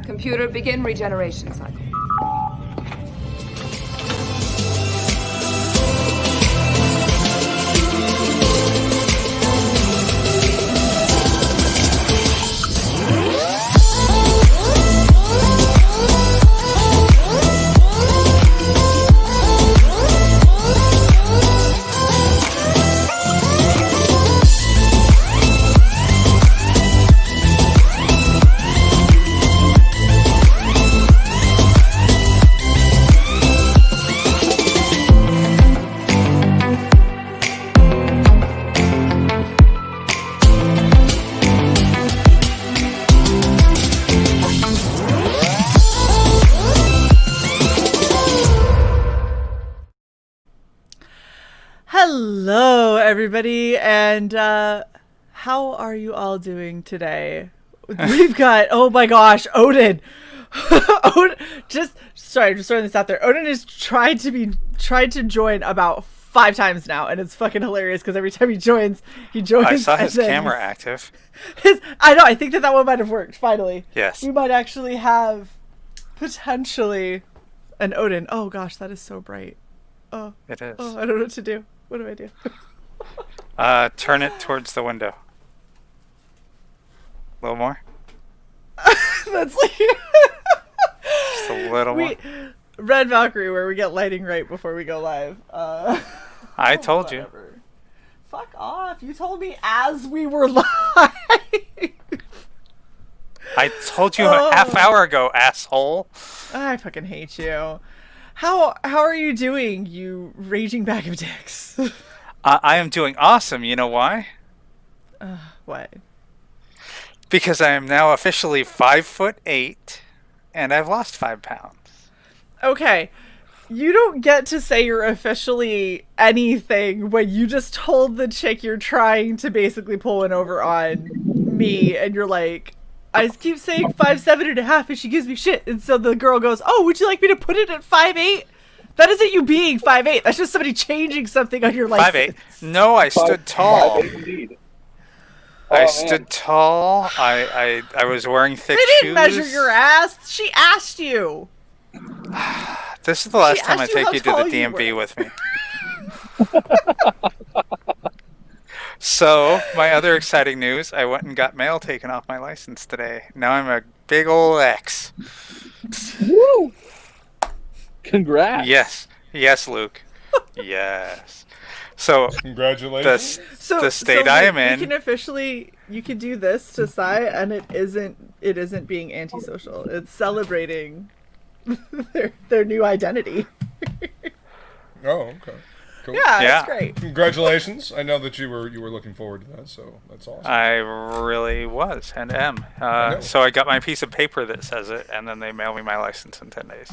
Computer, begin regeneration cycle. Hello, everybody, and how are you all doing today? We've got, oh my gosh, Odin. just throwing this out there. Odin has tried to join about 5 times now, and it's fucking hilarious because every time he joins. I saw his camera active. I know. I think that one might have worked. Finally, yes. We might actually have potentially an Odin. Oh gosh, that is so bright. Oh, it is. Oh, I don't know what to do. What do I do? Turn it towards the window. A little more. That's like just a little more. Red Valkyrie, where we get lighting right before we go live. I told you. Fuck off! You told me as we were live. I told you a half hour ago, asshole. I fucking hate you. How are you doing, you raging bag of dicks? I am doing awesome. You know why? What? Because I am now officially 5'8", and I've lost 5 pounds. Okay, you don't get to say you're officially anything when you just told the chick you're trying to basically pull one over on me, and you're like, I keep saying 5'7.5", and she gives me shit. And so the girl goes, "Oh, would you like me to put it at 5'8"? That isn't you being 5'8". That's just somebody changing something on your license. 5'8". No, I stood tall. 5'8" indeed. I stood tall. I was wearing thick shoes. They didn't measure your ass. She asked you. This is the last time I take you to the DMV with me. So, my other exciting news, I went and got mail taken off my license today. Now I'm a big old X. Woo! Congrats. Yes, Luke. Yes. So, congratulations. The state I am in. You can do this to Cy, and it isn't being antisocial. It's celebrating their new identity. Oh, okay. Cool. Yeah, it's great. Congratulations. I know that you were looking forward to that, so that's awesome. I really was and am. So I got my piece of paper that says it, and then they mail me my license in 10 days.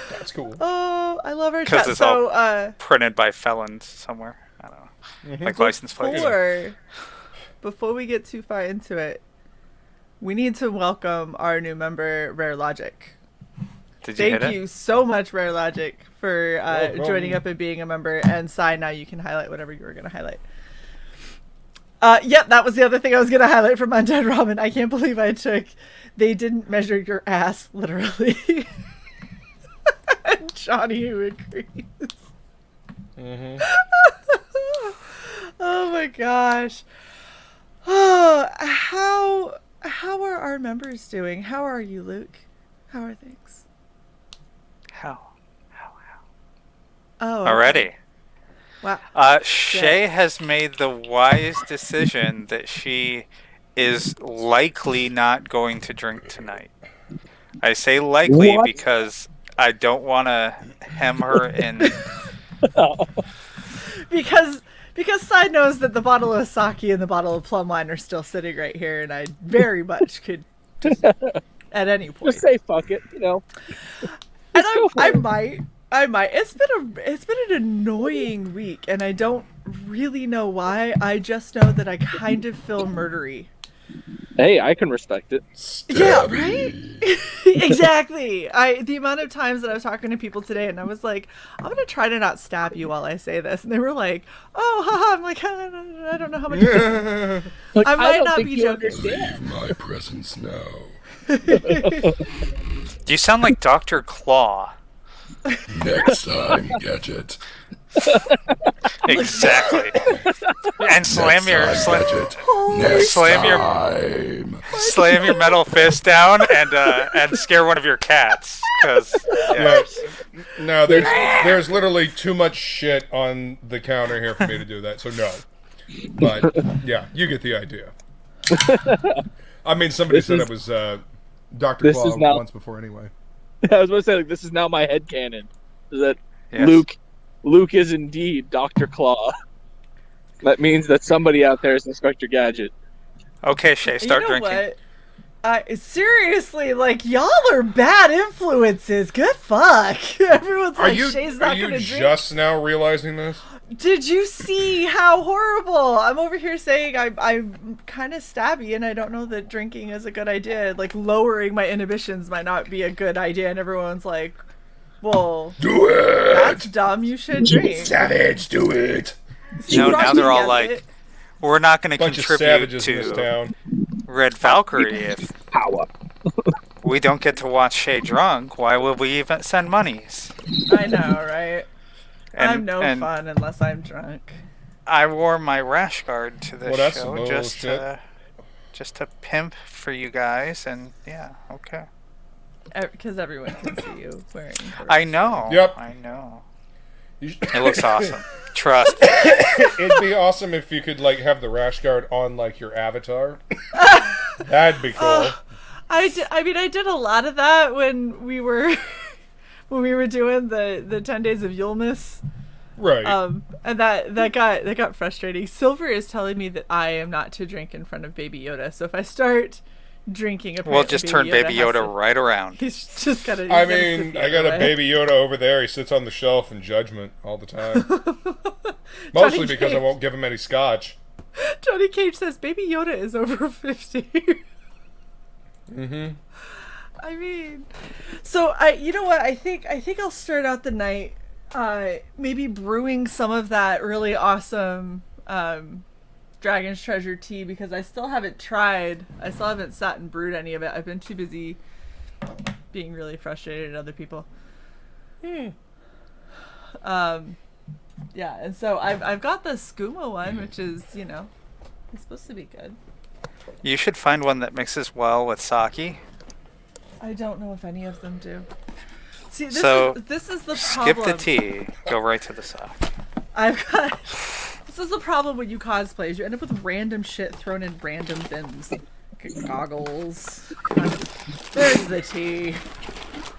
That's cool. Oh, I love our chat. Because it's all printed by felons somewhere. I don't know. Like license plates. Before we get too far into it, we need to welcome our new member, Rare Logic. Thank you so much, Rare Logic, for joining up and being a member. And Cy, now you can highlight whatever you were going to highlight. Yep, that was the other thing I was going to highlight from Undead Ramen. I can't believe they didn't measure your ass, literally. And Johnny, who agrees. Mm-hmm. Oh my gosh. How are our members doing? How are you, Luke? How are things? How? Oh. Okay. Already. Wow. Shae has made the wise decision that she is likely not going to drink tonight. I say likely because I don't want to hem her in. Because Cy knows that the bottle of sake and the bottle of plum wine are still sitting right here, and I very much could just, at any point. Just say fuck it, you know. And I might. It's been an annoying week, and I don't really know why. I just know that I kind of feel murdery. Hey, I can respect it. Yeah, right? Exactly. The amount of times that I was talking to people today, and I was like, I'm going to try to not stab you while I say this. And they were like, oh, haha. I'm like, I don't know how much. Like, I might not be joking. Leave my presence now. You sound like Dr. Claw. Next time, Gadget. Exactly. And slam your metal fist down and scare one of your cats. Because No, there's literally too much shit on the counter here for me to do that. So no. But yeah, you get the idea. I mean, somebody said it was Dr. Claw once before anyway. I was going to say, like, this is now my headcanon. That Yes. Luke is indeed Dr. Claw. That means that somebody out there is Inspector Gadget. Okay, Shae, start drinking. What? Seriously, like, y'all are bad influences. Good fuck. Everyone's like, Shae's not gonna drink. Are you just now realizing this? Did you see how horrible? I'm over here saying I'm kind of stabby and I don't know that drinking is a good idea. Like, lowering my inhibitions might not be a good idea. And everyone's like, well, do it! That's dumb. You should drink. Savage, do it! No, now they're all like, we're not going to contribute to Red Valkyrie if we don't get to watch Shae drunk. Why would we even send monies? I know, right? I'm no fun unless I'm drunk. I wore my rash guard to this show just to pimp for you guys, and yeah, okay. Because everyone can see you wearing. I know. Yep. I know. It looks awesome. Trust. It'd be awesome if you could like have the rash guard on like your avatar. That'd be cool. I did a lot of that when we were doing the 10 days of Yulmus. Right. And that got frustrating. Silver is telling me that I am not to drink in front of Baby Yoda. So if I start drinking, we'll just turn Baby Yoda right around. He's just gotta. I mean, I got a Baby Yoda over there. He sits on the shelf in judgment all the time. Mostly because I won't give him any scotch. Johnny Cage says Baby Yoda is over 50. Mm-hmm. I mean, so you know what? I think I'll start out the night, maybe brewing some of that really awesome Dragon's Treasure tea, because I still haven't tried. I still haven't sat and brewed any of it. I've been too busy being really frustrated at other people. Yeah, and so I've got the skooma one, which is, it's supposed to be good. You should find one that mixes well with sake. I don't know if any of them do. See, this is the skip problem. the tea, go right to the sake. This is the problem when you cosplay, is you end up with random shit thrown in random bins. Goggles. There's the tea.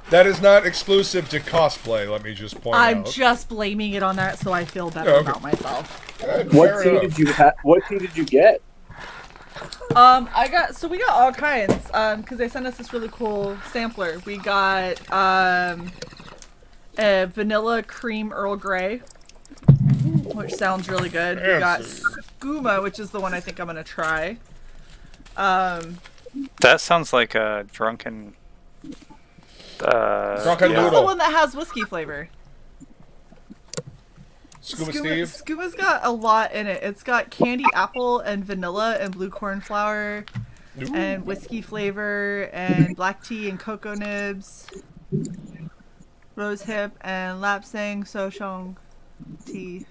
That is not exclusive to cosplay, let me just point out. I'm just blaming it on that so I feel better about myself. What tea did you get? We got all kinds, because they sent us this really cool sampler. We got a vanilla cream Earl Grey, which sounds really good. We got skooma, which is the one I think I'm gonna try. That sounds like a drunken drunken It's the noodle. one that has whiskey flavor. Skooma's got a lot in it. It's got candy apple and vanilla and blue corn flour and whiskey flavor and black tea and cocoa nibs, rose hip and lapsang soshong tea.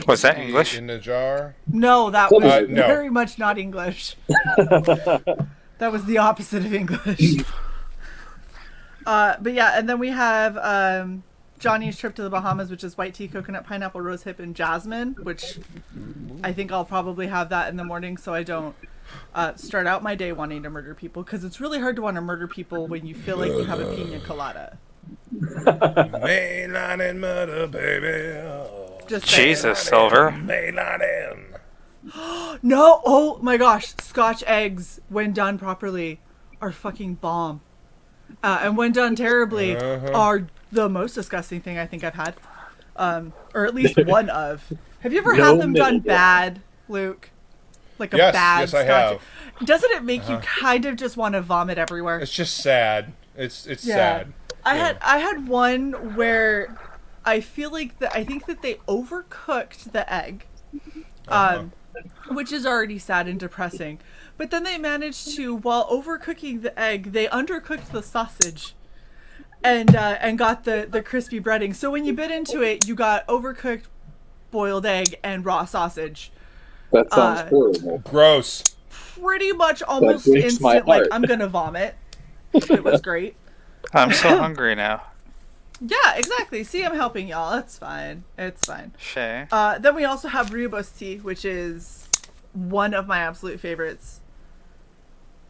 Was that English? In the jar? No, that was no. very much not English. That was the opposite of English. But yeah, and then we have Johnny's Trip to the Bahamas, which is white tea, coconut, pineapple, rose hip, and jasmine, which I think I'll probably have that in the morning so I don't start out my day wanting to murder people, because it's really hard to want to murder people when you feel like you have a pina colada. Mainline and murder, baby. Just Jesus, Silver. Mainline. No! Oh my gosh, Scotch eggs, when done properly, are fucking bomb. And when done terribly, are the most disgusting thing I think I've had. Or at least one of. Have you ever had them done bad, Luke? Like a bad Scotch? Yes, I have. Doesn't it make you kind of just want to vomit everywhere? It's just sad. It's sad. I had one where I feel like I think that they overcooked the egg. which is already sad and depressing. But then they managed to, while overcooking the egg, they undercooked the sausage and got the crispy breading. So when you bit into it, you got overcooked boiled egg and raw sausage. That sounds horrible. Gross. Pretty much almost breaks my instant, like, heart. I'm gonna vomit. It was great. I'm so hungry now. Yeah, exactly. See, I'm helping y'all. It's fine. It's fine. Shae. Then we also have rooibos tea, which is one of my absolute favorites.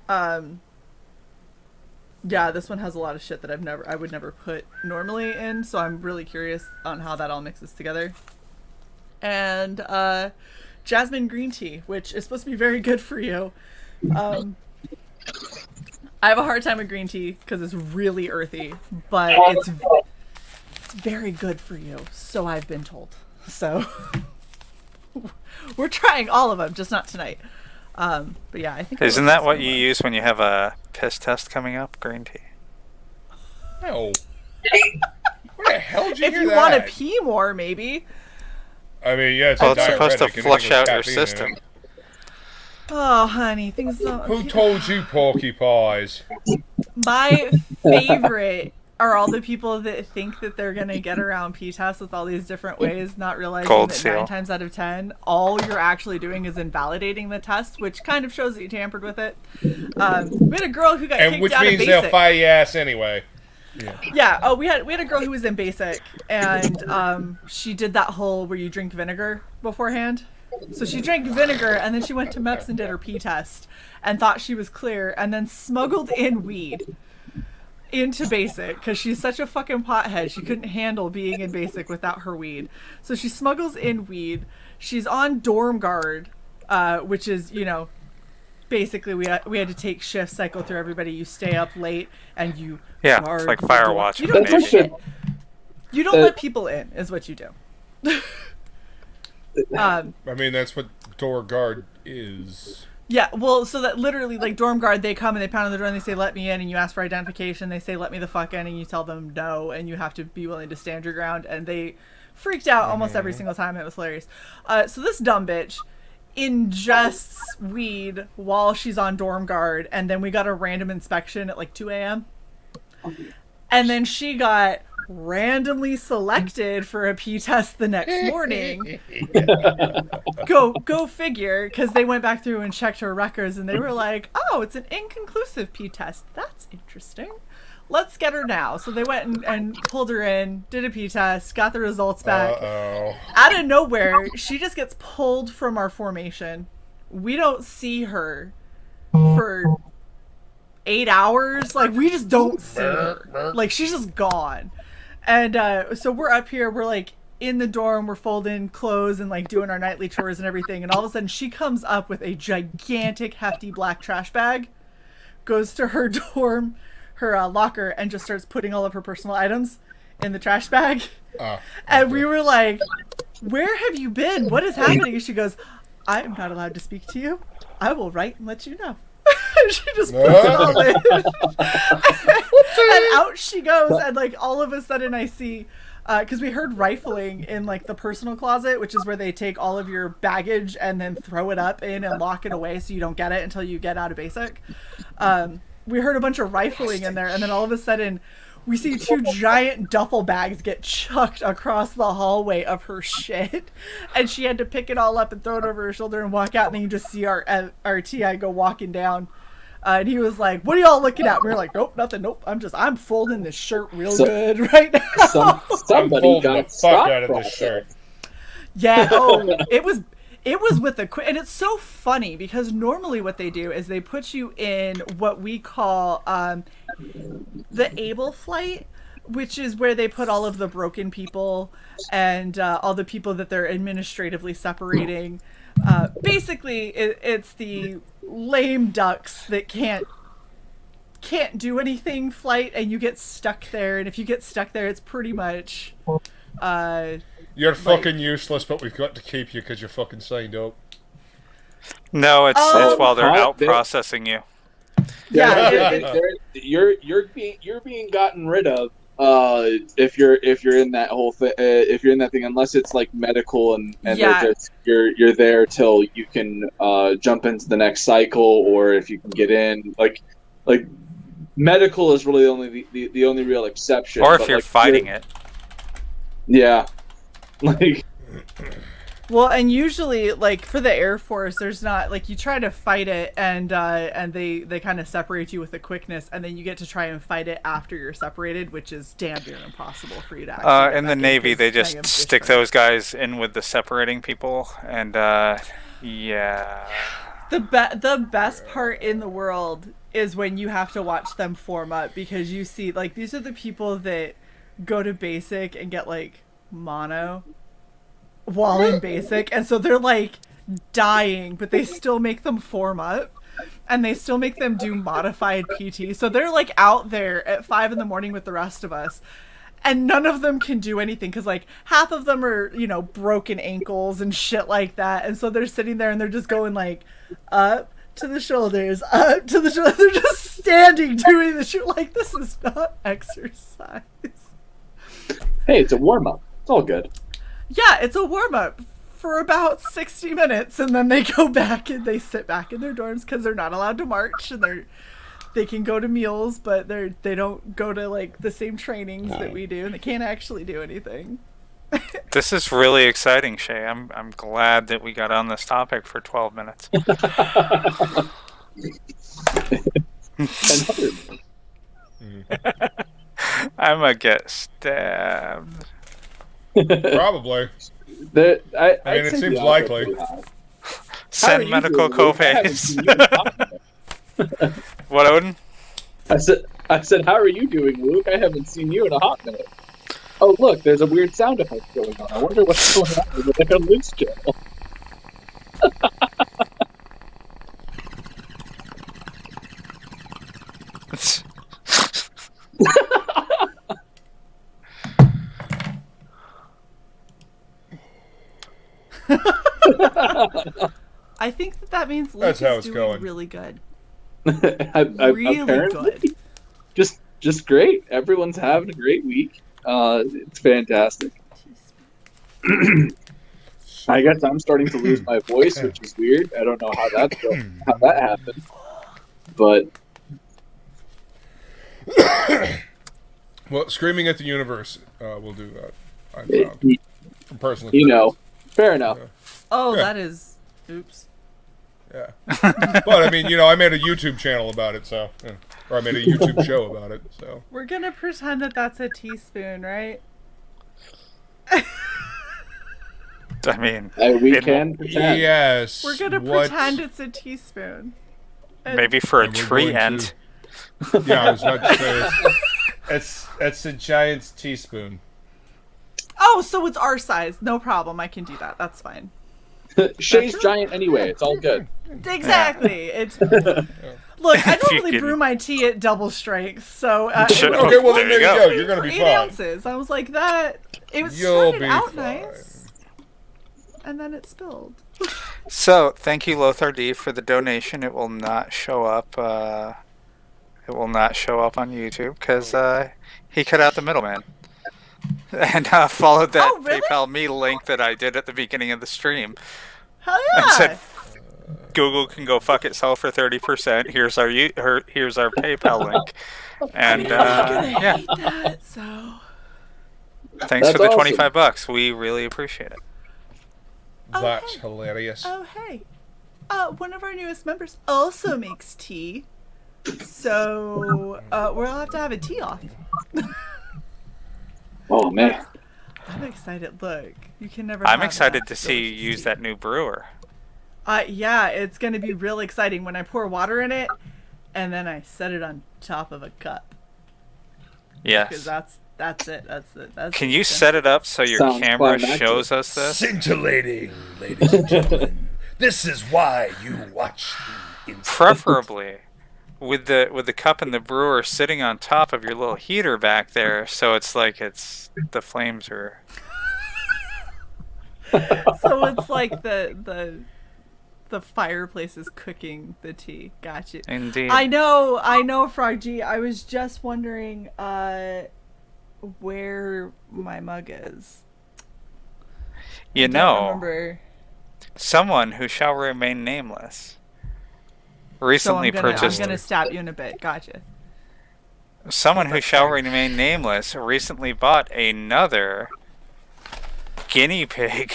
Yeah, this one has a lot of shit that I would never put normally in, so I'm really curious on how that all mixes together. And jasmine green tea, which is supposed to be very good for you. I have a hard time with green tea because it's really earthy, but it's very good for you, so I've been told. So we're trying all of them, just not tonight. But yeah, I think Isn't that what you use when you have a piss test coming up? Green tea. No. Where the hell did you if hear you that? want to pee more, maybe. I mean, yeah, it's Well, a it's supposed to diuretic, flush anything with out your caffeine in it. system. Oh, honey, things don't. Who told you porky pies? My favorite are all the people that think that they're gonna get around pee tests with all these different ways, not realizing Gold that seal. 9 times out of 10, all you're actually doing is invalidating the test, which kind of shows that you tampered with it. We had a girl who got And kicked which out of means they'll basic. fire your ass anyway. Yeah. Oh, we had a girl who was in basic, and she did that whole where you drink vinegar beforehand. So she drank vinegar, and then she went to MEPS and did her pee test, and thought she was clear, and then smuggled in weed into basic because she's such a fucking pothead. She couldn't handle being in basic without her weed. So she smuggles in weed. She's on dorm guard, which is, you know, basically we had to take shifts, cycle through everybody. You stay up late and you Yeah, guard it's like the fire door. watch. You don't but do maybe. shit. You don't let people in, is what you do. I mean, that's what door guard is. Yeah, well, so that literally, like, dorm guard, they come and they pound on the door and they say, let me in, and you ask for identification, they say, let me the fuck in, and you tell them no, and you have to be willing to stand your ground, and they freaked out almost every single time. It was hilarious. So this dumb bitch ingests weed while she's on dorm guard, and then we got a random inspection at, like, 2 a.m., and then she got randomly selected for a pee test the next morning. Go figure, because they went back through and checked her records and they were like, oh, it's an inconclusive pee test. That's interesting. Let's get her now. So they went and pulled her in, did a pee test, got the results back. Uh-oh. Out of nowhere, she just gets pulled from our formation. We don't see her for 8 hours. Like, we just don't see her. Like, she's just gone. And so we're up here, we're like in the dorm, we're folding clothes and like doing our nightly chores and everything. And all of a sudden she comes up with a gigantic, hefty black trash bag, goes to her dorm, her locker, and just starts putting all of her personal items in the trash bag. And we were like, where have you been? What is happening? And she goes, I am not allowed to speak to you. I will write and let you know. She just puts it all in. And out she goes, and like all of a sudden I see, because we heard rifling in like the personal closet, which is where they take all of your baggage and then throw it up in and lock it away so you don't get it until you get out of basic. We heard a bunch of rifling in there, and then all of a sudden we see 2 giant duffel bags get chucked across the hallway of her shit, and she had to pick it all up and throw it over her shoulder and walk out, and then you just see our TI go walking down. And he was like, what are y'all looking at? We were like, nope, nothing, nope. I'm folding this shirt real good right now. Somebody I'm folding got the stock fuck out of this profit. shirt. Yeah, oh, it was with a quick, and it's so funny because normally what they do is they put you in what we call the able flight, which is where they put all of the broken people and all the people that they're administratively separating. Basically, it's the lame ducks that can't do anything flight, and you get stuck there. And if you get stuck there, it's pretty much You're fucking useless, but we've got to keep you because you're fucking signed up. No, it's while they're out They're- processing you. yeah. You're being gotten rid of if you're in that whole thing, if you're in that thing, unless it's like medical and Yeah. they're just you're there till you can jump into the next cycle, or if you can get in, like medical is really only the only real exception. Or if but, you're like, fighting it. Yeah, like Well, and usually, like, for the Air Force, there's not, like, you try to fight it, and they kind of separate you with a quickness, and then you get to try and fight it after you're separated, which is damn near impossible for you to actually get In the back Navy, 'cause they now you just have stick discharge. those guys in with the separating people, and yeah. The best part in the world is when you have to watch them form up, because you see, like, these are the people that go to basic and get, like, mono while in basic, and so they're, like, dying, but they still make them form up, and they still make them do modified PT, so they're, like, out there at 5 in the morning with the rest of us, and none of them can do anything, because, like, half of them are, you know, broken ankles and shit like that, and so they're sitting there and they're just going, like, up to the shoulders, up to the shoulders. They're just standing doing the shit. Like, this is not exercise. hey, it's a warm up. It's all good. Yeah, it's a warm-up for about 60 minutes, and then they go back and they sit back in their dorms because they're not allowed to march, and they can go to meals, but they don't go to, like, the same trainings that we do, and they can't actually do anything. This is really exciting, Shae. I'm glad that we got on this topic for 12 minutes. I'm gonna get stabbed. Probably. I I mean, it seems likely. Send medical co-pays. What, Odin? I said, how are you doing, Luke? I haven't seen you in a hot minute. Oh, look, there's a weird sound effect going on. I wonder what's going on with the Luke's channel. I think that means Luke That's how is it's doing going. really good. Really Good. Just great. Everyone's having a great week. It's fantastic. I guess I'm starting to lose my voice, which is weird. I don't know how that happened, but Well, screaming at the universe will do that. I found. From personal you know, experience. fair enough. Oh, Yeah. that is... Oops. Yeah. But, I mean, you know, I made a YouTube channel about it, so... Yeah. Or I made a YouTube show about it, so... We're gonna pretend that that's a teaspoon, right? I mean, We it- can pretend. Yes. We're gonna what- pretend it's a teaspoon. maybe for a And we're tree going end. to- Yeah, I was about to say it's a giant teaspoon. Oh, so it's our size. No problem. I can do that. That's fine. Shae's giant anyway. It's all good. Exactly. It's look. I If you normally can- brew my tea at double strength, so Sure. it was Okay, well There then you there you go. go. You're gonna be 8 fine. ounces. I was like that. It was You'll started be out fine. nice, and then it spilled. So, thank you, Lothar D, for the donation. It will not show up. It will not show up on YouTube because he cut out the middleman and followed that Oh, really? PayPal me link that I did at the beginning of the stream Hell and yeah! said, "Google can go fuck itself for 30%. Here's our here's our PayPal link." And I'm gonna yeah, hate that. So thanks That's for the awesome. $25. We really appreciate it. That's Okay. hilarious. oh hey, one of our newest members also makes tea, so we'll have to have a tea off. Oh man. I'm excited. Look, you can never. I'm have excited enough to see you delicious use tea. that new brewer. Yeah, it's gonna be real exciting when I pour water in it, and then I set it on top of a cup. Because Yes. that's it. That's Can you set it up so your Sounds camera climactic. shows us this? Scintillating, ladies and gentlemen. This is why you watch the Preferably with the cup and the brewer sitting on top of your little heater back there, so it's like the flames are. So it's like the fireplace is cooking the tea. Gotcha. Indeed. I know, Frog G. I was just wondering, where my mug is. You I don't know, remember. someone who shall remain nameless So recently I'm purchased. gonna stab you in a bit. Gotcha. Someone who shall Sorry. remain nameless recently bought another guinea pig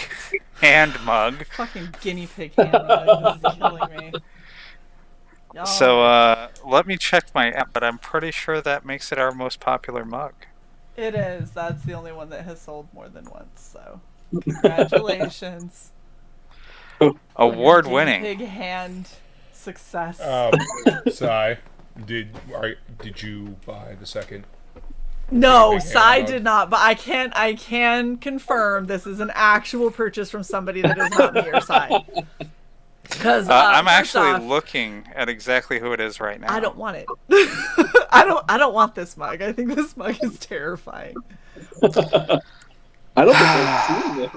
hand mug. Fucking guinea pig hand mug. This is killing me. Y'all. So let me check my app, but I'm pretty sure that makes it our most popular mug. It is. That's the only one that has sold more than once. So, congratulations. Award Guinea winning. pig hand success. Sai, did you buy the second? No, guinea pig Sai hand mug? did not. But I can confirm this is an actual purchase from somebody that is not me or Sai. Because I'm first actually off, looking at exactly who it is right now. I don't want it. I don't want this mug. I think this mug is terrifying. I don't think I've seen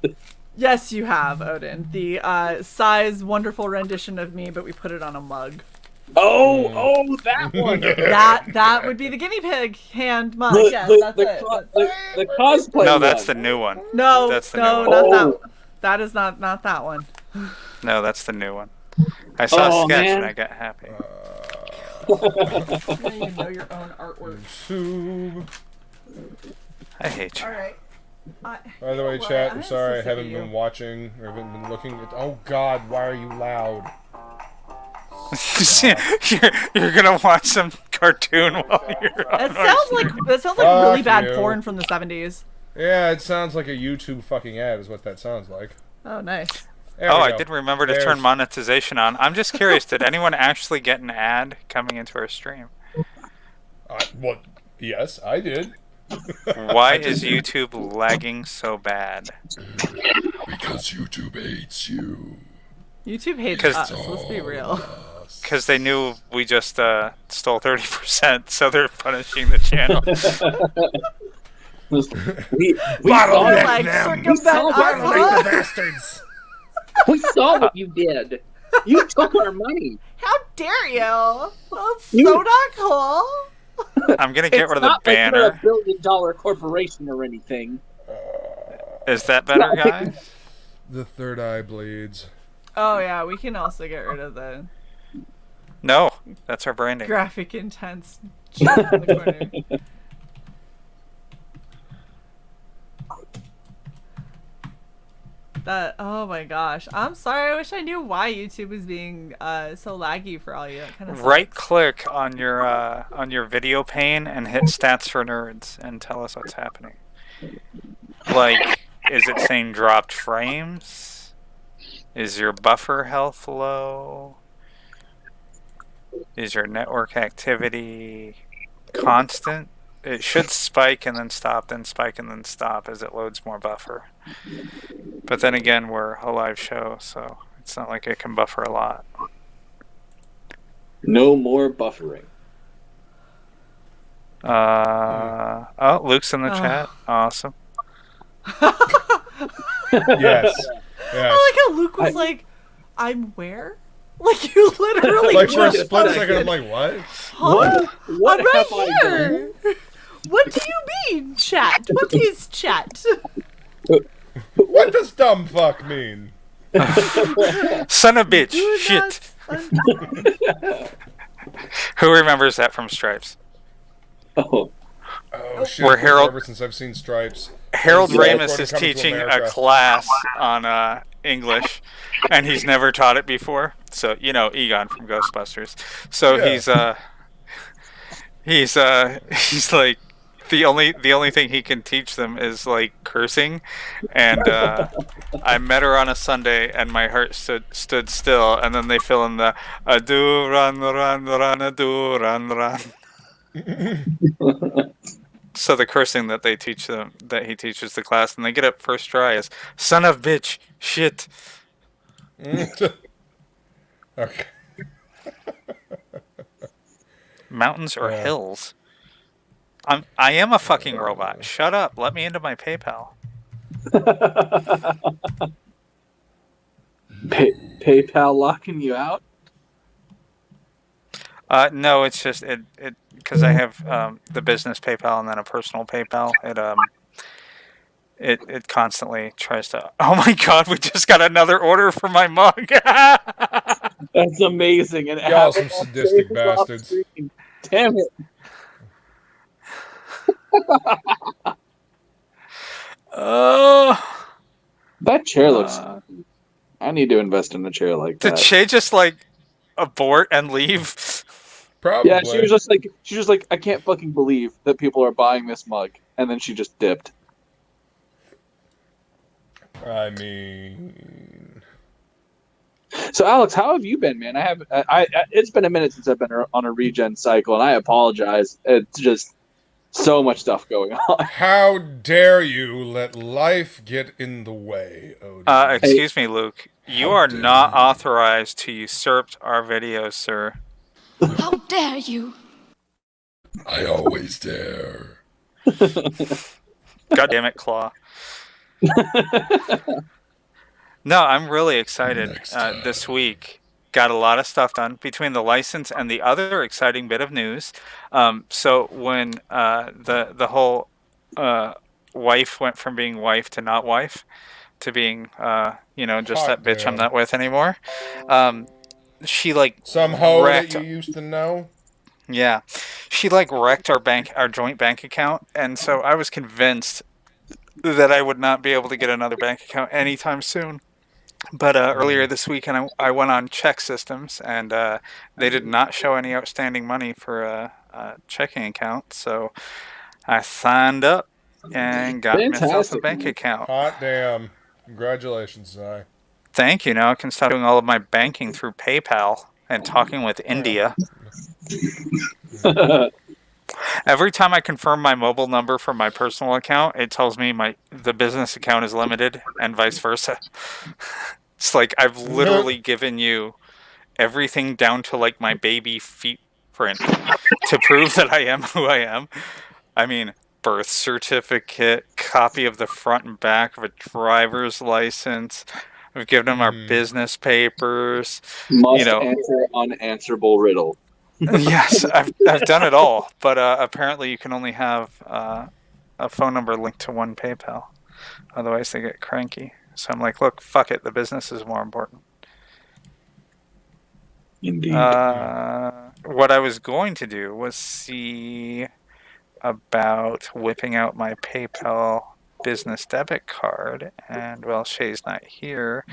it. Yes, you have, Odin. The Sai's wonderful rendition of me, but we put it on a mug. Oh, that one. That would be the guinea pig hand mug. Yes, that's it. The cosplay. No, that's one. the new one. No, That's the no, new not one. that one. That is not that one. No, that's the new one. I saw a Oh, sketch man. and I got happy. Now you know your own artwork. Soup. I hate you. All right. By the way, chat, I'm sorry I haven't been watching or haven't been looking at. Oh God, why are you loud? You're gonna watch some cartoon while you're on That sounds like Fuck really bad you. porn from the 70s. Yeah, it sounds like a YouTube fucking ad, is what that sounds like. Oh, nice. There Oh, we I go. did remember to There's- turn monetization on. I'm just curious, did anyone actually get an ad coming into our stream? Well, yes, I did. Why is YouTube lagging so bad? Because YouTube hates you. YouTube hates 'Cause- us. Let's be real. Because they knew we just stole 30%, so they're punishing the channel. we Bottleneck Like, them. circumvent us, huh? bastards. We saw what you did. You took our money. How dare you? That's so not cool. I'm gonna get rid of the not like we're banner. a billion-dollar corporation or anything. Is that better, guys? The third eye bleeds. Oh yeah, we can also get rid of the No, that's our branding. graphic intense GIF in the corner. Oh my gosh. I'm sorry, I wish I knew why YouTube was being so laggy for all you. That kind of Right click on your video pane and hit stats for nerds and tell us what's happening. Like, is it saying dropped frames? Is your buffer health low? Is your network activity constant? It should spike and then stop, then spike and then stop as it loads more buffer. But then again, we're a live show, so it's not like it can buffer a lot. No more buffering. Oh, Luke's in the chat. Awesome. Yes. I like how Luke was like, I'm where? Like you literally Like for a just split posted, second, I'm like, what? huh? What I'm right have I here. What do you mean, chat? What is chat? What does dumb fuck mean? Son of a bitch. Do Shit. not Who remembers that from Stripes? Oh, Oh shit! Where Harold- ever since I've seen Stripes. Harold Yeah, Ramis According is to Coming to teaching a America. class on English, and he's never taught it before. So Egon from Ghostbusters. So Yeah. he's like the only thing he can teach them is like cursing, and I met her on a Sunday, and my heart stood still, and then they fill in the adu run run run adu run run. So the cursing that they teach them, that he teaches the class, and they get it first try is "son of bitch, shit." Okay. Mountains or Yeah. hills? I am a fucking robot. Shut up. Let me into my PayPal. PayPal locking you out? No, it's just it because I have the business PayPal and then a personal PayPal. It constantly tries to. Oh my god, we just got another order for my mug. That's amazing. And Y'all have some it all sadistic saved off bastards. screen. Damn it. Oh, That chair looks. I need to invest in a chair like did that. Shae just like abort and leave? Probably. Yeah, she was just like, I can't fucking believe that people are buying this mug, and then she just dipped. I mean, So, Alex, how have you been, man? It's been a minute since I've been on a regen cycle, and I apologize. It's just so much stuff going on. how dare you let life get in the way, Odin? Excuse me, Luke. You How are dare not you. authorized to usurp our videos, sir. How dare you? I always dare. God damn it, Claw. No, I'm really excited. Next time. This week, got a lot of stuff done between the license and the other exciting bit of news. So when the whole wife went from being wife to not wife to being just Hot that bitch I'm damn. not with anymore, she like Some hoe that wrecked. you used to know? Yeah, she like wrecked our joint bank account, and so I was convinced that I would not be able to get another bank account anytime soon. But earlier this week, and I went on check systems, and they did not show any outstanding money for a checking account. So I signed up and got myself a Fantastic, bank man. account. Hot damn. Congratulations, Zy. Thank you. Now I can stop doing all of my banking through PayPal and talking with India. Every time I confirm my mobile number from my personal account, it tells me the business account is limited and vice versa. It's like I've literally given you everything down to like my baby feet print to prove that I am who I am. I mean, birth certificate, copy of the front and back of a driver's license. We've given them our business papers. Must answer unanswerable riddle. Yes, I've done it all, but apparently you can only have a phone number linked to one PayPal. Otherwise, they get cranky. So I'm like, look, fuck it. The business is more important. Indeed. What I was going to do was see about whipping out my PayPal business debit card, and while Shae's not here,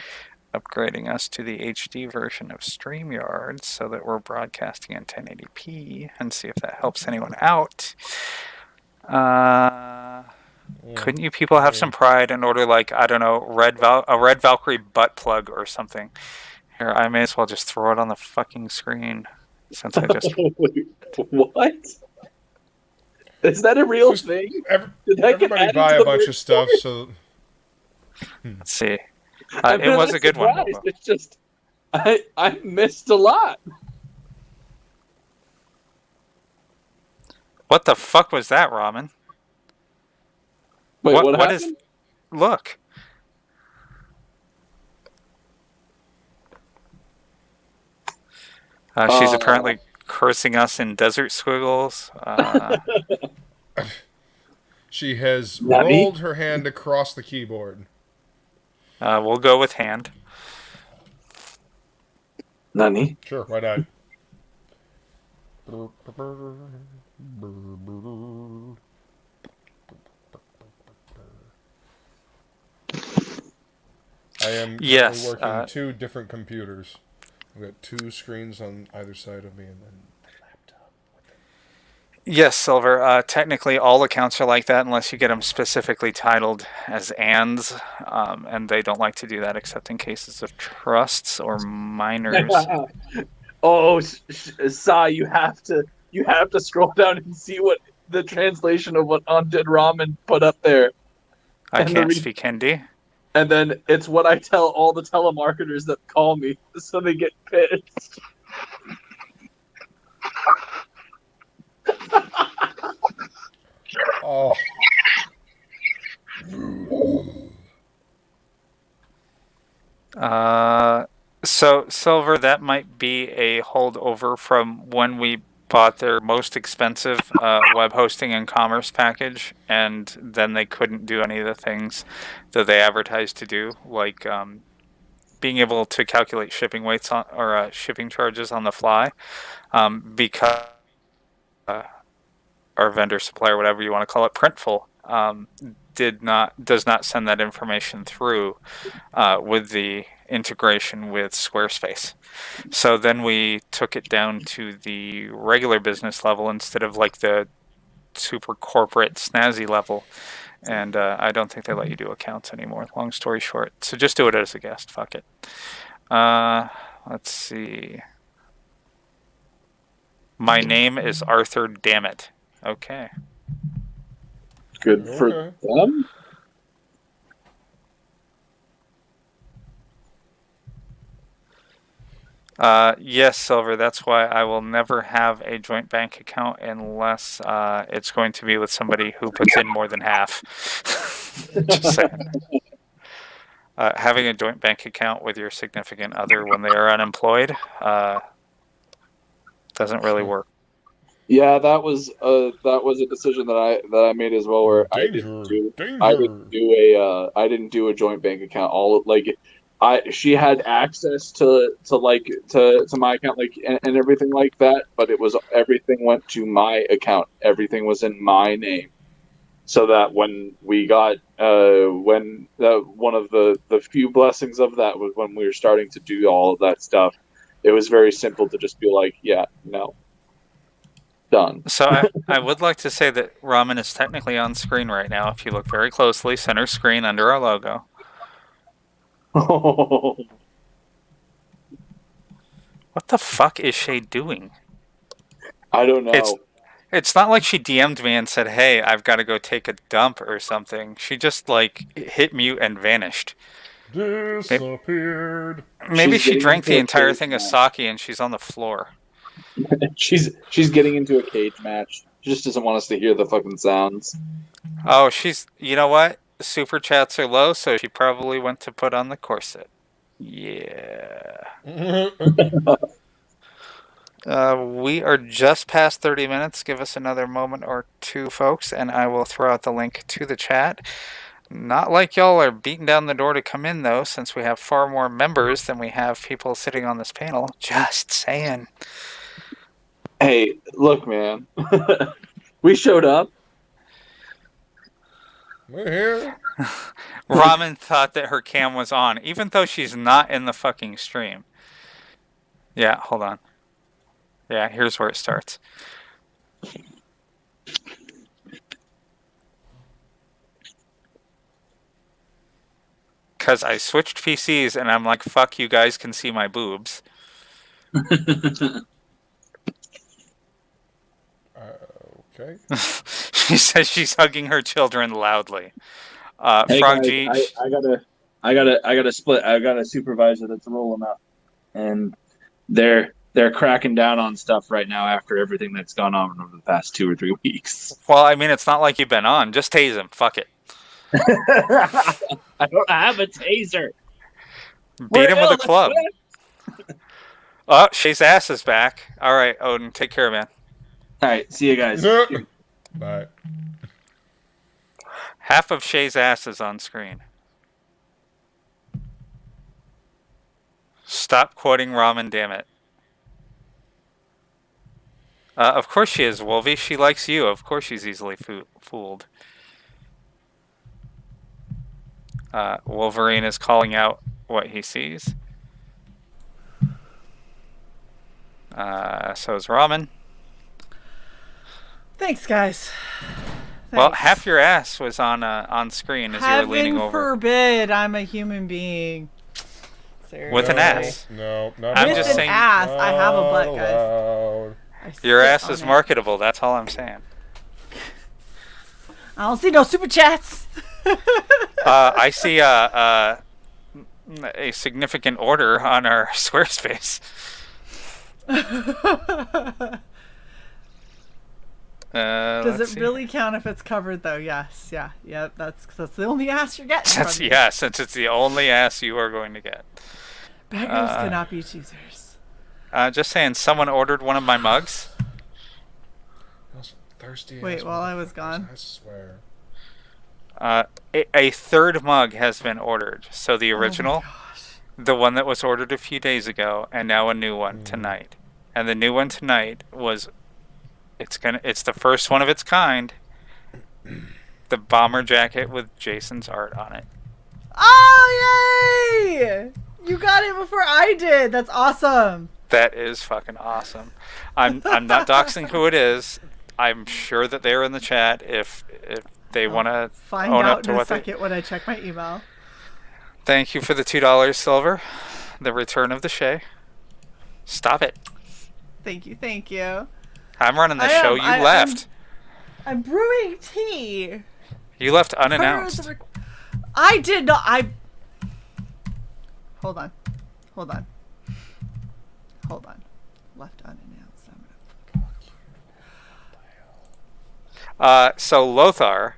upgrading us to the HD version of StreamYard so that we're broadcasting in 1080p, and see if that helps anyone out. Couldn't you people have some pride and order, like, I don't know, a Red Valkyrie butt plug or something? Here, I may as well just throw it on the fucking screen, since I just... What? Is that a real thing? Did that get Everybody added buy to a the bunch merch of stuff, store? so Let's see. I'm It was not a good one. surprised. It's just I missed a lot. What the fuck was that, Ramen? Wait, what what happened? is... Look. She's apparently cursing us in desert squiggles. she has Nani? rolled her hand across the keyboard. We'll go with hand. Nani? Sure, why not? I am Yes, working two different computers. I've got two screens on either side of me, and then my laptop. Yes, Silver. Technically, all accounts are like that unless you get them specifically titled as ands, and they don't like to do that except in cases of trusts or minors. Oh, Sai, you have to scroll down and see what the translation of what Undead Ramen put up there. I And can't speak Hindi. And then it's what I tell all the telemarketers that call me, so they get pissed. Oh. So, Silver, that might be a holdover from when we bought their most expensive web hosting and commerce package, and then they couldn't do any of the things that they advertised to do, like being able to calculate shipping weights on or shipping charges on the fly, because our vendor supplier, whatever you want to call it, Printful, does not send that information through with the integration with Squarespace. So then we took it down to the regular business level instead of like the super corporate snazzy level. And I don't think they let you do accounts anymore. Long story short, so just do it as a guest. Fuck it. Let's see. My name is Arthur. Damn it. Okay. Good for Okay. them. Yes, Silver. That's why I will never have a joint bank account unless it's going to be with somebody who puts in more than half. Just saying. Having a joint bank account with your significant other when they are unemployed doesn't really work. Yeah, that was a decision that I made as well, where I didn't do a joint bank account. She had access to my account, and everything like that, but everything went to my account. Everything was in my name, so that when we got one of the few blessings of that was when we were starting to do all of that stuff. It was very simple to just be like, yeah, no. Done. So I would like to say that Ramen is technically on screen right now. If you look very closely, center screen under our logo. What the fuck is Shae doing? I don't know. It's not like she DM'd me and said, "Hey, I've got to go take a dump" or something. She just hit mute and vanished. Disappeared. Maybe She's she getting drank into the a entire cage thing of match. sake and she's on the floor. She's getting into a cage match. She just doesn't want us to hear the fucking sounds. Oh, you know what? Super chats are low, so she probably went to put on the corset. Yeah. We are just past 30 minutes. Give us another moment or two, folks, and I will throw out the link to the chat. Not like y'all are beating down the door to come in, though, since we have far more members than we have people sitting on this panel. Just saying. Hey, look, man. We showed up. We're here. Ramen thought that her cam was on, even though she's not in the fucking stream. Yeah, hold on. Yeah, here's where it starts. Because I switched PCs and I'm like, fuck, you guys can see my boobs. Okay. She says she's hugging her children loudly. Hey Frog guys, G. I gotta split. I got a supervisor that's rolling up, and they're cracking down on stuff right now after everything that's gone on over the past 2 or 3 weeks. Well, I mean, it's not like you've been on. Just tase him. Fuck it. I don't have a taser. Beat him with a club. Oh, Shae's ass is back. All right, Odin, take care, man. All right, see you guys. Bye. Half of Shae's ass is on screen. Stop quoting Ramen, damn it. Of course she is, Wolvie. She likes you. Of course she's easily fooled. Wolverine is calling out what he sees. So is Ramen. Thanks, guys. Well, Thanks. half your ass was on screen as you were leaning Heaven over. forbid I'm a human being. Seriously. With an ass. No, not I'm With just an saying- ass, I have a butt, guys. allowed. I Your sit ass on is it. marketable. That's all I'm saying. I don't see no super chats. I see a significant order on our Squarespace. Does Let's it see. really count if it's covered though? Yes. Yeah. That's the only ass you're getting. Since from me. yeah, since it's the only ass you are going to get. Beggars cannot be choosers. Just saying, someone ordered one of my mugs. Thirsty. Wait, while I was gone. I swear. A third mug has been ordered. So the original, Oh my gosh. the one that was ordered a few days ago, and now a new one tonight. And the new one tonight it's the first one of its kind. The bomber jacket with Jason's art on it. Oh, yay! You got it before I did. That's awesome. That is fucking awesome. I'm not doxing who it is. I'm sure that they're in the chat if they want to Find own up out to in a what they... second when I check my email. Thank you for the $2 silver. The return of the Shae. Stop it. Thank you, thank you. I'm running the show. You left. I'm brewing tea. You left unannounced. I did not. Hold on. Left unannounced. I'm gonna. So Lothar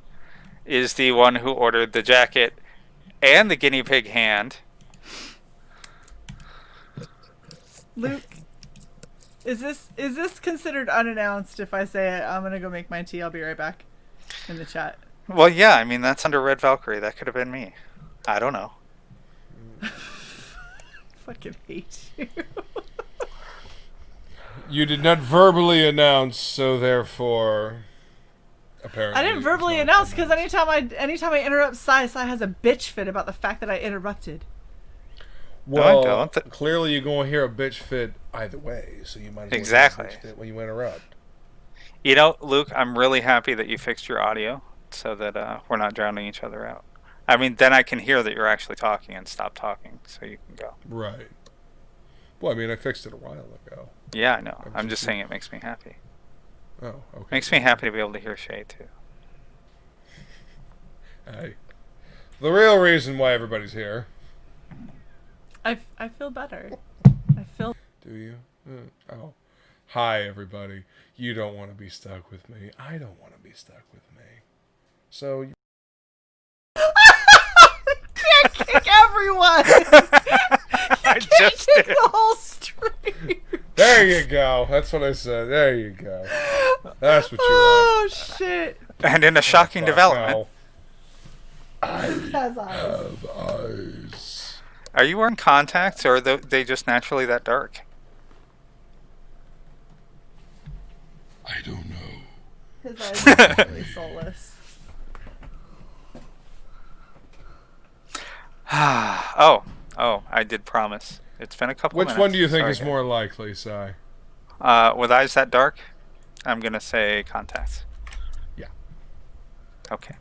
is the one who ordered the jacket and the guinea pig hand. Luke, is this considered unannounced? If I say it, I'm gonna go make my tea. I'll be right back. In the chat. Well, yeah. I mean, that's under Red Valkyrie. That could have been me. I don't know. Fucking hate you. You did not verbally announce, so therefore, apparently. I didn't verbally announce because anytime I interrupt Sai has a bitch fit about the fact that I interrupted. Well, No, I don't. Clearly you're going to hear a bitch fit either way, so you might as well Exactly. hear a bitch fit when you interrupt. You know, Luke, I'm really happy that you fixed your audio so that we're not drowning each other out. I mean, then I can hear that you're actually talking and stop talking, so you can go. Right. Well, I mean, I fixed it a while ago. Yeah, I know. I'm just saying it makes me happy. Oh, okay. Makes me happy to be able to hear Shae, too. Hey. The real reason why everybody's here. I feel better. I feel. Do you? Oh. Hi, everybody. You don't want to be stuck with me. I don't want to be stuck with me. So... Can't kick everyone. I just Kick did. the whole stream. There you go. That's what I said. There you go. That's what you Oh want. shit. And in a shocking Fuck development, no. Has eyes. Have eyes. are you wearing contacts or are they just naturally that dark? I don't know. His eyes are actually soulless. Oh, I did promise. It's been a couple Which minutes. one do you think Sorry, is guys. more likely, Si? With eyes that dark, I'm going to say contacts. Yeah. Okay.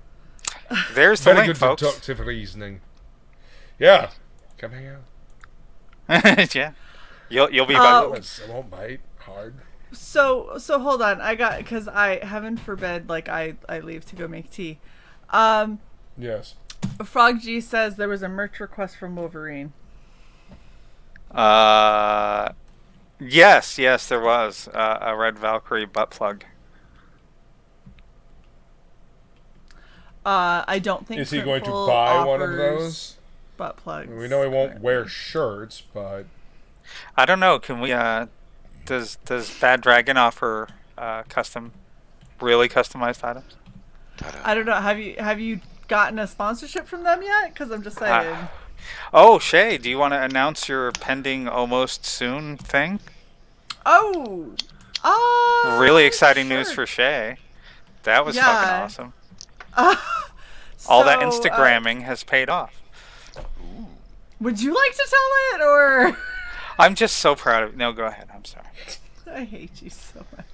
There's the Very link, good folks. deductive reasoning. Yeah. Come hang out. Yeah. You'll be Oh. It won't bite hard. So hold on. Because heaven forbid, like I leave to go make tea. Yes. Frog G says there was a merch request from Wolverine. Yes, there was a Red Valkyrie butt plug. I don't think. Is he going to Printful buy one of offers those? butt plugs? We know he won't currently. wear shirts, but I don't know. Can we? Does Bad Dragon offer really customized items? I don't know. Have you gotten a sponsorship from them yet? Because I'm just saying. Oh, Shae, do you want to announce your pending almost soon thing? Oh. Really exciting sure. news for Shae. That was Yeah. fucking awesome. All that So, Instagramming has paid off. would you like to tell it, or? I'm just so proud of. No, go ahead. I'm sorry. I hate you so much.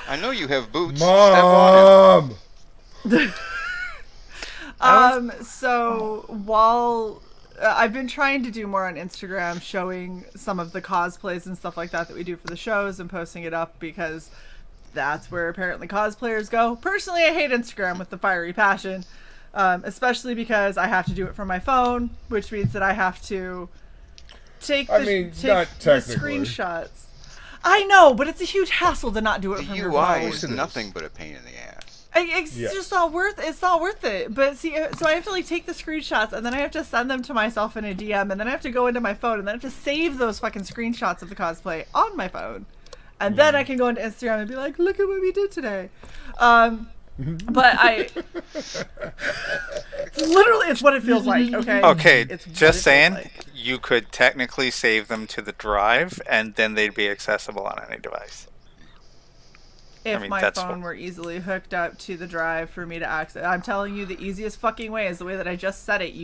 I know you have boots. Step on it. Mom. So while I've been trying to do more on Instagram, showing some of the cosplays and stuff like that we do for the shows and posting it up because that's where apparently cosplayers go. Personally, I hate Instagram with the fiery passion, especially because I have to do it from my phone, which means that I have to take I the, mean, take not the technically. screenshots. I know, but it's a huge hassle to not do it The from your UI phone. is nothing but a pain in the ass. It's just not worth it. It's not worth it. But see, so I have to like take the screenshots and then I have to send them to myself in a DM and then I have to go into my phone and then I have to save those fucking screenshots of the cosplay on my phone. And then I can go into Instagram and be like, look at what we did today. But literally, it's what it feels like, okay? Okay, It's what just it saying, feels like. you could technically save them to the drive, and then they'd be accessible on any device. If my that's phone were easily hooked up to the drive for me to access, I'm telling you, the easiest fucking way is the way that I just said it.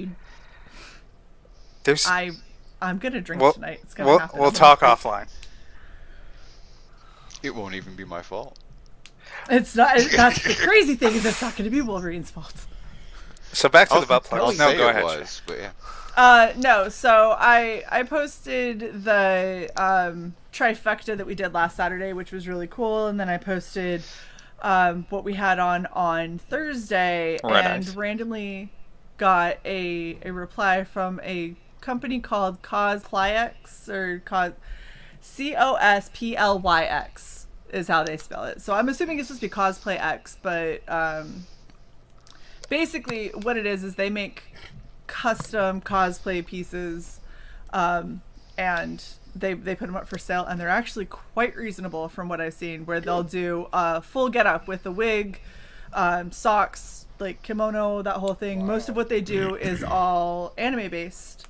I'm gonna drink tonight. It's gonna happen. We'll talk offline. It won't even be my fault. It's not. That's the crazy thing is it's not gonna be Wolverine's fault. So back to the butt plug. I'll No, say go it ahead. was, but yeah. No. So I posted the trifecta that we did last Saturday, which was really cool, and then I posted what we had on Thursday, and randomly got a reply from a company called Cosplayx or COSPLYX is how they spell it. So I'm assuming it's supposed to be Cosplay X, but basically what it is they make custom cosplay pieces, and they put them up for sale, and they're actually quite reasonable from what I've seen, where they'll do a full getup with the wig, socks, like kimono, that whole thing. Most of what they do is all anime based.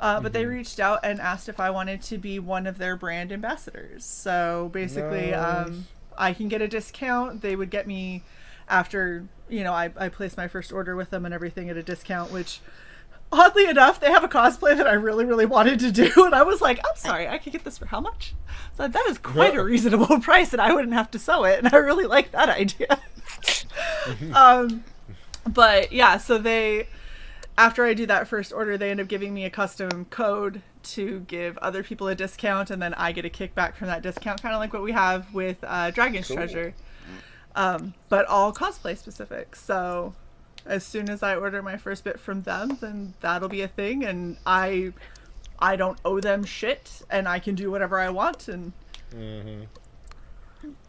But they reached out and asked if I wanted to be one of their brand ambassadors. So basically, I can get a discount. They would get me after, I placed my first order with them and everything at a discount, which oddly enough, they have a cosplay that I really, really wanted to do. And I was like, I'm sorry, I could get this for how much? So that is quite a reasonable price and I wouldn't have to sew it. And I really like that idea. But yeah, so after I do that first order, they end up giving me a custom code to give other people a discount, and then I get a kickback from that discount, kind of like what we have with Dragon's Treasure, but all cosplay specific. So as soon as I order my first bit from them, then that'll be a thing, and I don't owe them shit, and I can do whatever I want, and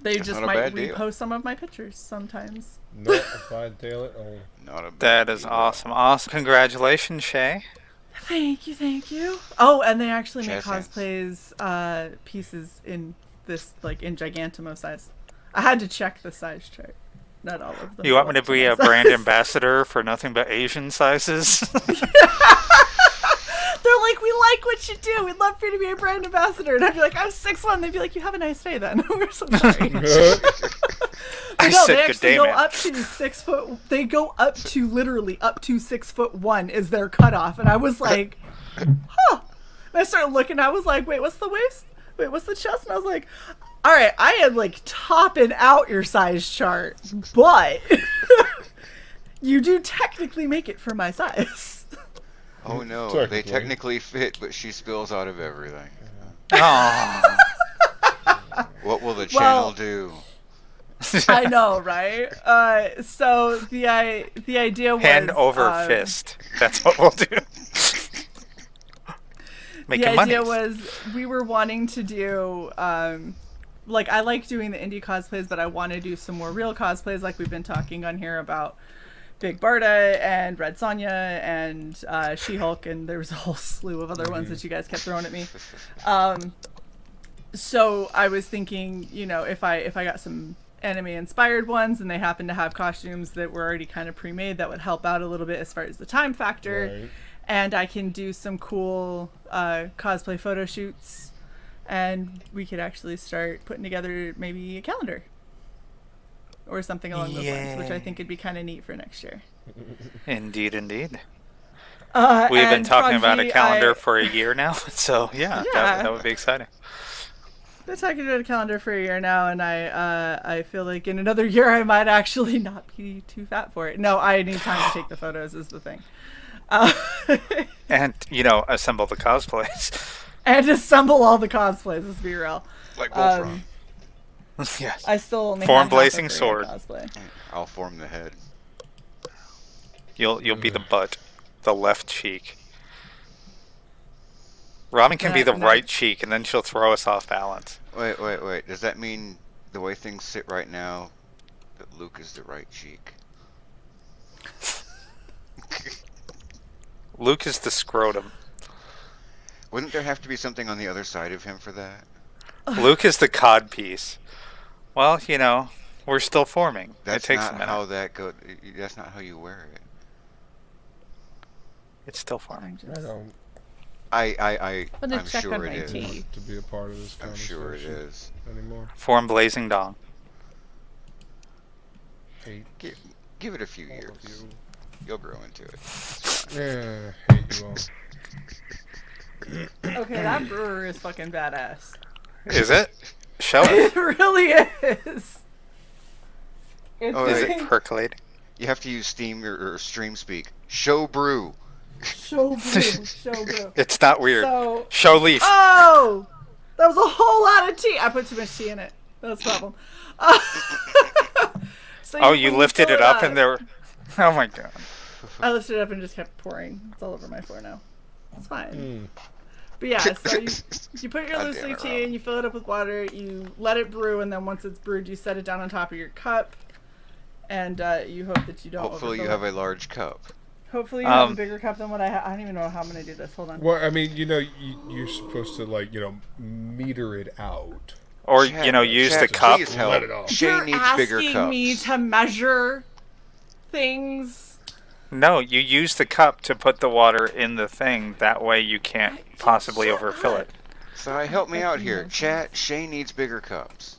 they just might repost some of my pictures sometimes. Not a bad deal at all. That is awesome. Awesome. Congratulations, Shae. Thank you. Oh, and they actually make cosplays pieces in this, like, in Gigantamo size. I had to check the size chart. Not all of them. You want me to be a brand ambassador for nothing but Asian sizes? They're like, we like what you do. We'd love for you to be a brand ambassador. And I'd be like, I'm 6'1". They'd be like, you have a nice day then. We're so sorry. They actually go up to 6 foot. They go up to literally up to 6'1" is their cutoff. And I was like, huh. And I started looking. I was like, wait, what's the waist? Wait, what's the chest? And I was like, all right, I am like topping out your size chart, but you do technically make it for my size. Oh no, they technically fit, but she spills out of everything. Oh. What will the channel do? I know, right? So the idea was hand over fist. That's what we'll do. The idea was we were wanting to do like, I like doing the indie cosplays, but I want to do some more real cosplays, like we've been talking on here about Big Barda and Red Sonja and She-Hulk, and there was a whole slew of other ones that you guys kept throwing at me. So I was thinking, if I got some anime inspired ones and they happen to have costumes that were already kind of pre-made, that would help out a little bit as far as the time factor. Right. And I can do some cool cosplay photo shoots, and we could actually start putting together maybe a calendar or something along those lines, which I think would be kind of neat for next year. Indeed. We've been talking about a calendar for a year now, so yeah. That would be exciting. Been talking about a calendar for a year now, and I feel like in another year I might actually not be too fat for it. No, I need time to take the photos is the thing. And, assemble the cosplays. And assemble all the cosplays, let's be real. Like Voltron. Yes. I still only form have blazing half a sword. Cosplay. I'll form the head. You'll be the butt, the left cheek. Robin can be the right cheek, and then she'll throw us off balance. Wait. Does that mean the way things sit right now, Luke is the right cheek. Luke is the scrotum. Wouldn't there have to be something on the other side of him for that? Luke is the cod piece. Well, you know, we're still forming. That's it takes not a minute. how that goes. That's not how you wear it. It's still forming. I don't I'm check sure on it my is. tea. want to be a part of this I'm conversation sure it is. anymore. Form blazing dong. Hate Give it a few all years. of you. You'll grow into it. It's fine. Yeah, hate you all. Okay, that brewer is fucking badass. Is it? Show It it. really is. It's Oh, Is right. it percolating? You have to use Steam or Stream Speak. Show brew. show brew, show brew. It's not weird. So, Show leaf. oh, that was a whole lot of tea. I put too much tea in it. That's the problem. So Oh, you when lifted fill it up and there were... Oh my god. I lifted it up and just kept pouring. It's all over my floor now. It's fine. Mm. But yeah, so you put your God loose damn leaf it, tea Rob. in, you fill it up with water, you let it brew, and then once it's brewed, you set it down on top of your cup, and you hope that you don't Hopefully you overfill have it. a large cup. Hopefully you have a Um, bigger cup than what I have. I don't even know how I'm going to do this. Hold on. Well, I mean, you know, you're supposed to, like, you know, meter it out. Or, Chat- you know, use chat, the cup. please help. Let it off. Shae You're needs bigger asking cups. me to measure things. No, you use the cup to put the water in the thing. That way you can't possibly Shut overfill up. it. So help me out here. Okay. Chat, Shae needs bigger cups.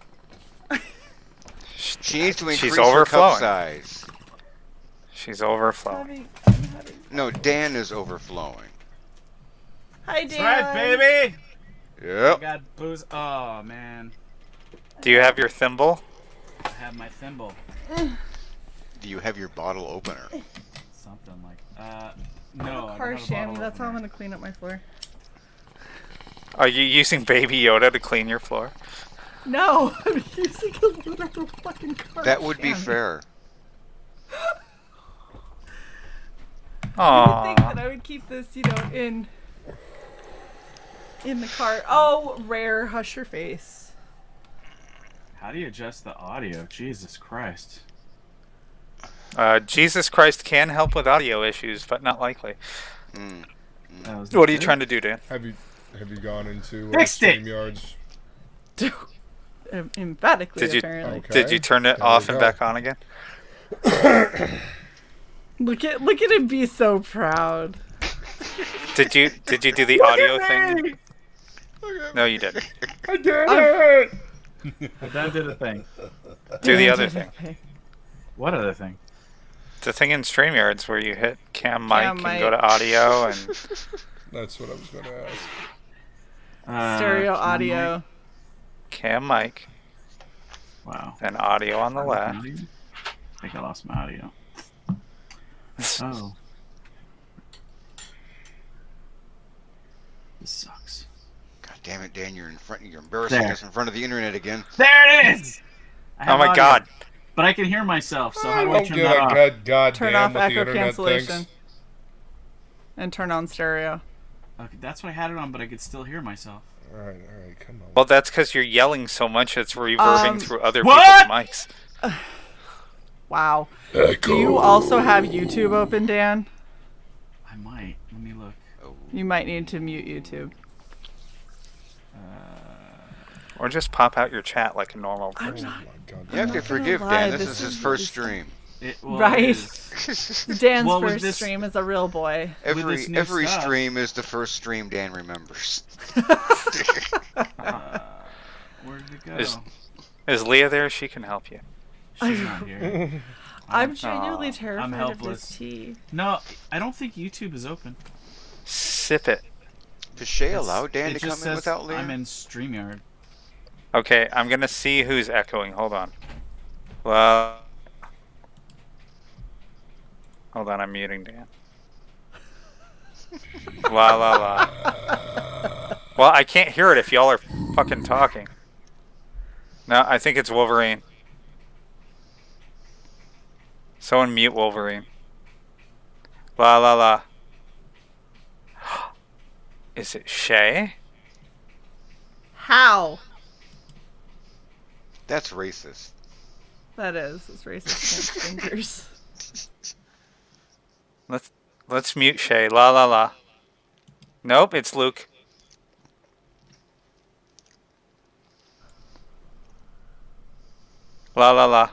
She needs to increase She's her cup overflowing. size. She's overflowing. No, Dan is overflowing. Hi, Dan. That's right, baby. I Yep. got booze. Oh man, Do you have your thimble? I have my thimble. Do you have your bottle opener? Something like. No. I Car don't have a shammy. bottle That's how I'm opener. going to clean up my floor. Are you using Baby Yoda to clean your floor? No, I'm using a little fucking car. That would be shammy. fair. You would think Aww. that I would keep this, you know, in the car. Oh, rare. Hush your face. How do you adjust the audio? Jesus Christ. Jesus Christ can help with audio issues, but not likely. Mm. That was What are you good. trying to do, Dan? Have you gone into Fixed it! StreamYard's? Emphatically, Did you apparently. Okay. Did you turn it There we off and go. back on again? Look at him be so proud. Did you do the audio thing? No, you didn't. I did it! That did a thing. Do the other thing. What other thing? The thing in StreamYards where you hit cam mic Cam and go mic. to audio and That's what I was going to ask. Stereo can audio. cam mic Wow. and audio on the left. I think I lost my audio. Oh. This sucks. God damn it, Dan! You're embarrassing There. us in front of the internet again. There it is. I have Oh my audio, god. But I can hear myself. So how I do I don't turn get that a off? good goddamn Turn off what the echo internet cancellation. thinks. And turn on stereo. Okay, that's what I had it on, but I could still hear myself. All right, come on. Well, that's because you're yelling so much it's reverbing through other what? people's mics. Wow. Do you also have YouTube open, Dan? I might. Let me look. Oh, You might need to mute YouTube. Or just pop out your chat like a normal Oh person. my god. you have to not gonna forgive lie, Dan. This this is his is first really stream. Right. It is. Dan's Well, with first this- stream is a real boy. Every this new stuff. stream is the first stream Dan remembers. Where did it go? Is Leah there? She can help you. She's not here. I'm genuinely I'm terrified of helpless. this tea. No, I don't think YouTube is open. Sip it. Does Shae It's- allow Dan it to just come in says without Leah? I'm in StreamYard. Okay, I'm gonna see who's echoing. Hold on. Well, hold on. I'm muting Dan. La la la. Well, I can't hear it if y'all are fucking talking. No, I think it's Wolverine. Someone mute Wolverine. La la la. Is it Shae? How? That's racist. That is. It's racist against fingers. Let's mute Shae. La la la. Nope, it's Luke. La la la.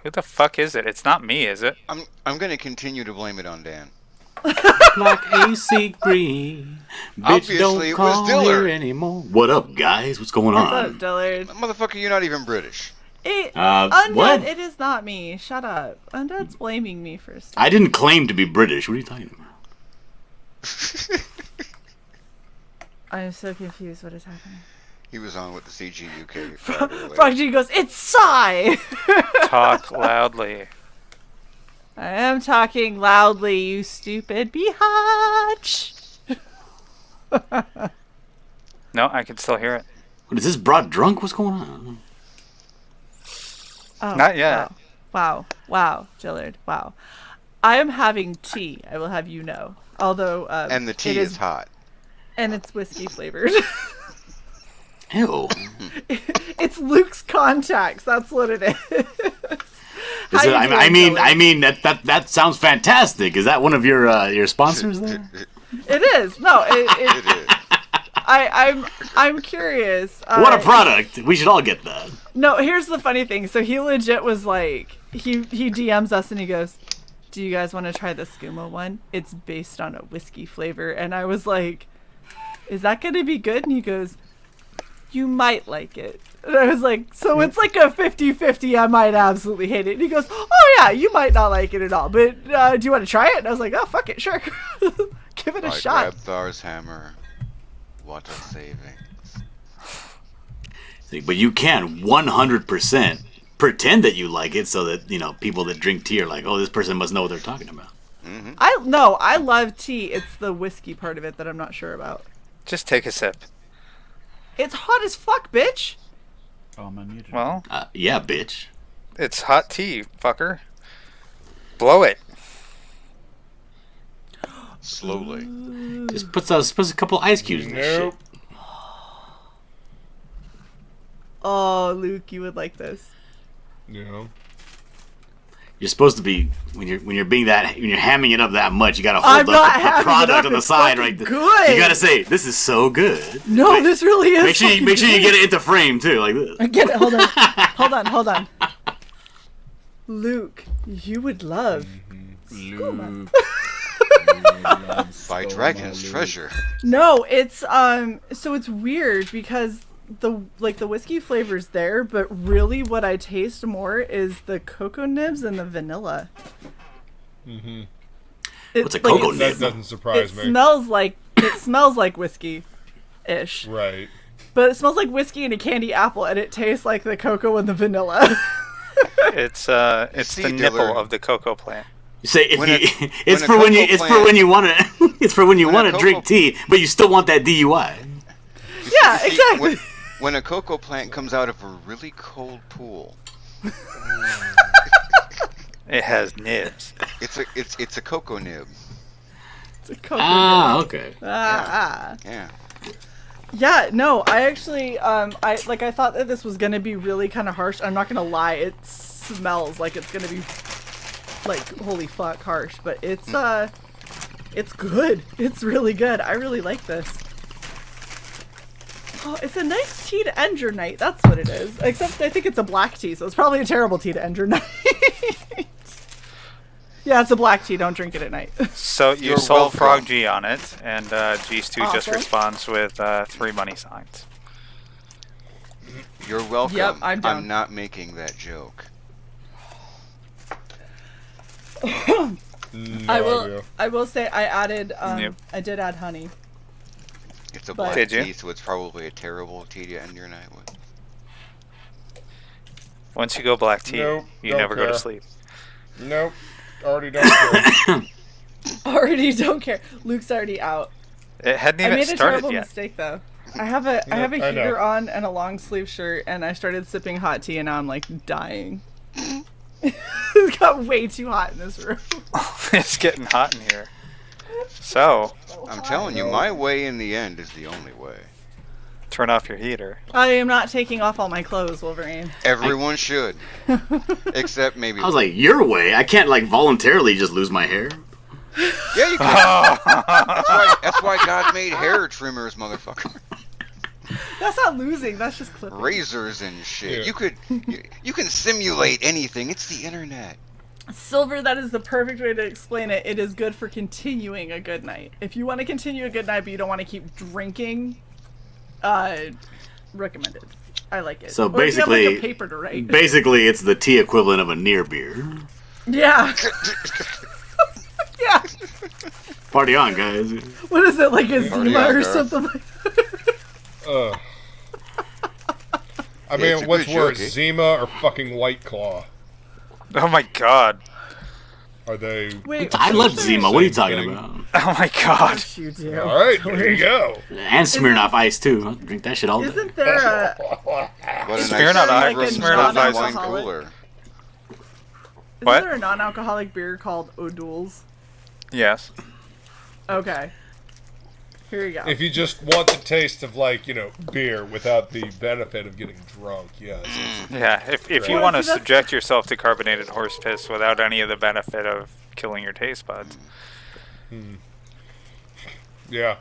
Who the fuck is it? It's not me, is it? I'm gonna continue to blame it on Dan. Like AC Green. Bitch, Obviously, don't it was call Dillard. here anymore. What up, guys? What's going What's on? up, Dillard? Motherfucker, you're not even British. Undead, what? it is not me. Shut up. Undead's blaming me for stuff. I didn't claim to be British. What are you talking about? I'm so confused. What is happening? He was on with the CG UK. Frog G goes, it's Psy! Talk loudly. I am talking loudly, you stupid biatch! No, I can still hear it. What, is this broad drunk? What's going on? Oh, Not yet. Wow, Dillard, wow. I am having tea, I will have you know. Although, and the tea is hot. And it's whiskey flavored. Ew. It's Luke's contacts, that's what it is. I mean that sounds fantastic. Is that one of your sponsors there? It is. No, It is. I'm curious. What a product! We should all get that. No, here's the funny thing. So he legit was like, he DMs us and he goes, "Do you guys want to try the skooma one? It's based on a whiskey flavor." And I was like, "Is that gonna be good?" And he goes, "You might like it." And I was like, "So it's like a 50-50, I might absolutely hate it." And he goes, "Oh yeah, you might not like it at all, but do you want to try it?" And I was like, "Oh, fuck it, sure." Give it a shot. Grab Thar's hammer. What a saving. But you can 100% pretend that you like it, so that people that drink tea are like, "Oh, this person must know what they're talking about." Mm-hmm. I love tea. It's the whiskey part of it that I'm not sure about. Just take a sip. It's hot as fuck, bitch. Oh, I'm unmuted. Well, yeah, bitch. it's hot tea, fucker. Blow it. Slowly. Just puts a couple ice cubes in this Nope. shit. Oh, Luke, you would like this. Yeah. You're supposed to be when you're hamming it up that much. You gotta I'm hold not up the hamming it product up, on the it's side, fucking right? good. You gotta say, "This is so good." No, this really is. Make sure you get it into frame too, like this. Get it. Hold on. Luke, you would love. Luke. By Dragon's Treasure. No, it's so it's weird because the whiskey flavor's there, but really what I taste more is the cocoa nibs and the vanilla. Mm-hmm. What's a cocoa That nib? doesn't surprise me. Smells like whiskey-ish. Right. But it smells like whiskey and a candy apple, and it tastes like the cocoa and the vanilla. It's the Dillard. nipple of the cocoa plant. You say it's a for when you want to cocoa- drink tea, but you still want that DUI. Yeah, See, exactly. When a cocoa plant comes out of a really cold pool, It has nibs. it's a cocoa nib. It's a cocoa nib. Okay. Yeah. Yeah, no, I actually, I thought that this was gonna be really kind of harsh. I'm not gonna lie, it smells like it's gonna be, like, holy fuck, harsh. But it's good. It's really good. I really like this. Oh, it's a nice tea to end your night. That's what it is. Except I think it's a black tea, so it's probably a terrible tea to end your night. Yeah, it's a black tea. Don't drink it at night. So you You're sold welcome. Frog G on it, and G2 just Awesome. responds with 3 money signs. You're welcome. Yep, I'm down. not making that joke. No idea. I will say I added. Yep. I did add honey. It's a But- black Did you? tea, so it's probably a terrible tea to end your night with. Once you go black tea, Nope, you don't never go care. to sleep. Nope. Already don't care. Already don't care. Luke's already out. It hadn't I even made a started terrible yet. mistake though. I have a I know. heater on and a long sleeve shirt, and I started sipping hot tea, and now I'm like dying. It got way too hot in this room. It's getting hot in here. So, I'm telling you, my way in the end is the only way. turn off your heater. I am not taking off all my clothes, Wolverine. Everyone should. Except maybe. I was like, your way? I can't like voluntarily just lose my hair. Yeah, you can. That's why God made hair trimmers, motherfucker. That's not losing. That's just clipping. Razors and shit. Yeah. You can simulate anything. It's the internet. Silver, that is the perfect way to explain it. It is good for continuing a good night. If you want to continue a good night, but you don't want to keep drinking, recommended. I like it. So Or if you have, basically, like, a paper to write. basically, it's the tea equivalent of a near beer. Yeah. Yeah. Party on, guys. What is it, like a Party Zima on, or girl. something like that? I It's mean, a what's good worse, joke, eh? Zima or fucking White Claw? Oh my god. Are they? Wait, I love isn't Zima. there- What are you Same talking thing. about? Oh my god. Yes, you do. All right, there you go. And Smirnoff Ice too. I'll drink that shit all day. Isn't there a... What a Smirnoff nice Ice- room Smirnoff wine Ice is- cooler. What? Isn't there a non-alcoholic beer called O'Doul's? Yes. Okay. Here you go. If you just want the taste of, like, beer without the benefit of getting drunk, yes. Yeah, if you Well, want to see, that's- subject yourself to carbonated horse piss without any of the benefit of killing your taste buds. Yeah.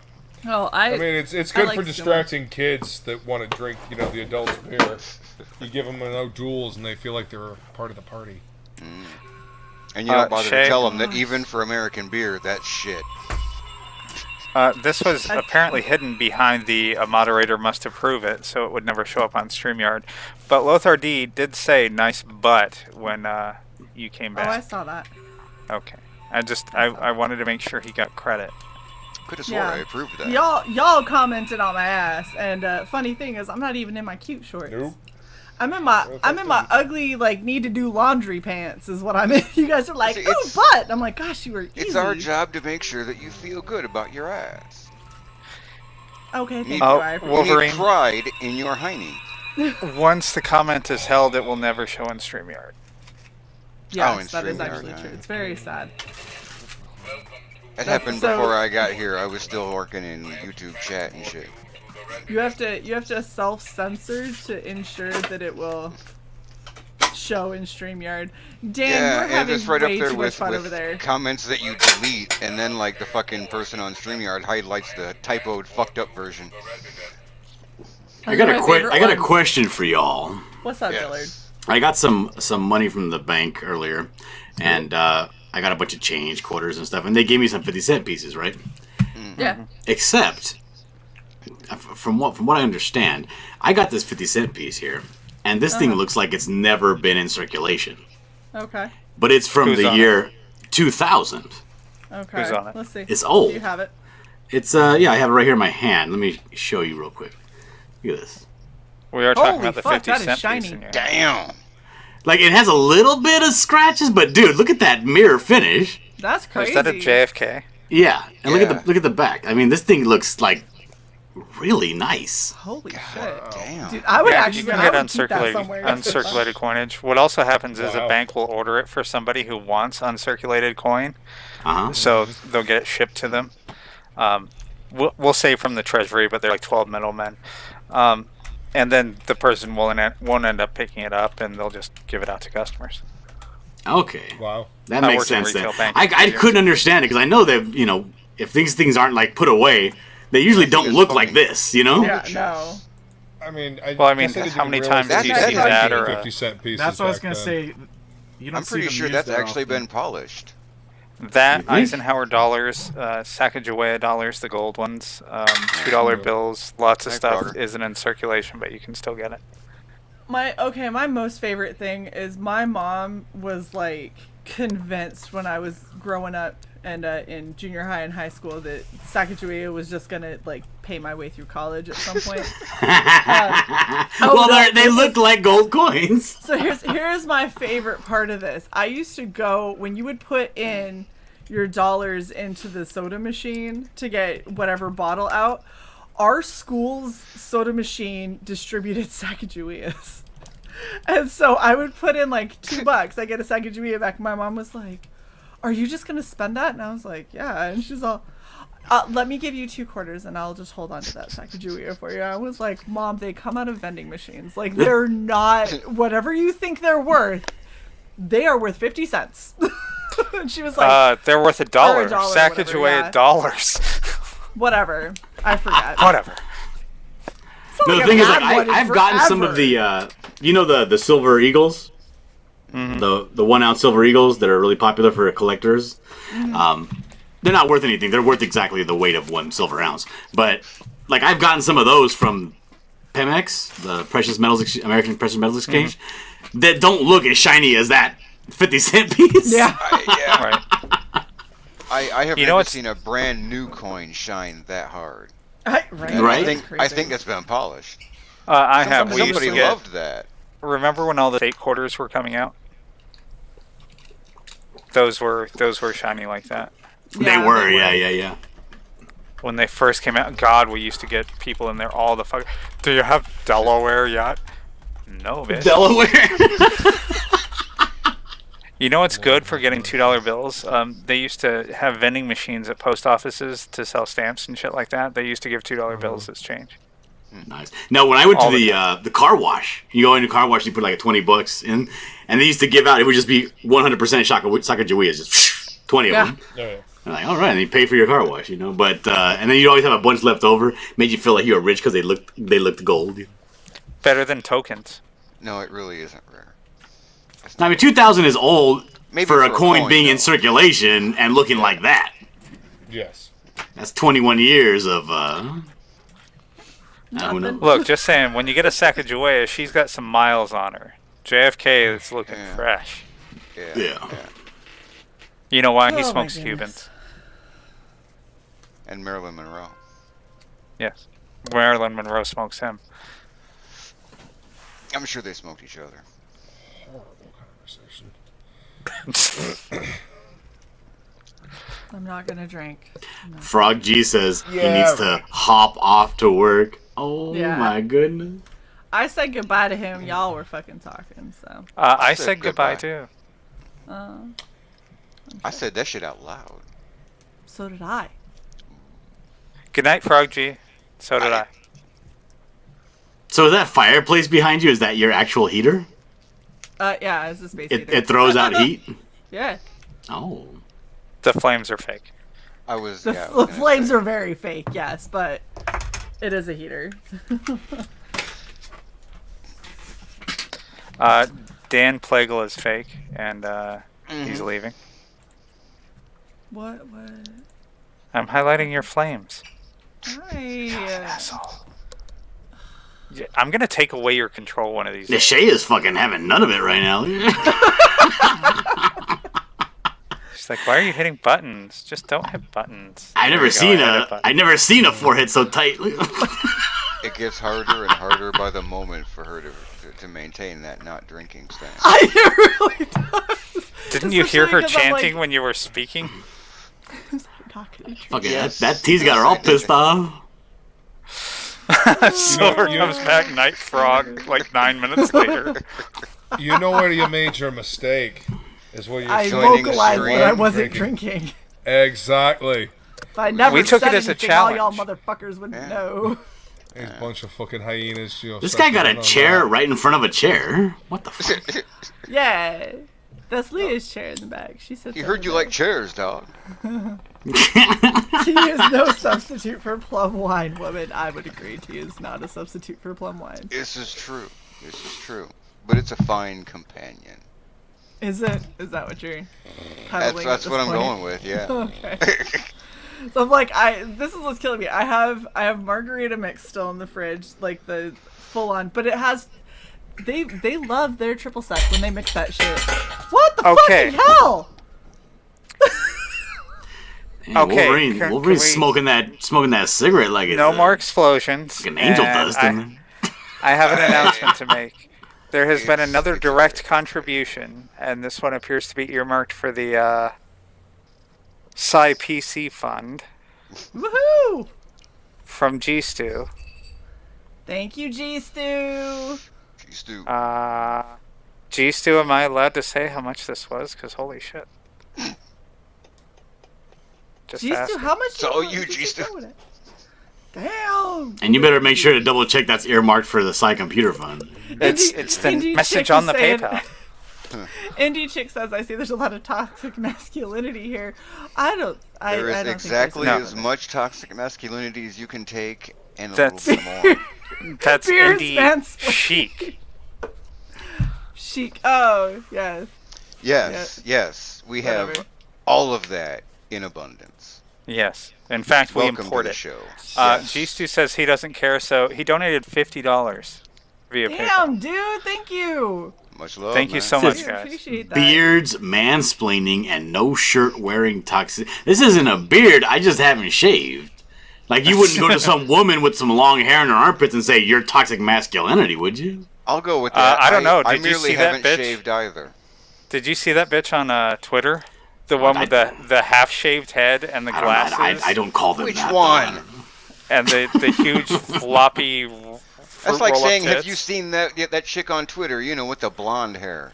Oh, I mean, it's good like for Zima. distracting kids that want to drink, the adults' beer. You give them an O'Doul's and they feel like they're part of the party. And you don't bother Shae- to tell them that even for American beer, that's shit. This was apparently hidden behind the moderator must approve it, so it would never show up on StreamYard. But Lothar D did say nice butt when you came Oh, I back. saw that. Okay. I wanted to make sure he got credit. Could have swore Yeah. I approved that. Y'all commented on my ass, and funny thing is, I'm not even in my cute shorts. Nope. I'm in my ugly, like, need to do laundry pants is what I'm in. You guys are like, See, ooh, it's- butt. I'm like, gosh, you were easy. It's our job to make sure that you feel good about your ass. Okay, thank Oh, you. I appreciate You Wolverine. need pride in your hiney. Once the comment is held, it will never show in StreamYard. Yes, in that is StreamYard, actually yeah. true. It's very sad. That happened so- before I got here. I was still working in YouTube chat and shit. You have to self-censor to ensure that it will show in StreamYard. Dan, Yeah, you're and having it's right up way there too much with, fun over there. comments that you delete, and then like the fucking person on StreamYard highlights the typoed, fucked up version. I got Those are my favorite I got a ones. question for y'all. What's up, Yes. Dillard? I got some money from the bank earlier, and I got a bunch of change, quarters and stuff, and they gave me some 50-cent pieces, right? Yeah. Except, from what I understand, I got this 50-cent piece here, and this thing looks like it's never been in circulation. Okay. But it's from Who's the on year 2000. Okay. Who's on it? Let's see. It's old. Do you have it? It's yeah, I have it right here in my hand. Let me show you real quick. Look at this. We are talking Holy about the fuck, 50 that is cent shiny. piece in here. Damn! Like, it has a little bit of scratches, but dude, look at that mirror finish. That's crazy. Is that a JFK? Yeah, and Yeah. look at the back. I mean, this thing looks like really nice. Holy shit. Damn. Dude, I would Yeah, actually you can I get would keep that somewhere. uncirculated coinage. What also happens is Wow. a bank will order it for somebody who wants uncirculated coin, Uh huh. so they'll get it shipped to them. We'll say from the treasury, but they're like 12 middlemen. And then the person won't end up picking it up, and they'll just give it out to customers. Okay, Wow. that I makes worked in sense. Then retail banking I for years. couldn't understand it because I know that if these things aren't like put away, they usually don't it's look funny. like this. You know? Yeah, no. I mean, Well, I mean, guess didn't how many even times realize do you they see had that like or a- 50-cent pieces That's what I was back gonna then. say. You don't I'm pretty see them sure used that's that actually often. been polished. That, think? Eisenhower dollars, Sacagawea dollars, the gold ones, $2 bills, lots of Hi, stuff Frogger. isn't in circulation, but you can still get it. My most favorite thing is my mom was like convinced when I was growing up and in junior high and high school that Sacagawea was just gonna like pay my way through college at some point. Well, no, they look like gold coins. So here's my favorite part of this. I used to go when you would put in your dollars into the soda machine to get whatever bottle out. Our school's soda machine distributed Sacagaweas. And so I would put in like $2. I get a Sacagawea back. My mom was like, "Are you just gonna spend that?" And I was like, "Yeah." And she's all, let me give you 2 quarters and I'll just hold on to that Sacagawea for you. I was like, Mom, they come out of vending machines. Like, they're not, whatever you think they're worth, they are worth 50 cents. And she was like, they're worth $1. Sacagawea dollars. Whatever. I forget. Whatever. No, the thing is, like, I've gotten some of the, you know, the silver eagles? Mm-hmm. The 1 ounce silver eagles that are really popular for collectors. Mm-hmm. They're not worth anything. They're worth exactly the weight of 1 silver ounce. But, like, I've gotten some of those from Pemex, the American Precious Metals Exchange, that don't look as shiny as that 50-cent piece. Yeah. Right. I have never seen a brand new coin shine that hard. Right? I think that's been polished. I have. Somebody loved that. Remember when all the fake quarters were coming out? Those were shiny like that. They were, yeah. When they first came out, God, we used to get people in there all the fuck. Do you have Delaware yet? No, bitch. Delaware. You know what's good for getting $2 bills? They used to have vending machines at post offices to sell stamps and shit like that. They used to give $2 bills as change. Nice. Now, when I went to the car wash, you go into car wash, you put like $20 in, and they used to give out. It would just be 100% Sacagaweas, just 20 of them. Yeah. I'm like, all right, and you pay for your car wash, you know. But and then you always have a bunch left over. Made you feel like you were rich because they looked gold. Better than tokens. No, it really isn't rare. I mean, 2000 is old for a coin being though. in circulation and looking like that. Yes. That's 21 years of. Who knows? Look, just saying, when you get a Sacagawea, she's got some miles on her. JFK is looking fresh. Yeah. You know why? He smokes Cubans. And Marilyn Monroe. Yes. Marilyn Monroe smokes him. I'm sure they smoked each other. Horrible conversation. I'm not gonna drink. No. Frog G says he needs to hop off to work. Oh my goodness. I said goodbye to him. Y'all were fucking talking, so. I said goodbye too. I said that shit out loud. So did I. Good night, Frog G. So did I. So is that fireplace behind you? Is that your actual heater? Yeah, it's a space heater. It throws out heat? Yeah. Oh. The flames are fake. The flames are very fake, yes, but it is a heater. Dan Plagle is fake, and he's leaving. What? I'm highlighting your flames. Hi. Yeah, I'm gonna take away your control one of these days. Shae is fucking having none of it right now. She's like, why are you hitting buttons? Just don't hit buttons. I've never seen a forehead so tight. It gets harder and harder by the moment for her to maintain that not drinking stance. It really does. Didn't you hear her chanting when you were speaking? Fucking that tea's got her all pissed off. Silver comes back, Night Frog, like 9 minutes later. You know where you made your mistake is where you're I vocalized that I wasn't drinking. drinking. Exactly. If I never We took said it as a anything, challenge. all y'all motherfuckers wouldn't know. There's a bunch of fucking hyenas. This guy got a chair right in front of a chair. What the fuck? Yeah. That's Leah's chair in the back. She said. He heard you like chairs, dog. Tea is no substitute for plum wine, woman. I would agree. Tea is not a substitute for plum wine. This is true. But it's a fine companion. Is it? Is that what you're That's what I'm going with, yeah. Okay. So I'm like, this is what's killing me. I have margarita mix still in the fridge, like the full on, but it has. They love their triple sec when they mix that shit. What the fucking hell? Okay, Wolverine's smoking that cigarette like it's no more explosions. Like an angel dust. I have an announcement to make. There has been another direct contribution, and this one appears to be earmarked for the Psy PC Fund. Woohoo! From G Stew. Thank you, G Stew. G Stew, am I allowed to say how much this was? Because holy shit. Just Jisoo, ask. how much? So do you, want to Jisoo. go with it? Damn. And you better make sure to double check that's earmarked for the Psy Computer Fund. It's the Indie message Chick on is the saying- PayPal. Indie Chick says, "I see there's a lot of toxic masculinity here." I don't. I There is don't exactly think as much toxic masculinity as you can take, and a That's- little bit more. That's Beer's indie mansplaining. chic. Chic. Oh yes. Yes. We have Whatever. all of that in abundance. Yes. In fact, we Welcome to import the it. show. G2 says he doesn't care, so he donated $50 via PayPal. Damn, dude. Thank you. Much love. Thank you man. so I much, guys. appreciate that. Beards, mansplaining, and no shirt wearing toxic. This isn't a beard. I just haven't shaved. Like, you wouldn't go to some woman with some long hair in her armpits and say, "You're toxic masculinity," would you? I'll go with that. I don't know. I Did you merely see that haven't bitch? shaved either. Did you see that bitch on Twitter? The one with the half-shaved head and the I glasses? don't, I don't call them Which that. one? And the huge floppy That's like roll-up saying, have tits? you seen that chick on Twitter? You know, with the blonde hair.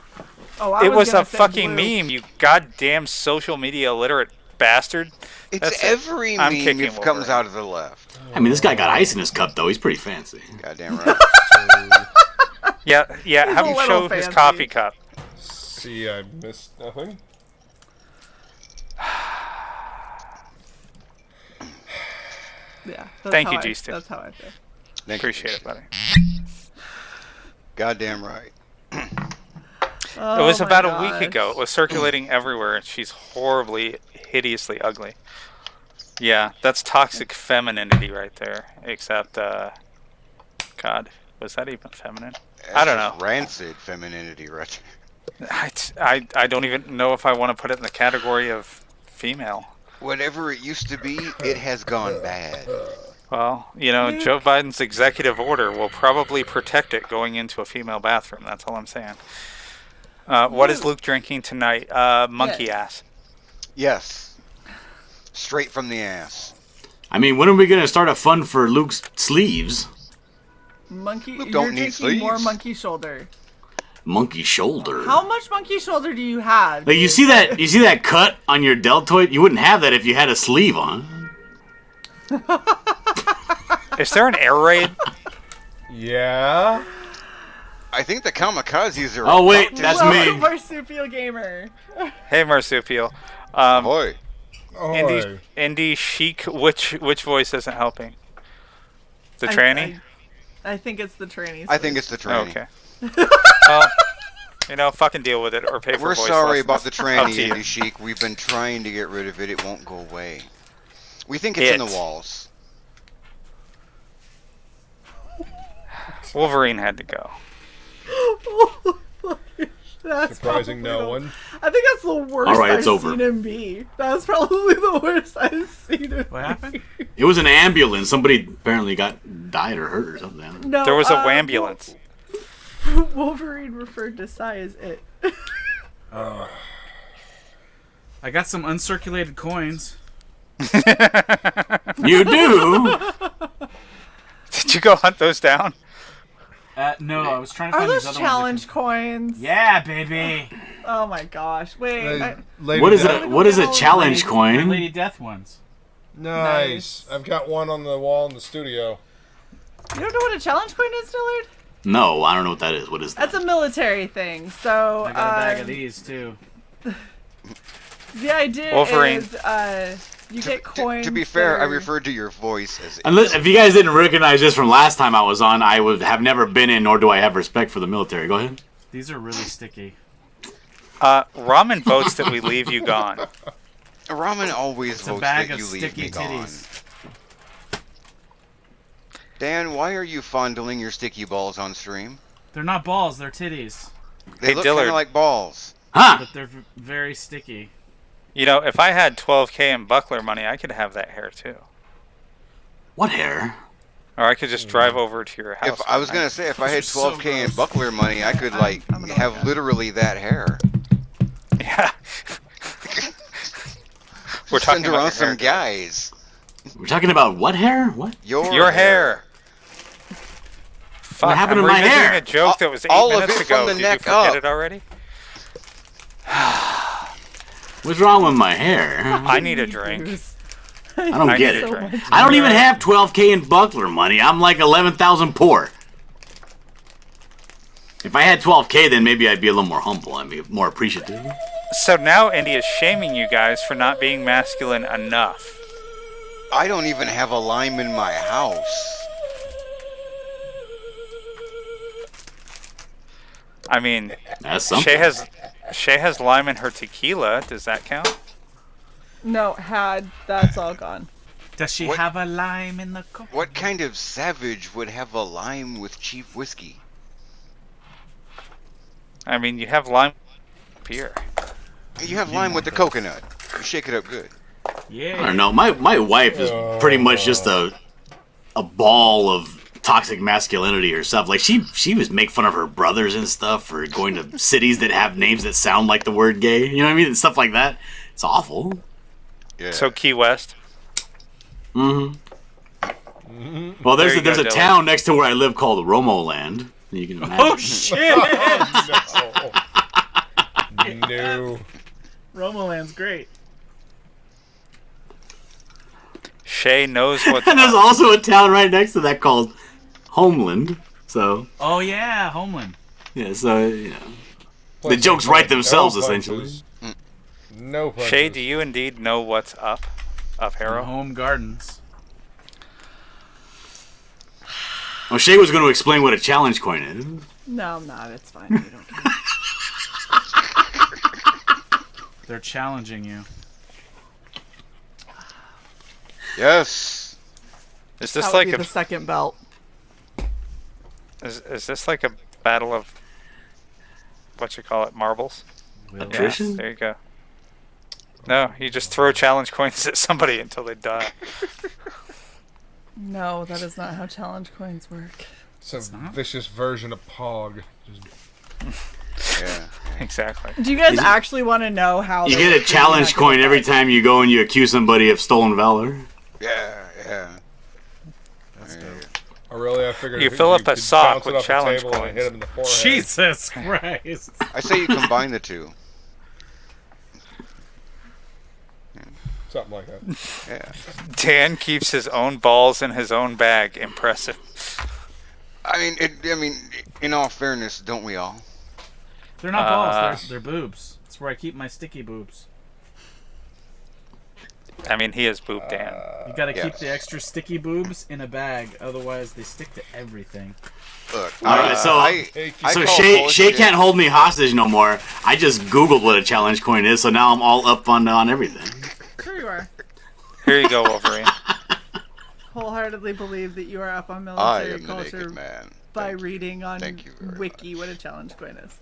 Oh, I It was gonna a say fucking blue. meme, you goddamn social media illiterate bastard. It's That's it. every I'm meme kicking that comes Wolverine. out of the left. I mean, this guy got ice in his cup, though. He's pretty fancy. Goddamn right. Yeah, have a him little show his fancy. coffee cup. See, I missed nothing. Yeah. Thank how you, I- G-Stu. That's how I feel. Thank you. Appreciate it, buddy. Goddamn right. Oh, It was my about a gosh. week ago. It was circulating everywhere, and she's horribly, hideously ugly. Yeah, that's toxic femininity right there. Except, God, was that even feminine? I don't That's know. Rancid femininity right there. I don't even know if I want to put it in the category of female. Whatever it used to be, it has gone bad. Well, Joe Biden's executive order will probably protect it going into a female bathroom. That's all I'm saying. What is Luke drinking tonight? Monkey ass. Yes. Straight from the ass. I mean, when are we going to start a fund for Luke's sleeves? Monkey. Luke You're don't need drinking more sleeves. monkey shoulder. Monkey shoulder. How much monkey shoulder do you have? Like, you see that cut on your deltoid? You wouldn't have that if you had a sleeve on. Is there an air raid? Yeah. I think the kamikazes are. Oh, wait, that's Welcome, me. Marsupial Gamer. Hey, Marsupial. Boy. Indie Chic, which voice isn't helping? The tranny? I think it's the tranny. I think it's the tranny. Okay. Well, fucking deal with it or pay for We're voice sorry lessons. about the Up tranny, to you. Indie Chic. We've been trying to get rid of it. It won't go away. We think it's in the walls. Wolverine had to go. That's Surprising probably no one. I think that's the worst All right, I've it's over. seen him be. That's probably the worst I've seen him. What happened? It was an ambulance. Somebody apparently died or hurt or something. No, There was a wambulance. Wolverine referred to Psy as it. I got some uncirculated coins. You do? Did you go hunt those down? No, I was trying to Are find those these other challenge ones. coins? Yeah, baby. Oh my gosh! Wait. What is a challenge They're coin? Lady Death ones. Nice. I've got one on the wall in the studio. You don't know what a challenge coin is, Dillard? No, I don't know what that is. What is that? That's a military thing. So I got a bag of these too. the idea Wolverine. is you get coins. To be fair, I for- referred to your voice as. Unless, if you guys didn't recognize this from last time I was on, I would have never been in, nor do I have respect for the military. Go ahead. These are really sticky. Ramen votes that we leave you gone. Ramen always It's a votes bag that of you leave sticky me gone. titties. Dan, why are you fondling your sticky balls on stream? They're not balls, they're titties. They Hey, look Dillard. kind of like balls. Huh? But they're very sticky. If I had 12K in buckler money, I could have that hair too. What hair? Or I could just drive over to your house. If I was one night. gonna say, if I had Those are so 12K in gross. buckler money, I could I'm gonna have look at literally that hair. Yeah. We're talking Send about around your some hair. guys. We're talking about what hair? What? Your hair. Fuck, What happened I'm to my revisiting hair? a joke that was 8 All of minutes it from ago. the Did neck you forget up. it already? What's wrong with my hair? I need a drink. I don't get it. So much. I don't even have 12K in buckler money. I'm like 11,000 poor. If I had 12K, then maybe I'd be a little more humble. I'd be more appreciative. So now India's shaming you guys for not being masculine enough. I don't even have a lime in my house. I mean, That's something. Shae has lime in her tequila. Does that count? No, that's all gone. Does she What- have a lime in the coke? What kind of savage would have a lime with cheap whiskey? I mean, you have lime beer. You have lime with the coconut. You shake it up good. Yeah. I don't know. My wife is pretty much just a ball of toxic masculinity herself. Like she was make fun of her brothers and stuff for going to cities that have names that sound like the word gay. You know what I mean? And stuff like that. It's awful. Yeah. So Key West. Well, there's There you a go, Dylan. town next to where I live called Romo Land. You can imagine. Oh shit! No. Romoland's great. Shae knows what's And there's up. also a town right next to that called Homeland. So Oh yeah, Homeland. yeah, so you know, the jokes write themselves No essentially. punches. No punches. Shae, do you indeed know what's up of Harrow? Home Gardens. Well, Shae was going to explain what a challenge coin is. No, I'm not. It's fine. You don't care. They're challenging you. Yes. Is That this would like be a the second belt. is this like a battle of what you call it, marbles? Attrition? Yeah, there you go. No, you just throw challenge coins at somebody until they die. No, that is not how challenge coins work. It's a vicious version of Pog. Just Yeah. Exactly. Do you guys actually want to know how You they get a work? challenge coin every time you go and you accuse somebody of stolen valor. Yeah. Yeah. That's Yeah. dope. Oh, really? I figured You if fill up a could sock bounce it with off the challenge table and coins. hit him in the forehead. Jesus Christ. I say you combine the two. Something like that. Yeah. Dan keeps his own balls in his own bag. Impressive. I mean, in all fairness, don't we all? They're not balls, they're boobs. That's where I keep my sticky boobs. I mean, he is Boob Dan. You gotta keep Yes. the extra sticky boobs in a bag, otherwise they stick to everything. Look, Alright, so I so call Shae bullshit. can't hold me hostage no more. I just Googled what a challenge coin is, so now I'm all up on everything. Sure you are. Here you go, Wolverine. Wholeheartedly believe that you are up on I military am the culture naked man. by Thank you. reading on Thank you very Wiki what a challenge coin is.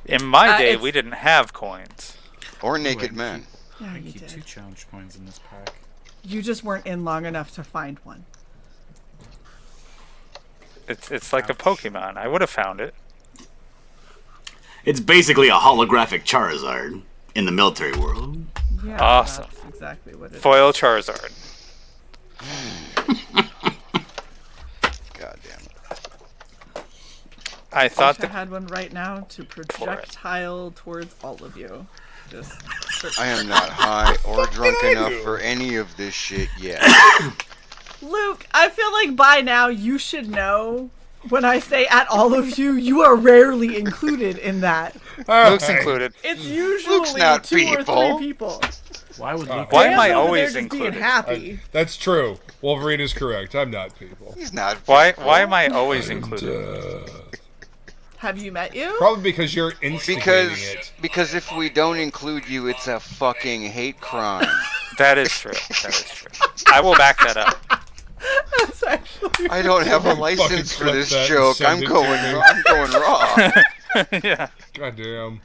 In my day, it's- we didn't have coins. Or naked man. Yeah, I you keep 2 did. challenge coins in this pack. You just weren't in long enough to find one. It's like a Pokemon. I would have found it. It's basically a holographic Charizard in the military world. Yeah, Awesome. That's exactly what it is. Foil Charizard. God damn it. I thought Wish I that had one right now to projectile towards all of you. Just I am not high or drunk enough for any of this shit yet. Luke, I feel like by now you should know when I say at all of you, you are rarely included in that. Luke's included. It's usually Luke's not 2 or 3 people. people. Why would Luke? Why am I Dan's over always there just being included? happy. That's true. Wolverine is correct. I'm not people. He's not. Why people. am I always included? Have you met you? Probably because you're instigating it. Because if we don't include you, it's a fucking hate crime. That is true. That is true. I will back that up. That's actually. I don't have a Fucking license for clip this that and joke. send I'm it to going. me. I'm going raw. Yeah. God damn.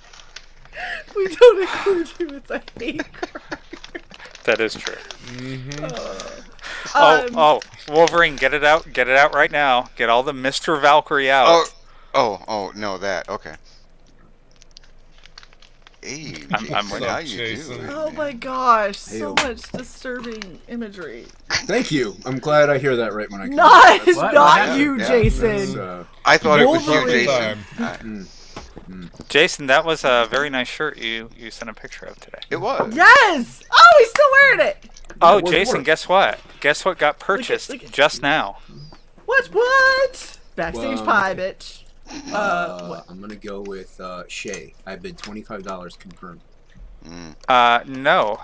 We don't include you. It's a hate crime. That is true. Um, Oh, Wolverine, get it out. Get it out right now. Get all the Mr. Valkyrie out. Oh, no, that. Okay. Hey, I'm Jason, with how you. you Jason. doing? Oh man? my gosh, so Hey-o. much disturbing imagery. Thank you. I'm glad I hear that right when I come. Not, That's- What? not Yeah, you, yeah. Jason. that's, I thought it was you, Wolverine. Jason. Jason, that was a very nice shirt you sent a picture of today. It was. Yes! Oh, he's still wearing it! Oh, Jason, guess what? Guess what got purchased look at- just now? What? Backstage Well, pie, bitch. What? I'm gonna go with Shae. I bid $25 confirmed. No.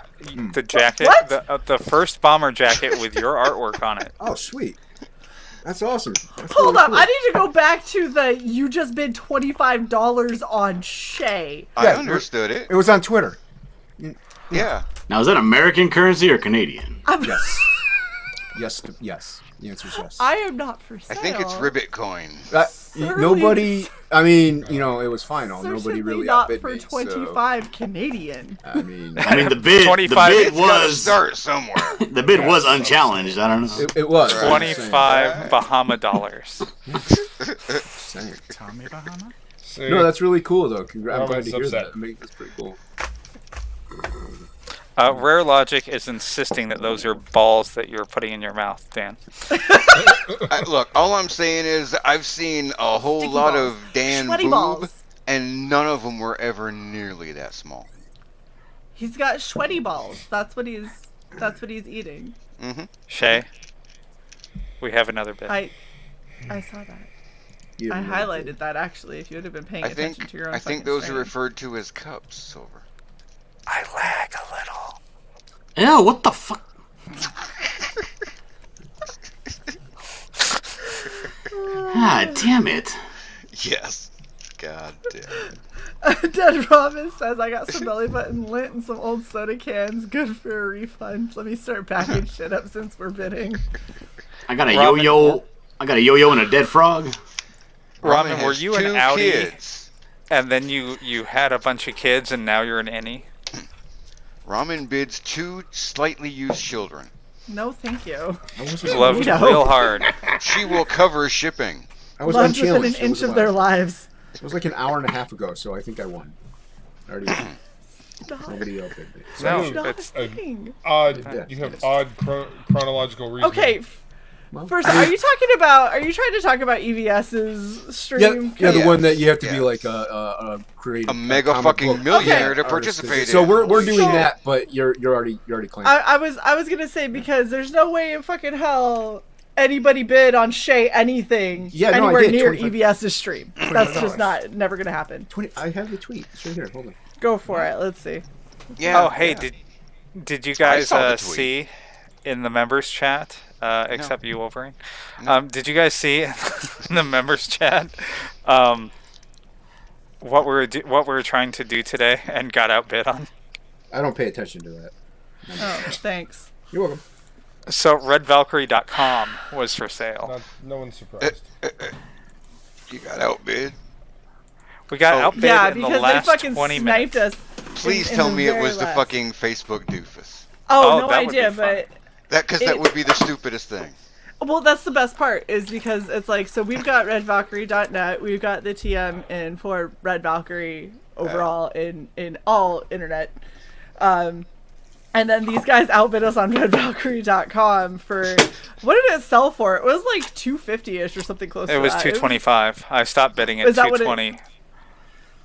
The jacket, What? the first bomber jacket with your artwork on it. Oh, sweet. That's awesome. That's Hold really up, cool. I need to go back to the you just bid $25 on Shae. I Yeah, understood it. It was on Twitter. Yeah. Now, is that American currency or Canadian? Yes. Yes. The answer is yes. I am not for sale. I think it's ribbit coin. Nobody. I mean, it was final. Nobody Certainly really not outbid for me. 25 Canadian. I mean, the bid 25. the bid It's gotta was start somewhere. the bid was unchallenged. I don't know. it was 25 Bahama dollars. Tommy Bahama? See, No, that's really cool though. I'm glad Roman's to hear upset. that. That's pretty cool. Rare Logic is insisting that those are balls that you're putting in your mouth, Dan. Look, all I'm saying is I've seen a whole Sticky lot balls. of Dan Sweaty boob, balls. and none of them were ever nearly that small. He's got sweaty balls. That's what he's eating. Shae, we have another bit. I saw that. I highlighted that actually. If you would have been paying I attention think to your own I think fucking those are stream. referred to as cups, Silver. I lag a little. Ew, what the fuck? God damn it. Yes. God damn it. Dead Robin says, I got some belly button lint and some old soda cans. Good for a refund. Let me start packing shit up since we're bidding. I got a Robin- yo-yo. I got a yo-yo and a dead frog. Ramen, were has you an 2 Audi, kids. and then you had a bunch of kids, and now you're an innie? Ramen bids 2 slightly used children. No, thank you. Loved No. real hard. She will cover shipping. I was Loved within an unchallenged. It inch was of their lives. It was like an hour and a half ago, so I think I won. I already won. Nobody outbid me. So No, Not it's a thing. odd. You have odd chronological reasoning. Okay. First, are you trying to talk about EVS's stream? Yeah, the Yeah. one that you have to be Yeah. like a creative, A mega comic fucking book millionaire Okay. to participate So in. we're doing So- that, but you're already claiming. I was gonna say, because there's no way in fucking hell anybody bid on Shae anything Yeah, no, I anywhere did, near 25 EVS's stream. That's just never gonna happen. 20. I have the tweet. It's right here. Hold on. Go for it. Let's see. Yeah. Oh, hey, yeah. did you guys saw the tweet. see in the members chat? Except you, Wolverine. No. Did you guys see in the members chat what we were trying to do today and got outbid on? I don't pay attention to that. Oh, thanks. You're welcome. So redvalkyrie.com was for sale. No one's surprised. You got outbid. We got Oh. outbid Yeah, in the because they last fucking 20 sniped minutes. us. Please in tell the me it very was the last. fucking Facebook doofus. Oh, Oh, no that would be idea, fun. but Because that would be the stupidest thing. well, that's the best part, is because it's like, so we've got redvalkyrie.net, we've got the TM in for Red Valkyrie overall in all internet. And then these guys outbid us on redvalkyrie.com for, what did it sell for? It was like $250-ish or something close to It was that. $225. I stopped bidding at Is that what it- $220.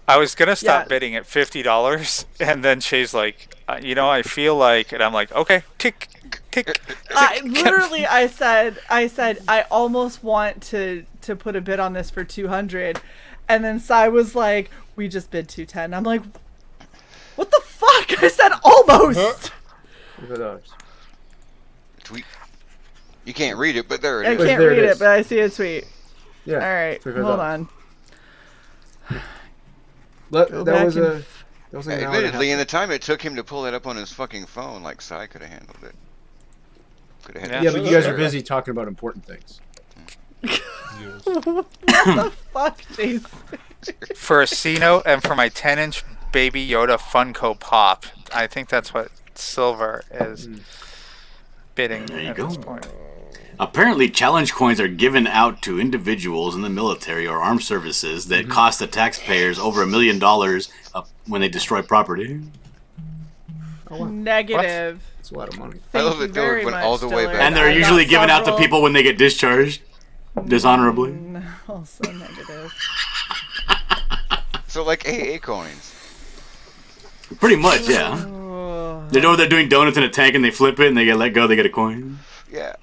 I was gonna stop Yeah. bidding at $50, and then Shae's like, I feel like, and I'm like, okay, tick. I said I almost want to put a bid on this for 200, and then Cy was like, we just bid 210. I'm like, what the fuck? I said almost. Tweet. You can't read it, but there I it is. can't There it read it, is. but I see a tweet. Yeah. All right, $25. hold on. That back was and- a. That was like an hour and a half. Admittedly, in the time it took him to pull it up on his fucking phone, like Sai could have handled it. Could have handled Yeah, it. but you guys are busy talking about important things. What the fuck, Jason? For a C-note and for my 10-inch Baby Yoda Funko Pop. I think that's what Silver is bidding There you at go. this point. Apparently, challenge coins are given out to individuals in the military or armed services that cost the taxpayers over $1 million when they destroy property. Negative. It's a lot of money. Thank I love you it, very went much, all the way Dillard. back. And they're I got usually given out to several- people when they get discharged dishonorably. Also negative. So like AA coins. Pretty much, yeah. They know they're doing donuts in a tank and they flip it and they get let go, they get a coin. Yeah.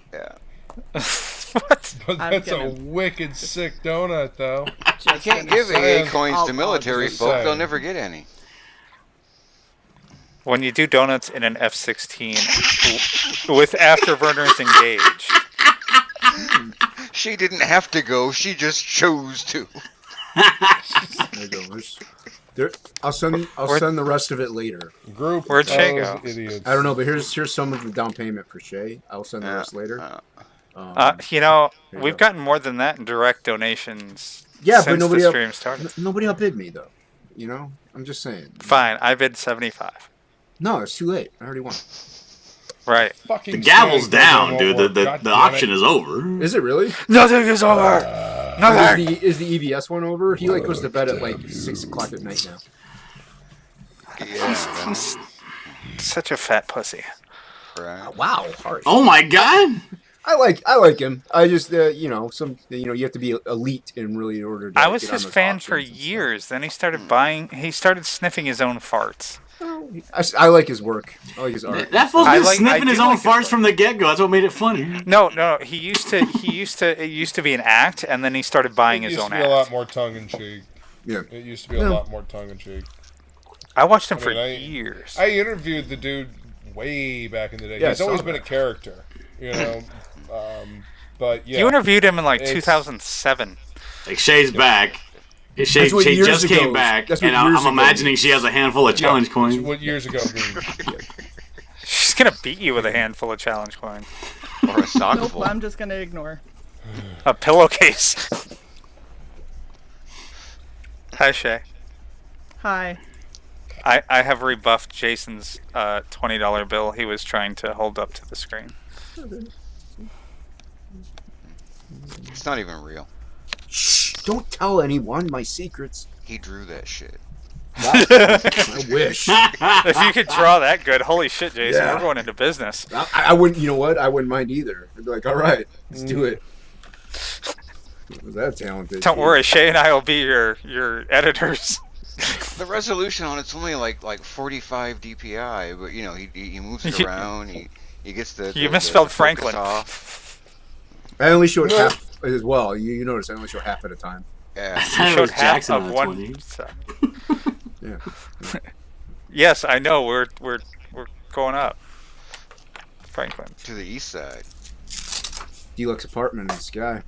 What? But that's a wicked sick donut, though. You can't give AA saying. coins to military just folk. They'll saying. never get any. When you do donuts in an F-16 with afterburners engaged. She didn't have to go. She just chose to. There you go. I'll send the rest of it later. Group Where'd Shae of go? idiots. I don't know, but here's some of the down payment for Shae. I'll send the rest later. You know, There you we've go. gotten more than that in direct donations Yeah, since but nobody the up- stream started. Nobody outbid me though. You know, I'm just saying. Fine, I bid 75. No, it's too late. I already won. Right. Fucking The gavel's Shae down, won't dude. work. The God damn auction it. is over. Is it really? Nothing is over. Nothing. Is the EVS one over? He like goes to bed at like 6 o'clock at night now. Yeah. He's such a fat pussy. Right. Wow, harsh. Oh my god! I like him. I just you know you have to be elite in really in order to. I was get on his those fan for auctions and stuff. years. Then he started buying. He started sniffing his own farts. I like his work. I like his art. That fool's I been like- sniffing I his do own like his farts from the get-go. That's what made it funny. No. He used to. It used to be an act, and then he started buying It his used own to be a lot act. more tongue in cheek. Yeah. It used to be a lot more tongue in cheek. I watched him I for mean, years. I interviewed the dude way back in the day. Yeah, I He's saw always been that. a character, you know. But yeah, You interviewed him in like It's- 2007. Like Shay's back. That's Shae what years just came ago- back, that's what and I'm years ago imagining means. she has a handful of challenge It's coins. what years ago means. She's gonna beat you with a handful of challenge coins. Or a sock Nope, full. I'm just gonna ignore. A pillowcase. Hi, Shae. Hi. I have rebuffed Jason's $20 bill he was trying to hold up to the screen. It's not even real. Shh! Don't tell anyone my secrets. He drew that shit. I wish. If you could draw that good, holy shit, Jason, Yeah. we're going into business. I wouldn't. You know what? I wouldn't mind either. I'd be like, all right, let's do it. Was that talented? Don't worry, Shae and I will be your editors. The resolution on it's only like 45 DPI, but you know he moves it around. He gets the You the misspelled focus Franklin. off. I only showed half as well. You notice I only show half at a time. Yeah. I You thought it showed was half Jackson of on one. 20. So. Yeah. Yes, I know. We're going up, Franklin. To the east side. Deluxe apartment in the sky.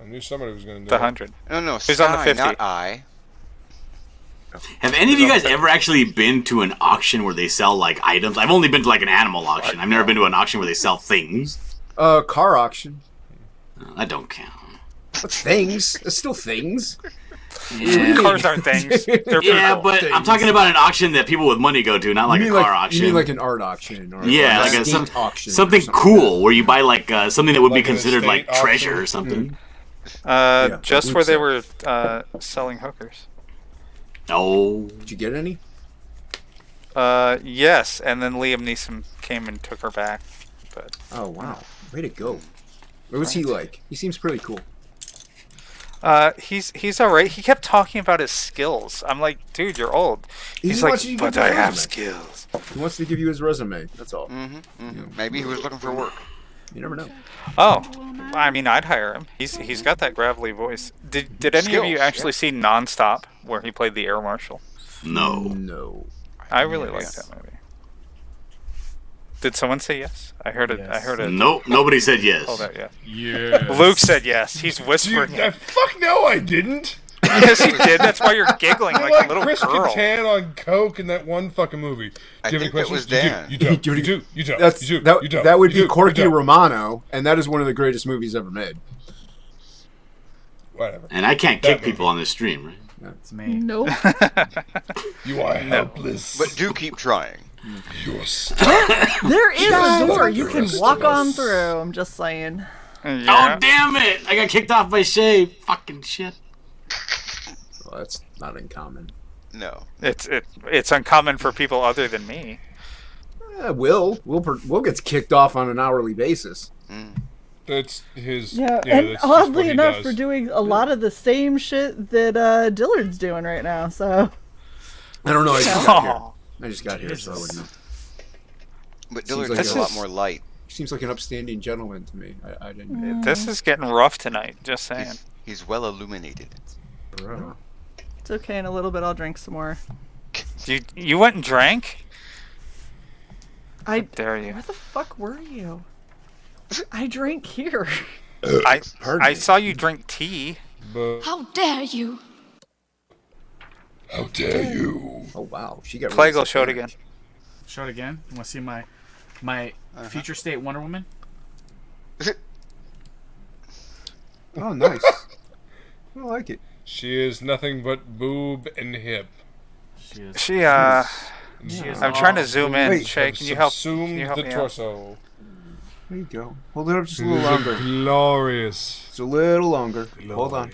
I knew somebody was going to do The it. 100. No, Who's on the Sky, 50? not I. Have any of you guys ever actually been to an auction where they sell like items? I've only been to like an animal auction. I've never been to an auction where they sell things. Car auction. That don't count. What's things? It's still things. Yeah, Cars aren't things. They're people. yeah, but I'm talking about an auction that people with money go to, not like a You car mean auction. You mean like an art auction? Or yeah, like a a, state auction. or something cool where you buy like something that would Like be an considered like estate treasure auction? or something. Yeah, Just I where they think were selling hookers. Oh, Did you get any? Yes, and then Liam Neeson came and took her back. But Oh wow, way to go. What was he like? He seems pretty cool. he's all right. He kept talking about his skills. I'm like, dude, you're old. He's He like, wants you to but give I him a have resume. skills. He wants to give you his resume. That's all. Maybe he was looking for work. You never know. Oh, I mean, I'd hire him. He's got that gravelly voice. Did any of you Skills, actually see Non-Stop, where he played the air marshal? no. No. I really liked that movie. Did someone say yes? I heard it. I heard it. Nope, nobody said yes. Hold that, yeah. Yeah. Luke said yes. He's whispering. Dude, fuck no, I didn't. Yes, he did. That's why you're giggling I like like a little Chris girl. Kattan on coke in that one fucking movie. I Do you have any think that was questions? Dan. You do. You Do do. you- You do. That's You do. that. You do. That would You be do. Corky You do. Romano, and that is one of the greatest movies ever made. Whatever. And I can't kick people on this stream, right? It's me. Nope. You are helpless. But do keep trying. You're There is a door you can rest walk of on us. through. I'm just saying. Yeah. Oh damn it! I got kicked off by Shae. Fucking shit. Well, that's not uncommon. No. It's uncommon for people other than me. Will gets kicked off on an hourly basis. That's his. Yeah, Yeah, and that's just what oddly he enough, does. we're doing a lot of the same shit that Dillard's doing right now. So I don't know. I just got here. I just got here, so I wouldn't know. But Seems Dillard's like is a lot more light. Seems like an upstanding gentleman to me. I didn't. This is getting rough tonight. Just saying. He's well illuminated. Bro. it's okay. In a little bit, I'll drink some more. You went and drank? I dare you? Where the fuck were you? I drank here. I saw you drink tea. How dare you? How dare you? Oh wow, she got. Plague will show it again. Show it again. You want to see my future state Wonder Woman? Oh, nice. I like it. She is nothing but boob and hip. I'm trying to zoom in. Wait, Shae, can you help? Subsumed Can you help the me out? torso. There you go. Hold it up just a It little is longer. Glorious. Just a little longer. Hold on.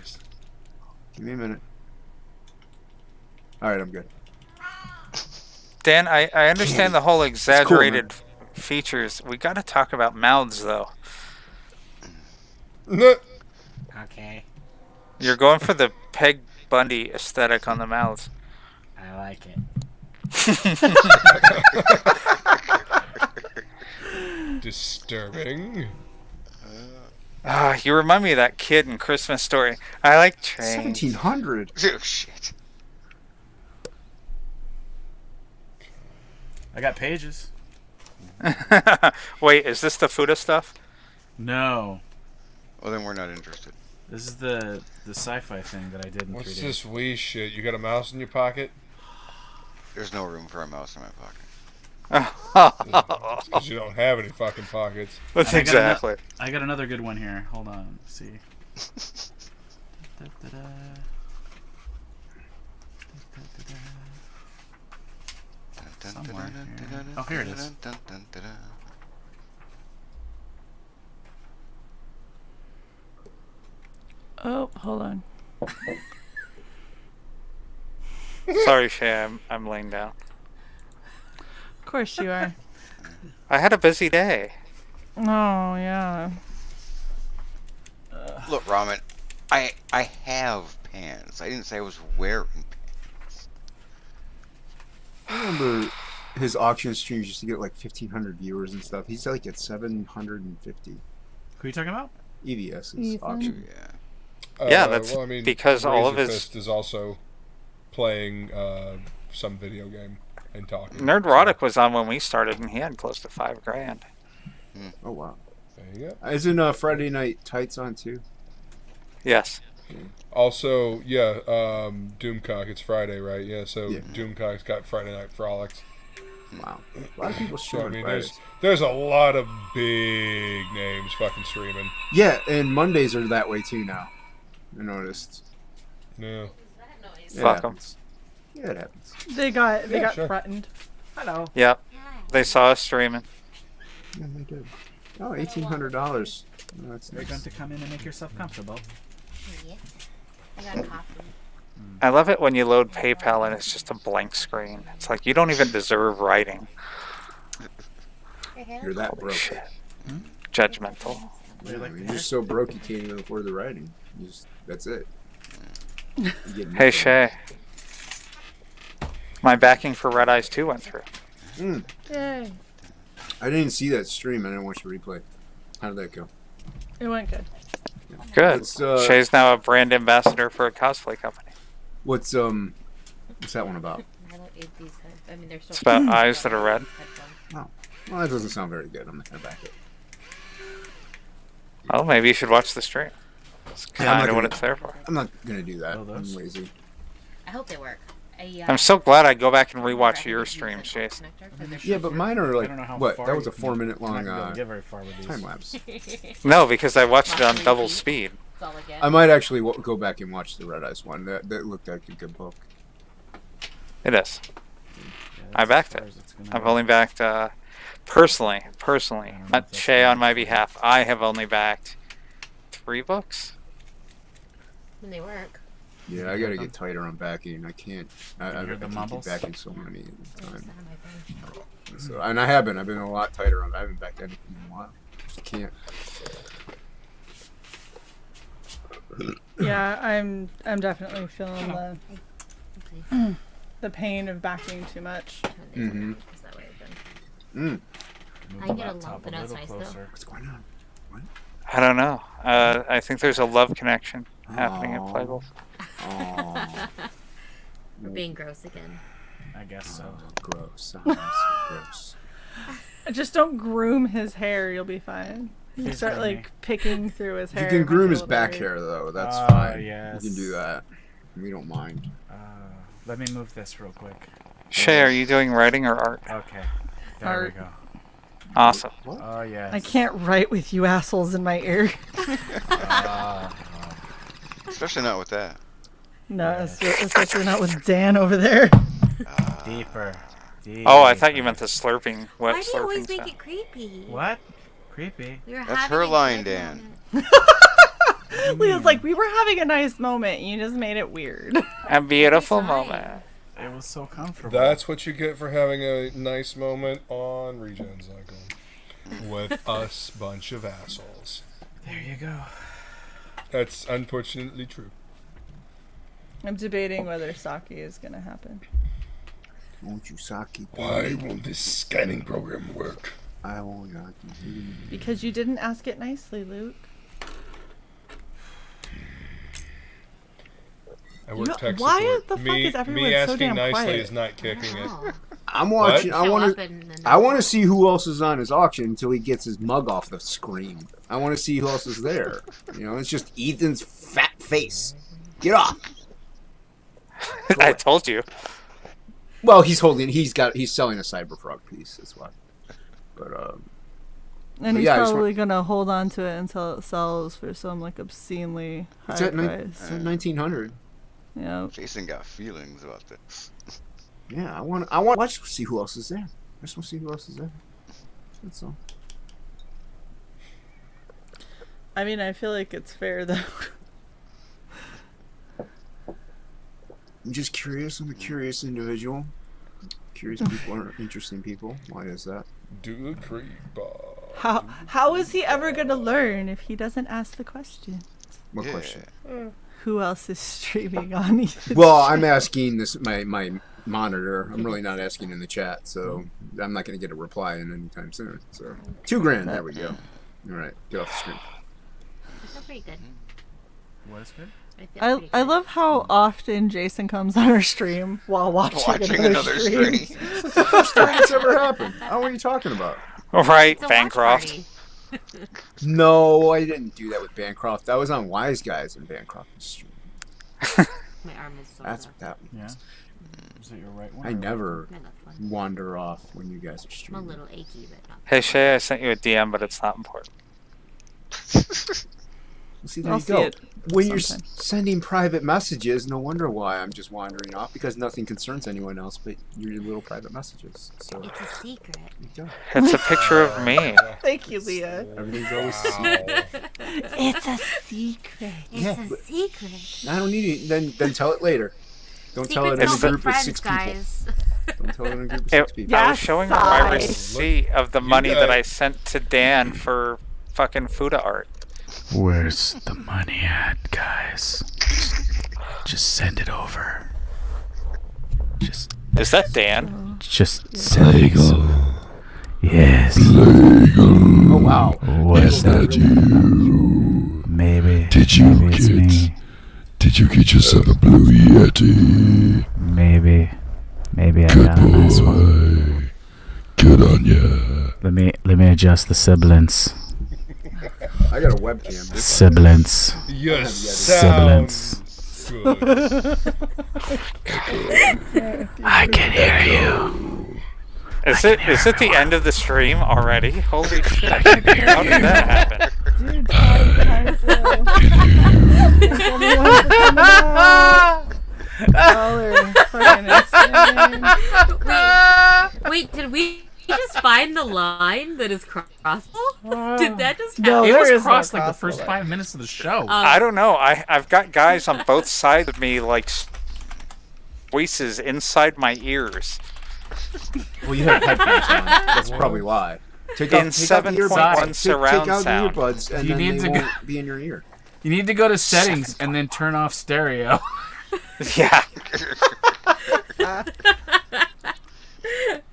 Give me a minute. All right, I'm good. Dan, I understand the whole exaggerated features. We got to talk about mouths, though. Okay. You're going for the Peg Bundy aesthetic on the mouths. I like it. Disturbing. You remind me of that kid in Christmas Story. I like trains. 1700. Oh, shit. I got pages. Wait, is this the Fuda stuff? No. Well, then we're not interested. This is the sci-fi thing that I did in 3 What's days. this Wii shit? You got a mouse in your pocket? There's no room for a mouse in my pocket. Because you don't have any fucking pockets. That's I exactly. I got another good one here. Hold on. Let's see. Somewhere here. Oh, here it is. Oh, hold on. Sorry, Shae, I'm laying down. Of course you are. I had a busy day. Oh yeah. Look, Ramen, I have pants. I didn't say I was wearing pants. I remember his auction streams used to get like 1,500 viewers and stuff. He's like at 750. Who are you talking about? EVS's Ethan. auction. Yeah. Yeah, that's well, I mean, because all of Razor his Fist is also playing some video game and talking. Nerdrotic was on when we started, and he had close to $5,000. Oh wow. There you go. Isn't Friday Night Tights on too? Yes. Also, yeah, Doomcock. It's Friday, right? Yeah, so Yeah. Doomcock's got Friday Night Frolics. Wow. A lot of people So, I stream mean, Fridays. there's a lot of big names fucking streaming. Yeah, and Mondays are that way too now. I noticed. Yeah. Yeah, Fuck it 'em. happens. Yeah, it happens. They got sure. threatened. Hello. Yep. They saw us streaming. Yeah, they did. Oh, $1,800. Oh, that's You're nice. going to come in and make yourself comfortable. I got coffee. I love it when you load PayPal and it's just a blank screen. It's like you don't even deserve writing. You're that broke. Shit. Judgmental. Yeah, you're just so broke you can't even afford the writing. That's it. You get Hey, nothing. Shae. My backing for Red Eyes 2 went through. Yay. I didn't see that stream. I didn't watch the replay. How did that go? It went good. Good. It's, Shae's now a brand ambassador for a cosplay company. What's that one about? I don't eat these. I mean, they're so. It's about eyes that are red. Oh, well, that doesn't sound very good. I'm not gonna back it. Oh, maybe you should watch the stream. It's Yeah, I'm kind not of what gonna- it's there for. I'm not gonna do that. Oh, I'm those? lazy. I hope they work. I'm so glad I go back and rewatch your stream, Shae. Yeah, but mine are I like don't know how what? far That was you a can- 4-minute I'm not long gonna be able to get very far with these. time lapse. No, because I watched it on double speed. I might actually go back and watch the Red Eyes one. That looked like a good book. It is. Yeah, I that's backed as far it. as it's gonna I've go. only backed, personally, don't know not if that's Shae gonna on my be- behalf. I have only backed 3 books. When they work. Yeah, I gotta get tighter on backing. I can't. I hear the can't keep mumbles? backing so many at a That's time. not my thing. So, and I have been. I've been a lot tighter on. I haven't backed anything in a while. Just can't. Yeah, I'm definitely feeling the pain of backing too much. Mm-hmm. I get a lump, but that's nice though. What's going on? What? I don't know. I think there's a love connection happening at Playgles. We're being gross again. I guess so. Gross. Gross. Just don't groom his hair. You'll be fine. You start like picking through his hair. You can groom his back hair though. That's fine. Yes. You can do that. We don't mind. Let me move this real quick. Shae, are you doing writing or art? Okay. There we go. Awesome. Oh, yes. I can't write with you assholes in my ear. Especially not with that. No, especially not with Dan over there. Deeper. Oh, I thought you meant the slurping. Why Wet do you always slurping make sound. it creepy? What? Creepy. That's her line, Dan. Leah's like, we were having a nice moment. You just made it weird. A beautiful moment. It was so comfortable. That's what you get for having a nice moment on Regen.Cycle with us bunch of assholes. There you go. That's unfortunately true. I'm debating whether Saki is going to happen. Won't you Saki? Why won't this scanning program work? I won't Saki. Because you didn't ask it nicely, Luke. I work tech why support. the fuck is everyone me so asking damn nicely quiet? is not kicking it. I'm watching. What? I want to see who else is on his auction until he gets his mug off the screen. I want to see who else is there. You know, it's just Ethan's fat face. Get off. I told you. Well, he's selling a Cyberfrog piece. That's why. But And he's yeah, probably gonna hold on to it until it sells for some like obscenely high it's at price. It's at 1900. Yeah. Jason got feelings about this. Yeah, I want to see who else is there. I just want to see who else is there. That's all. I mean, I feel like it's fair though. I'm just curious. I'm a curious individual. Curious people are interesting people. Why is that? Do the creep. How is he ever gonna learn if he doesn't ask the question? What question? Who else is streaming on Ethan's Well, stream? I'm asking this my monitor. I'm really not asking in the chat, so I'm not going to get a reply in anytime soon. So $2,000. There we go. All right, get off the screen. I feel pretty good. What is good? I love how often Jason comes on our stream while watching another stream. This is the first time it's ever happened. I don't know what you're talking about. Right, Bancroft. No, I didn't do that with Bancroft. That was on Wise Guys and Bancroft's stream. My arm is so That's what that Yeah. means. Is it your right one? I or never My left one. wander off when you guys are I'm a streaming. little achy, but not. Hey Shae, I sent you a DM, but it's not important. See, there I'll you see go. it When you're sometime. sending private messages, no wonder why I'm just wandering off, because nothing concerns anyone else but your little private messages. So It's a secret. you go. It's a picture of me. Thank you, Leah. Everything's always secret. It's a secret. It's a secret. I don't need it. Then tell it later. Don't tell it in a Secrets don't group make of 6 friends, people. guys. Don't tell it in a group of 6 people. I was showing her my receipt of the money that I sent to Dan for fucking Fuda art. Where's the money at, guys? Just send it over. Is that Dan? Just send it. Yes. Oh wow. What's that? Maybe. Did you maybe it's get? me. Did you get yourself a blue Yeti? Maybe I Good got a nice one. boy. Good on ya. Let me adjust the sibilance. I got a webcam. Sibilance. Yes, Sibilance. I can hear you. Is it the end of the stream already? Holy shit. How did that happen? Dude, Wait, did we just find the line that is crossable? Did that just happen? No, It there was is no crossed like the crossable first there. 5 minutes of the show. I don't know. I've got guys on both sides of me, like voices inside my ears. Well, you have headphones on. That's probably why. Take out the 7.1 earbuds. surround take out sound. the earbuds, and You then need they to won't be in your ear. You need to go to settings and then turn off stereo. Yeah.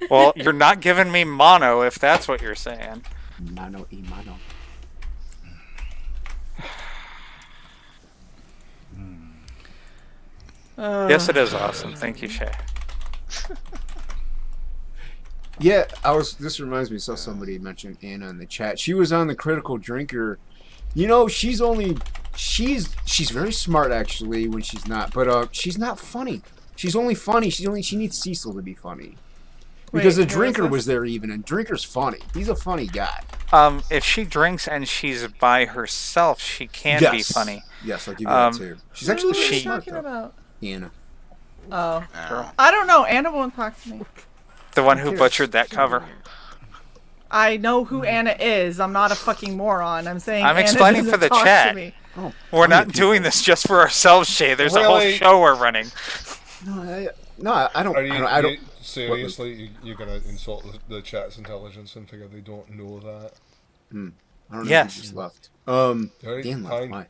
Well, you're not giving me mono if that's what you're saying. Mono e mono. Yes, it is awesome. Thank you, Shae. Yeah, this reminds me, saw somebody mention Anna in the chat. She was on the Critical Drinker. You know, she's very smart actually when she's not, but she's not funny. She's only funny. She needs Cecil to be funny. Because the Drinker was there even, and Drinker's funny. He's a funny guy. If she drinks and she's by herself, she can be funny. Yes, I'll give you that too. She's actually Who are you smart, talking though. about? Anna. Oh. I don't know. Anna won't talk to me. The one who butchered that cover. I know who Anna is. I'm not a fucking moron. I'm saying I'm Anna explaining for the doesn't talk chat. to me. We're not doing this just for ourselves, Shae. There's a whole show we're running. No, I don't. I don't. Seriously, you're gonna insult the chat's intelligence and figure they don't know that? I don't know. Yes. Who just left. Dan left. Why?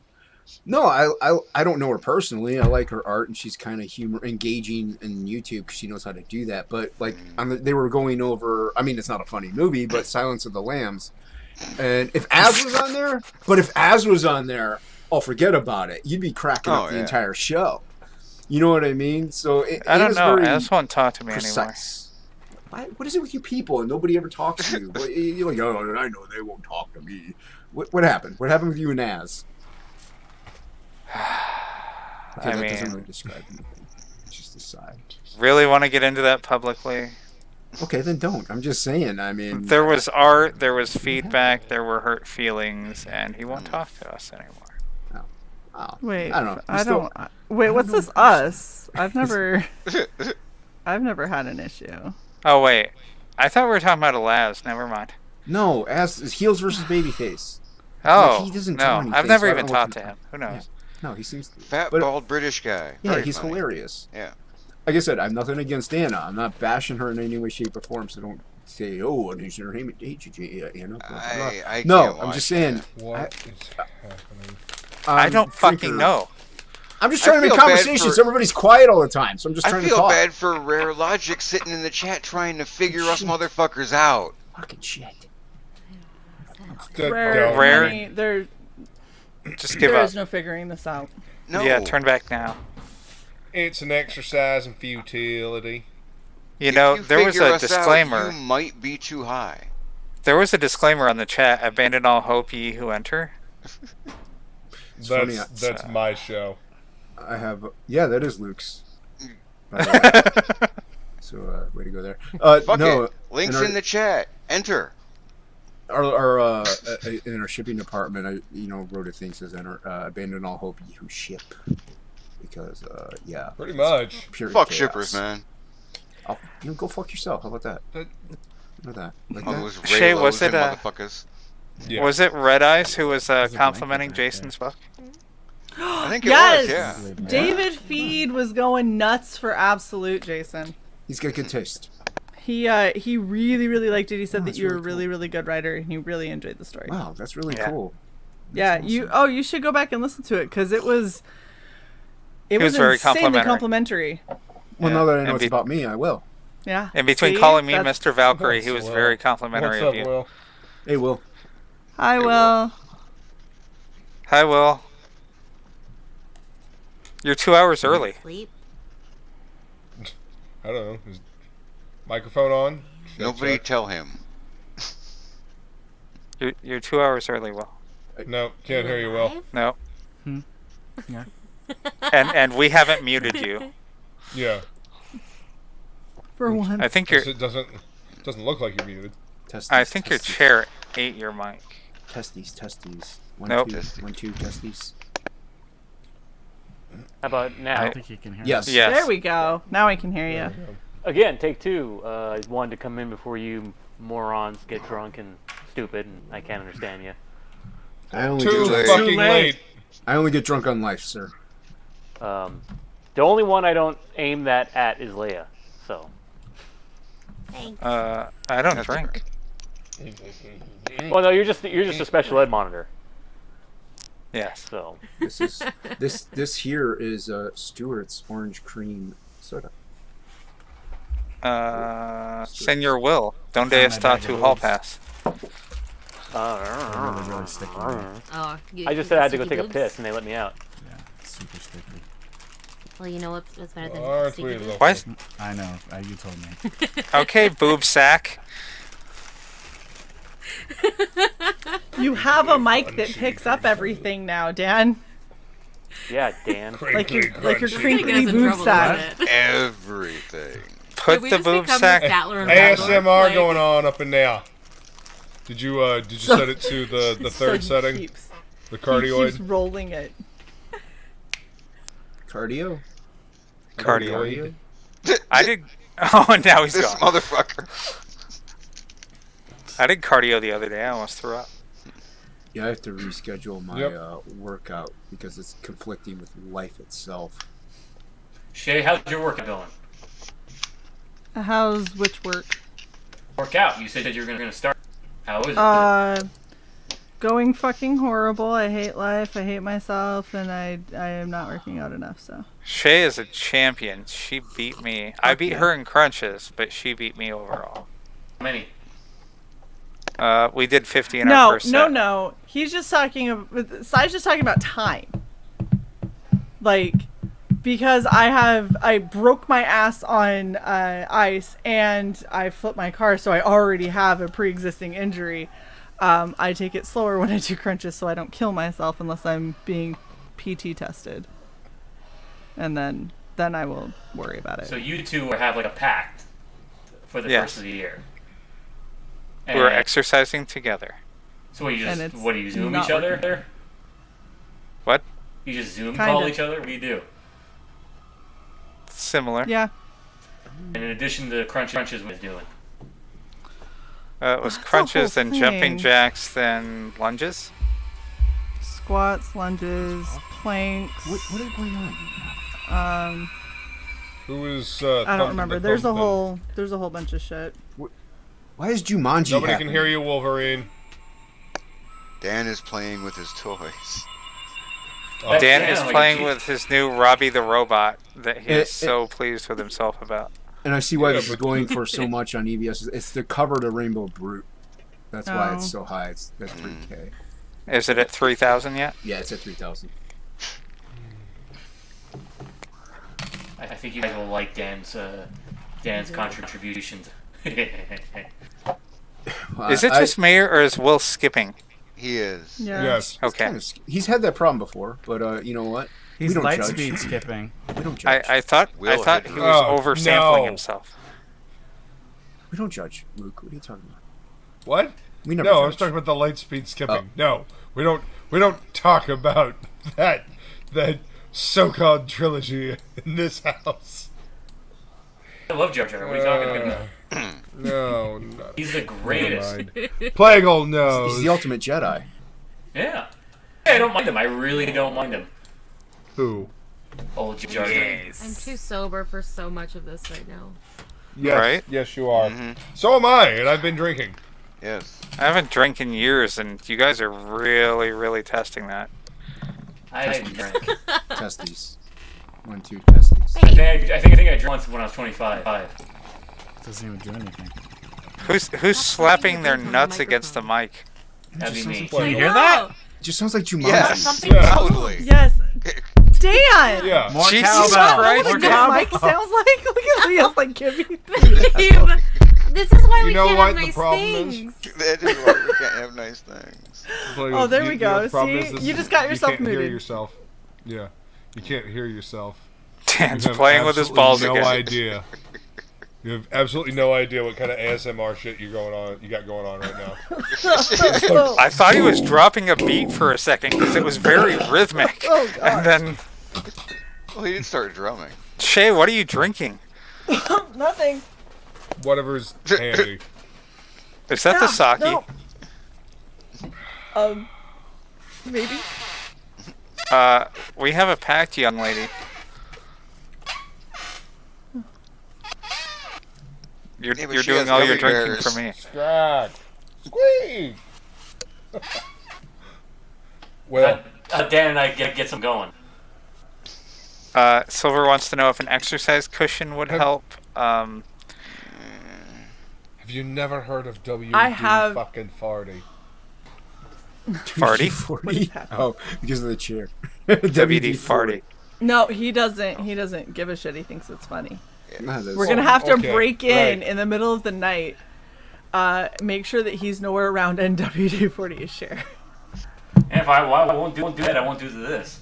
No, I don't know her personally. I like her art, and she's kind of engaging in YouTube because she knows how to do that. But like, they were going over. I mean, it's not a funny movie, but Silence of the Lambs. And if Az was on there, oh, forget about it. You'd be cracking up the entire show. You know what I mean? So I don't know. Az won't talk to me precise. Anymore. What is it with you people? And nobody ever talks to you. You're like, oh, I know they won't talk to me. What happened? What happened with you and Az? Okay, that doesn't really describe anything. It's just a side. Really want to get into that publicly? Okay, then don't. I'm just saying. I mean, there was art, there was feedback, there were hurt feelings, and he won't talk to us anymore. Wait, I don't know. Wait, what's this us? I've never had an issue. Oh wait, I thought we were talking about Alaz. Never mind. No, as heels versus babyface. Oh, like, he doesn't no, do I've never so even talked to him. Who knows? Yeah. No, he seems fat, bald British guy. Yeah, Very he's funny. hilarious. Yeah. Like I said, I'm nothing against Anna. I'm not bashing her in any way, shape, or form. So don't say, "Oh, and his name is Anna." No, I'm just saying. What is happening? I don't fucking know. I'm just trying to make conversations. Everybody's quiet all the time, so I'm just trying to talk. I feel bad for Rare Logic sitting in the chat trying to figure us motherfuckers out. Fucking shit. Rare. There. Just give up. There is no figuring this out. No. Yeah, turn back now. It's an exercise in futility. You know, there was a disclaimer. You might be too high. There was a disclaimer on the chat. Abandon all hope, ye who enter. That's my show. I have. Yeah, that is Luke's. So, way to go there. Fuck no, it. Links in the chat. Enter. Our in our shipping department, I wrote a thing that says enter, abandon all hope, ye who ship, because yeah, pretty much. Pure fuck chaos. shippers, man. Oh, go fuck yourself. How about that? Like that. Shae, was it motherfuckers? Yeah. Was it Red Eyes who was complimenting Jason's book? I think it yes! was, yeah. David Feed was going nuts for Absolute, Jason. He's got good taste. He really, really liked it. He said that you were a really, really good writer, and he really enjoyed the story. Wow, that's really cool. Yeah, awesome. You should go back and listen to it, because it was very insanely complimentary. Well, now that I know it's about me, I will. Yeah. In between calling me Mr. Valkyrie, he was very complimentary of you. Will? Hey, Will. Hi, Will. Hi, Will. You're 2 hours early. Sleep. I don't know. Is microphone on? Nobody tell him. You're 2 hours early, Will. No, can't hear you, Will. No. Yeah. And we haven't muted you. Yeah. For once. I think it doesn't look like you're muted. I think your chair ate your mic. Testes. Nope. 1, 2, testes. How about now? I think you can hear Yes. me. There we go. Now I can hear you. Again, take two. I wanted to come in before you morons get drunk and stupid, and I can't understand you. I only Too get fucking late. I only get drunk on life, sir. The only one I don't aim that at is Leia. So. Thanks. I don't drink. Well, no, you're just a special ed monitor. Yes. So this here is Stewart's orange cream soda. Senor Will, donde está tu hall pass? really sticky. Oh, I just said I had to go take a piss, and they let me out. Yeah, super sticky. Well, you know what's better than sticky boobs? Why? I know. You told me. Okay, boob sack. You have a mic that picks up everything now, Dan. Yeah, Dan. like your crinkly Get us in boob trouble sack. with it. Everything. Put we the just boob become sack. the Statler and ASMR Waldorf? Like- going on up in there. Did you set it to the third So he setting? keeps- The He keeps cardioid? rolling it. Cardio? Cardio. I did. Oh, now he's This gone. motherfucker. I did cardio the other day. I almost threw up. Yeah, I have to reschedule my workout because it's conflicting with life itself. Shae, how's your workout going? How's which work? Workout. You said that you were going to start. How is it? Going fucking horrible. I hate life. I hate myself, and I am not working out enough. So Shae is a champion. She beat me. I beat her in crunches, but she beat me overall. How many? We did 50 in our first set. No. He's just talking. Sai's just talking about time. Like, because I broke my ass on ice and I flipped my car, so I already have a pre-existing injury. I take it slower when I do crunches, so I don't kill myself unless I'm being PT tested, and then I will worry about it. So you two have like a pact for the first of the year. We're exercising together. So what, you And just it's what do you Zoom not each other? working. There? What? You just Zoom Kinda. call each other? What do you do? Similar. Yeah. And in addition to crunches, what are you doing? It was That's the crunches, whole then jumping thing. jacks, then lunges. Squats, lunges, planks. What is going on? Who is? I don't remember. There's a whole bunch of shit. Why is Jumanji Nobody happening? can hear you, Wolverine. Dan is playing with his toys. Dan is playing with his new Robbie the Robot that he is so pleased with himself about. And I see why this is going for so much on EBS. It's the cover to Rainbow Brute. That's why it's so high. It's at 3K. Is it at 3,000 yet? Yeah, it's at 3,000. I think you guys will like Dan's contributions. Is it just me, or is Will skipping? He is. Yeah. Yes. Okay. He's had that problem before, but you know what? He's we don't light judge. speed skipping. We don't judge. I thought he was oversampling himself. We don't judge, Luke. What are you talking about? What? We never No, I judge. was talking about the light speed skipping. No, we don't talk about that so-called trilogy in this house. I love Jar Jar. What are you talking about? No, He's the greatest. Plague knows. He's the ultimate Jedi. Yeah. I don't mind him. I really don't mind him. Who? Old Jar Jar. I'm too sober for so much of this right now. Yes, Right? yes, you are. So am I, and I've been drinking. Yes. I haven't drank in years, and you guys are really, really testing that. I didn't drink. Testes. 1, 2 testes. I think I drank once when I was 25. Doesn't even do anything. Who's slapping their nuts against the mic? That'd be me. Can you hear that? It just sounds like Jumanji. Yes. Yeah. Totally. Yes. Dan! Yeah. More Jesus cowbell. Christ. What a good mic sounds like. Look at Leah's like, give me. This is why You we know can't what have the nice problem is? things. That is why we can't have nice things. Oh, there we go. The problem See? is You just got yourself You can't hear muted. yourself. Yeah. You can't hear yourself. Dan's You have playing with his absolutely balls no again. idea. You have absolutely no idea what kind of ASMR shit you got going on right now. I thought he was dropping a beat for a second because it was very rhythmic. Oh, God. And then, Well, he didn't start drumming. Shae, what are you drinking? Nothing. Whatever's handy. Is that the sake? No. Maybe. We have a pact, young lady. You're Yeah, but you're she doing has all your gummy drinking bears. for me. Scrag. Squeeze. Well, Dan and I get some going. Silver wants to know if an exercise cushion would help. Have you never heard of WD fucking Farty? Farty? Oh, because of the chair. WD Farty. No, he doesn't. He doesn't give a shit. He thinks it's funny. No, We're gonna have to okay, break in the middle of the night. Make sure that he's nowhere around NWD-40's share. And if I won't do that, I won't do this.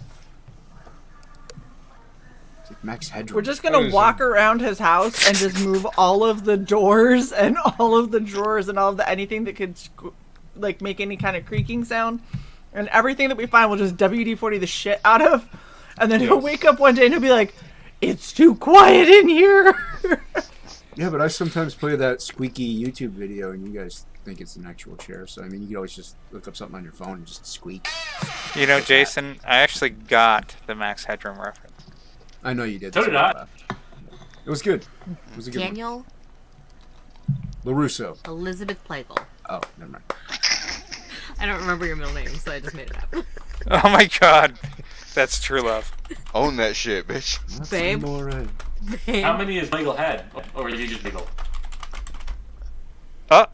It's like Max Headroom. We're just gonna walk around his house and just move all of the doors and all of the drawers and all of the anything that could like make any kind of creaking sound, and everything that we find we'll just WD-40 the shit out of, and then he'll wake up one day and he'll be like, "It's too quiet in here." Yeah, but I sometimes play that squeaky YouTube video, and you guys think it's an actual chair. So I mean, you can always just look up something on your phone and just squeak. You know, Jason, I actually got the Max Headroom reference. I know you did. So did I. It was good. It was a good Daniel one. LaRusso. Elizabeth Plagle. Oh, never mind. I don't remember your middle name, so I just made it up. Oh my god. That's true love. Own that shit, bitch. Babe. Babe. How many has Plagle had? Or did you just Plagle? Oh.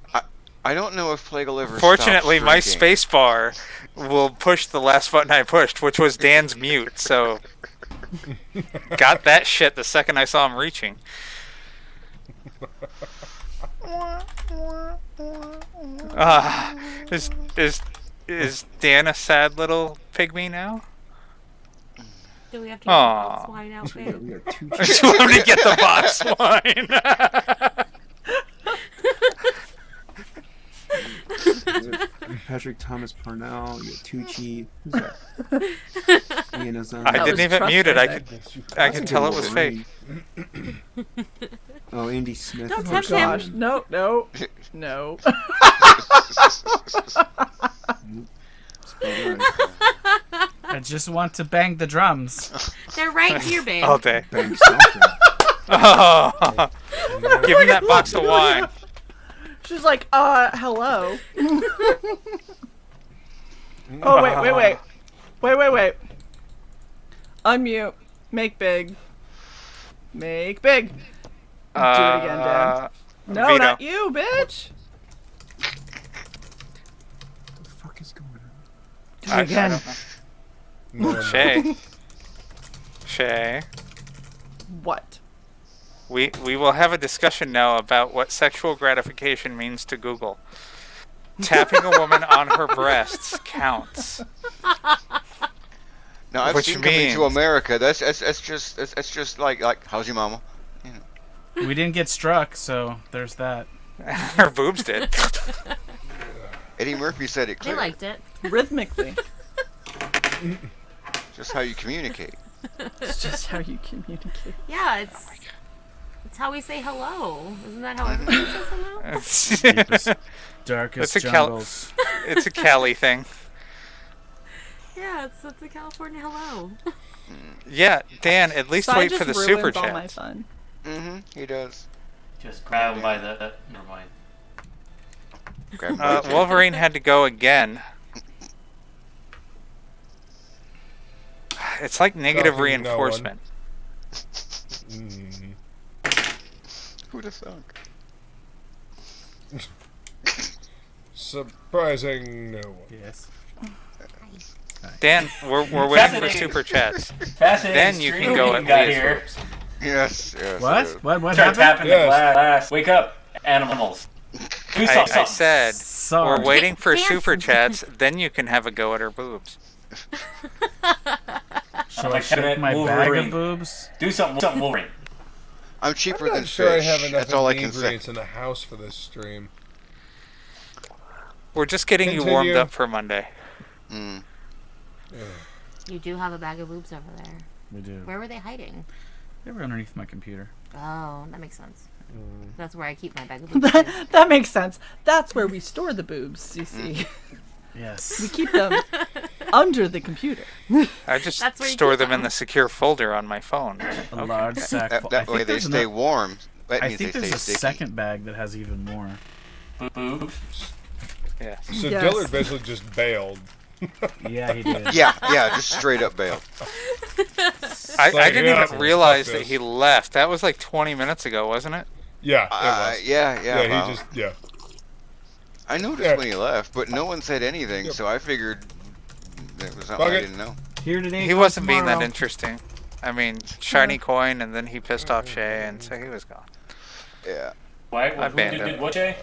I don't know if Plagle ever Fortunately, stops my drinking. space bar will push the last button I pushed, which was Dan's mute, so... Got that shit the second I saw him reaching. Is Dan a sad little pygmy now? Do we have to get the box wine out, babe? We are two. Do you want me to get the box wine? Patrick Thomas Parnell. You got Tucci. Who's that? Ian Azan. I didn't even mute it. I could tell it was fake. Oh, Andy Smith. Don't Oh tempt gosh, him. no. I just want to bang the drums. They're right here, babe. All day. Bang something. Oh, give me that box of wine. She's like, hello. Oh, wait. Unmute. Make big. Make big. Do it again, Dan. No, Vito. not you, bitch. What the fuck is going on? Do it again. Shae. What? We will have a discussion now about what sexual gratification means to Google. Tapping a woman on her breasts counts. Now I've Which seen Coming means- to America. That's just like how's your mama? You know. We didn't get struck, so there's that. Her boobs did. Eddie Murphy said it They clear. liked it. Rhythmically. Just how you communicate. It's just how you communicate. Yeah, it's how we say hello. Isn't that how everybody says hello? Deepest, darkest jungles. It's a Cali thing. Yeah, it's a California hello. Yeah, Dan, at least Sai wait just for the ruins super all my chat. fun. He does. Just grab him by the... never mind. Grab him by the Wolverine had to go again. It's like negative Talking to no one. reinforcement. Who'd have thunk? Surprising no one. Yes. Dan, we're waiting for Fascinating. super chats. Fascinating Then you can stream go we at got Leah's here. boobs. Yes. What? What Start happened? tapping Yes. the glass. Wake up, animals. Do something. I said Sorry. we're waiting for Dance. super chats. Then you can have a go at her boobs. Shall I Like shake that my bag Wolverine. of boobs? Do something, Wolverine. I'm cheaper I'm than not sure I fish. have enough That's all I can say. ingredients in the house for this stream. We're just getting you warmed up for Monday. Mm. You do have a bag of boobs over there. We do. Where were they hiding? They were underneath my computer. Oh, that makes sense. That's where I keep my bag of boobs. too. That makes sense. That's where we store the boobs, you see. Yes. We keep them under the computer. I just That's where you store keep them in them. the secure folder on my phone. A large sack. That, full. that way they stay warm. That I means think they there's stay a sticky. second bag that has even more. Boobs. Yes. So Yes. Dillard basically just bailed. Yeah, he did. Yeah, just straight up bailed. I didn't even realize that he left. That was like 20 minutes ago, wasn't it? Yeah, it was. Yeah. He Wow. just I noticed when he left, but no one said anything, so I figured it was something I didn't know. Here today. He wasn't being that interesting. I mean, shiny coin, and then he pissed off Shae, and so he was gone. Yeah. Why? I banned him. Did what, Jay?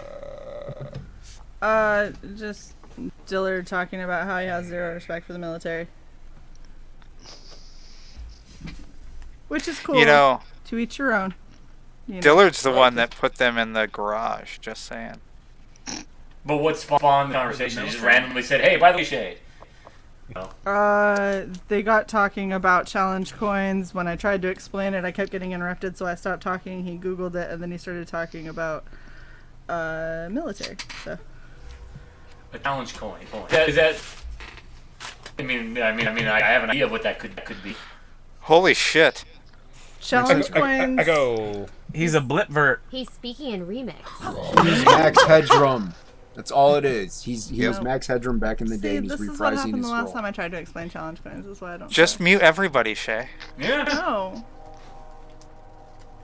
Just Dillard talking about how he has zero respect for the military. Which is cool. You know, to each your own. You know. Dillard's the one that put them in the garage, just saying. But what spawned the conversation? He just randomly said, "Hey, by the way, Shae." No. They got talking about challenge coins. When I tried to explain it, I kept getting interrupted, so I stopped talking. He Googled it, and then he started talking about military. So A challenge coin. Is that? I mean, I have an idea of what that could be. Holy shit! Challenge coins. I go. He's a blitvert. He's speaking in remix. He's Max Headroom. That's all it is. He was Max Headroom back in the day, and he's this is what reprising happened his the last role. time I tried to explain challenge coins. That's why I don't. Just mute everybody, Shae. Yeah. No.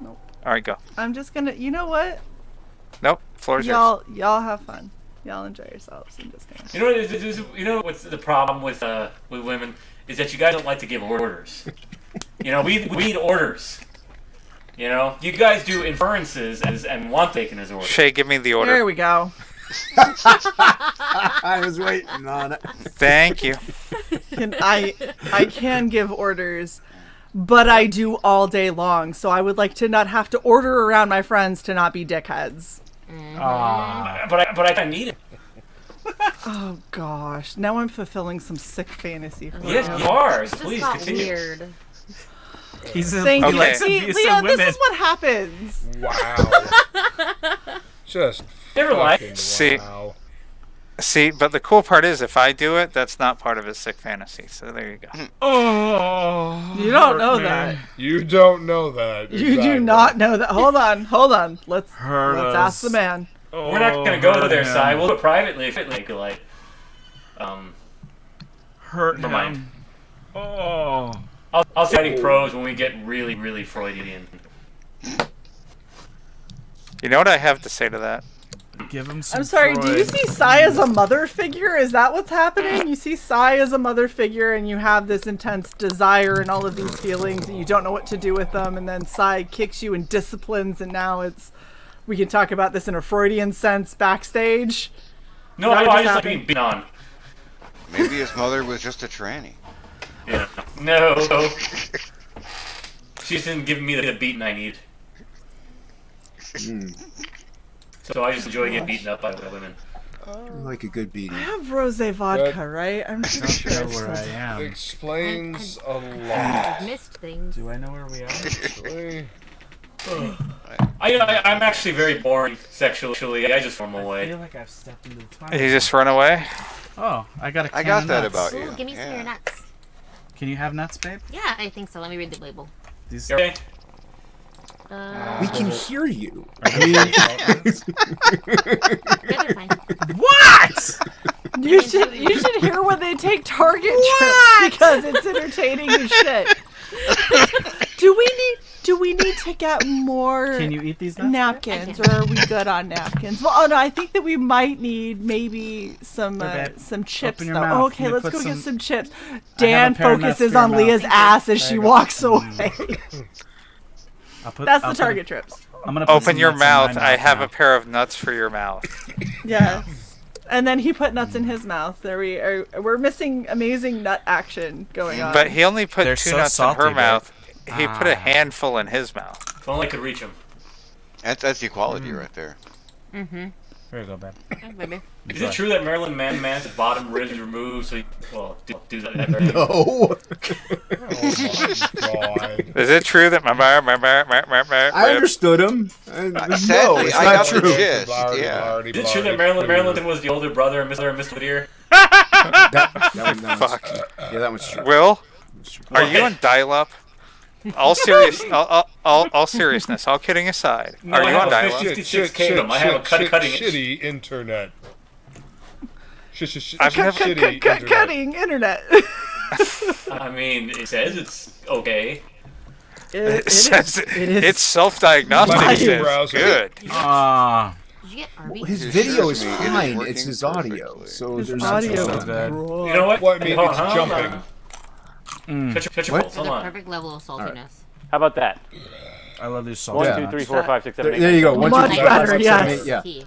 All right, go. I'm just gonna. You know what? Nope. Floor's yours. Y'all have fun. Y'all enjoy yourselves. I'm just gonna. You know what's the problem with women is that you guys don't like to give orders. You know, we need orders. You know, you guys do inferences and want taken as orders. Shae, give me the order. There we go. I was waiting on it. Thank you. I can give orders, but I do all day long. So I would like to not have to order around my friends to not be dickheads. But I need it. Oh gosh! Now I'm fulfilling some sick fantasy. For Yes, you. you are. Just Please got continue. weird. Thank you. Okay. See, Leo, this is what happens. Wow. Just Never lie. fucking wow. See, but the cool part is, if I do it, that's not part of his sick fantasy. So there you go. Oh. You don't know that. You don't know that. You do not know that. Hold on. Let's ask the man. We're not gonna go there, Cy. We'll do it privately. Hurt Never mind. him. Oh. I'll say writing prose when we get really, really Freudian. You know what I have to say to that? Give him some I'm sorry, Freud. do you see Sai as a mother figure? Is that what's happening? You see Sai as a mother figure and you have this intense desire and all of these feelings and you don't know what to do with them, and then Sai kicks you and disciplines, and now we can talk about this in a Freudian sense backstage. No, I just like being beaten on. Maybe his mother was just a tranny. Yeah. No. She didn't give me the beating I need. So I just enjoy getting beaten up by women. I like a good beating. I have rosé vodka, right? I'm pretty sure know where I am. Explains a lot. I've missed things. Do I know where we are? I'm actually very boring sexually. I just run I away. feel like I've stepped into the twilight. You just run away? Oh, I got a can I got of that nuts. about Ooh, you. give me some of your nuts. Can you have nuts, babe? Yeah, I think so. Let me read the label. These... Okay. We can hear you. Yeah, they're fine. What? You should hear when they take Target trips because it's entertaining as shit. Do we need to get more Can you eat these nuts? napkins, or are we good on napkins? Well, no, I think that we might need maybe some chips Open your though. mouth. Oh, okay, Can you let's put go get some- some chips. I have Dan a pair of nuts focuses for your on mouth. Leah's ass as she walks away. That's the Target trips. I'm gonna put Open some your nuts in my mouth. I have now. a pair of nuts for your mouth. Yes. And then he put nuts in his mouth. There we are. We're missing amazing nut action going on. But he only put They're 2 so nuts salty, in her babe. mouth. He put a handful in his mouth. If only I could reach him. That's equality right there. Mm-hmm. Here you go, babe. Oh, baby. Is it true that Marilyn Man's bottom ribs removed so he do that? No. Oh my god. Is it true that I understood him. No, Sadly, it's I not got the true. gist. Yeah. Is it true that Marilyn was the older brother of Mr. Whittier? Fuck. Yeah, that was true. Will, are you on dial-up? All seriousness, all kidding aside. No, are I you have on a dial-up? 56 kingdom. I have a cutting edge. Shitty internet. Cutting internet. I mean, it says it's okay. It says it's self-diagnostic. It's good. Did you get Arby's? His video is fine. It's his audio. So His there's audio no is problem. You know what? Well, I mean, it's Hold jumping. on. Cut your What? pulse. With Hold a on. perfect level of saltiness. How about that? I love these songs. 1, 2, 3, 4, 5, 6, 7, 8. There you go. 1, 2, 3, Much 4, 5, better, 6, yes. 7, 8. Yeah. Key.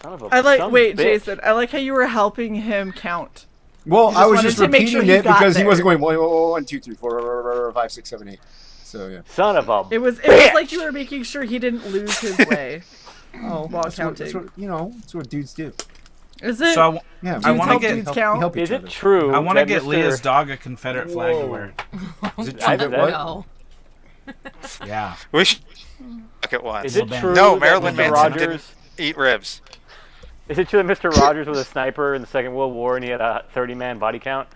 Son of a I like. some Wait, bitch. Jason. I like how you were helping him count. Well, You I was wanted just to make repeating sure he it got because he there. wasn't going 1, 2, 3, 4, 5, 6, 7, 8. So yeah. Son of a. It was like you were making sure he didn't lose his way Oh, while that's counting. what, that's what dudes do. Is it? So Yeah, I Dudes want to help get. dudes count? Is it true? I want to that get Mr. Leah's dog a Confederate flag to wear. Is it I- true? that- No. Yeah. We should look at once. Is it true No, that Marilyn Mr. Manson Rogers? didn't eat ribs. Is it true that Mr. Rogers was a sniper in the Second World War and he had a 30-man body count?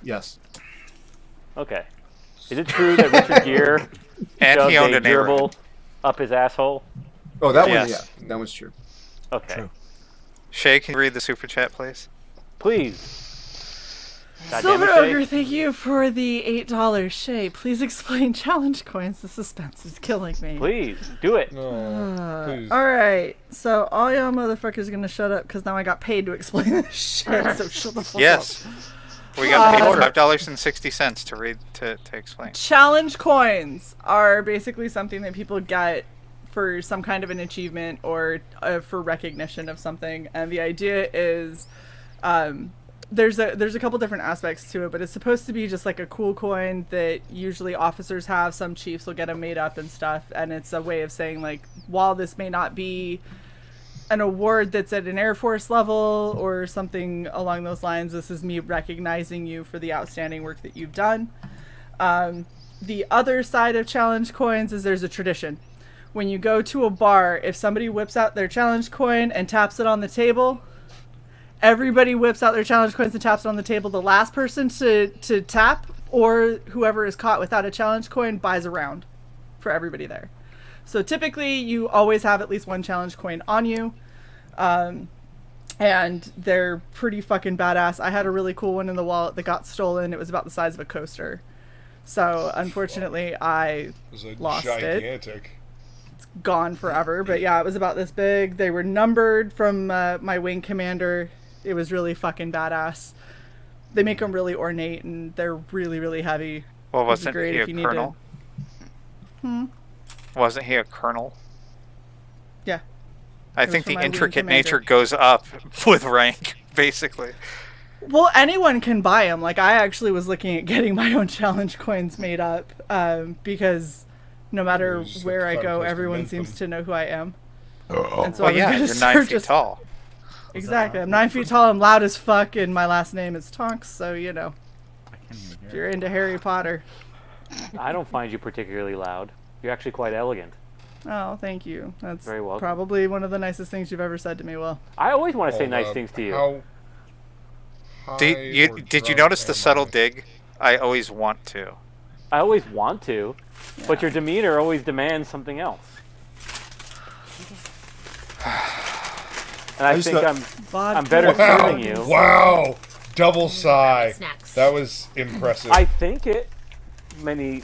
Yes. Okay. Is it true that Richard Gere And shoved he owned a a neighborhood. gerbil up his asshole? Oh, that Yes. one. Yeah, that was true. Okay. True. Shae, can you read the super chat, please? Please. God damn Silver it, Shae. Ogre, thank you for the $8. Shae, please explain challenge coins. The suspense is killing me. Please, do it. Please. Alright, so all y'all motherfuckers gonna shut up because now I got paid to explain this shit, so shut the fuck Yes. up. We got paid $5.60 to read to explain. Challenge coins are basically something that people get for some kind of an achievement or for recognition of something, and the idea is there's a couple different aspects to it, but it's supposed to be just like a cool coin that usually officers have. Some chiefs will get them made up and stuff, and it's a way of saying, like, while this may not be an award that's at an Air Force level or something along those lines, this is me recognizing you for the outstanding work that you've done. The other side of challenge coins is there's a tradition. When you go to a bar, if somebody whips out their challenge coin and taps it on the table, everybody whips out their challenge coins and taps it on the table. The last person to tap, or whoever is caught without a challenge coin, buys a round for everybody there. So typically you always have at least one challenge coin on you. And they're pretty fucking badass. I had a really cool one in the wallet that got stolen. It was about the size of a coaster. So unfortunately I lost it. It's gone forever. But yeah, it was about this big. They were numbered from my wing commander. It was really fucking badass. They make them really ornate and they're really, really heavy. Well, It'd be wasn't great he a if you colonel? Wasn't he a colonel? Yeah. I It was think for the my wing intricate commander. nature goes up with rank, basically. Well, anyone can buy them. Like, I actually was looking at getting my own challenge coins made up because no matter where I go, everyone seems to know who I am. And so I Well, was yeah, gonna you're start 9 feet just- tall. Exactly. I'm 9 feet tall. I'm loud as fuck, and my last name is Tonks. So you know, if you're into Harry Potter. I don't find you particularly loud. You're actually quite elegant. Oh, thank you. That's Very welcome. probably one of the nicest things you've ever said to me. Will. I always want to say nice things to you. Did you notice the subtle dig? I always want to. I always want to, but your demeanor always demands something else. And I just think thought- I'm better serving you. Wow! Double sigh. Snacks. That was impressive. I think it. Many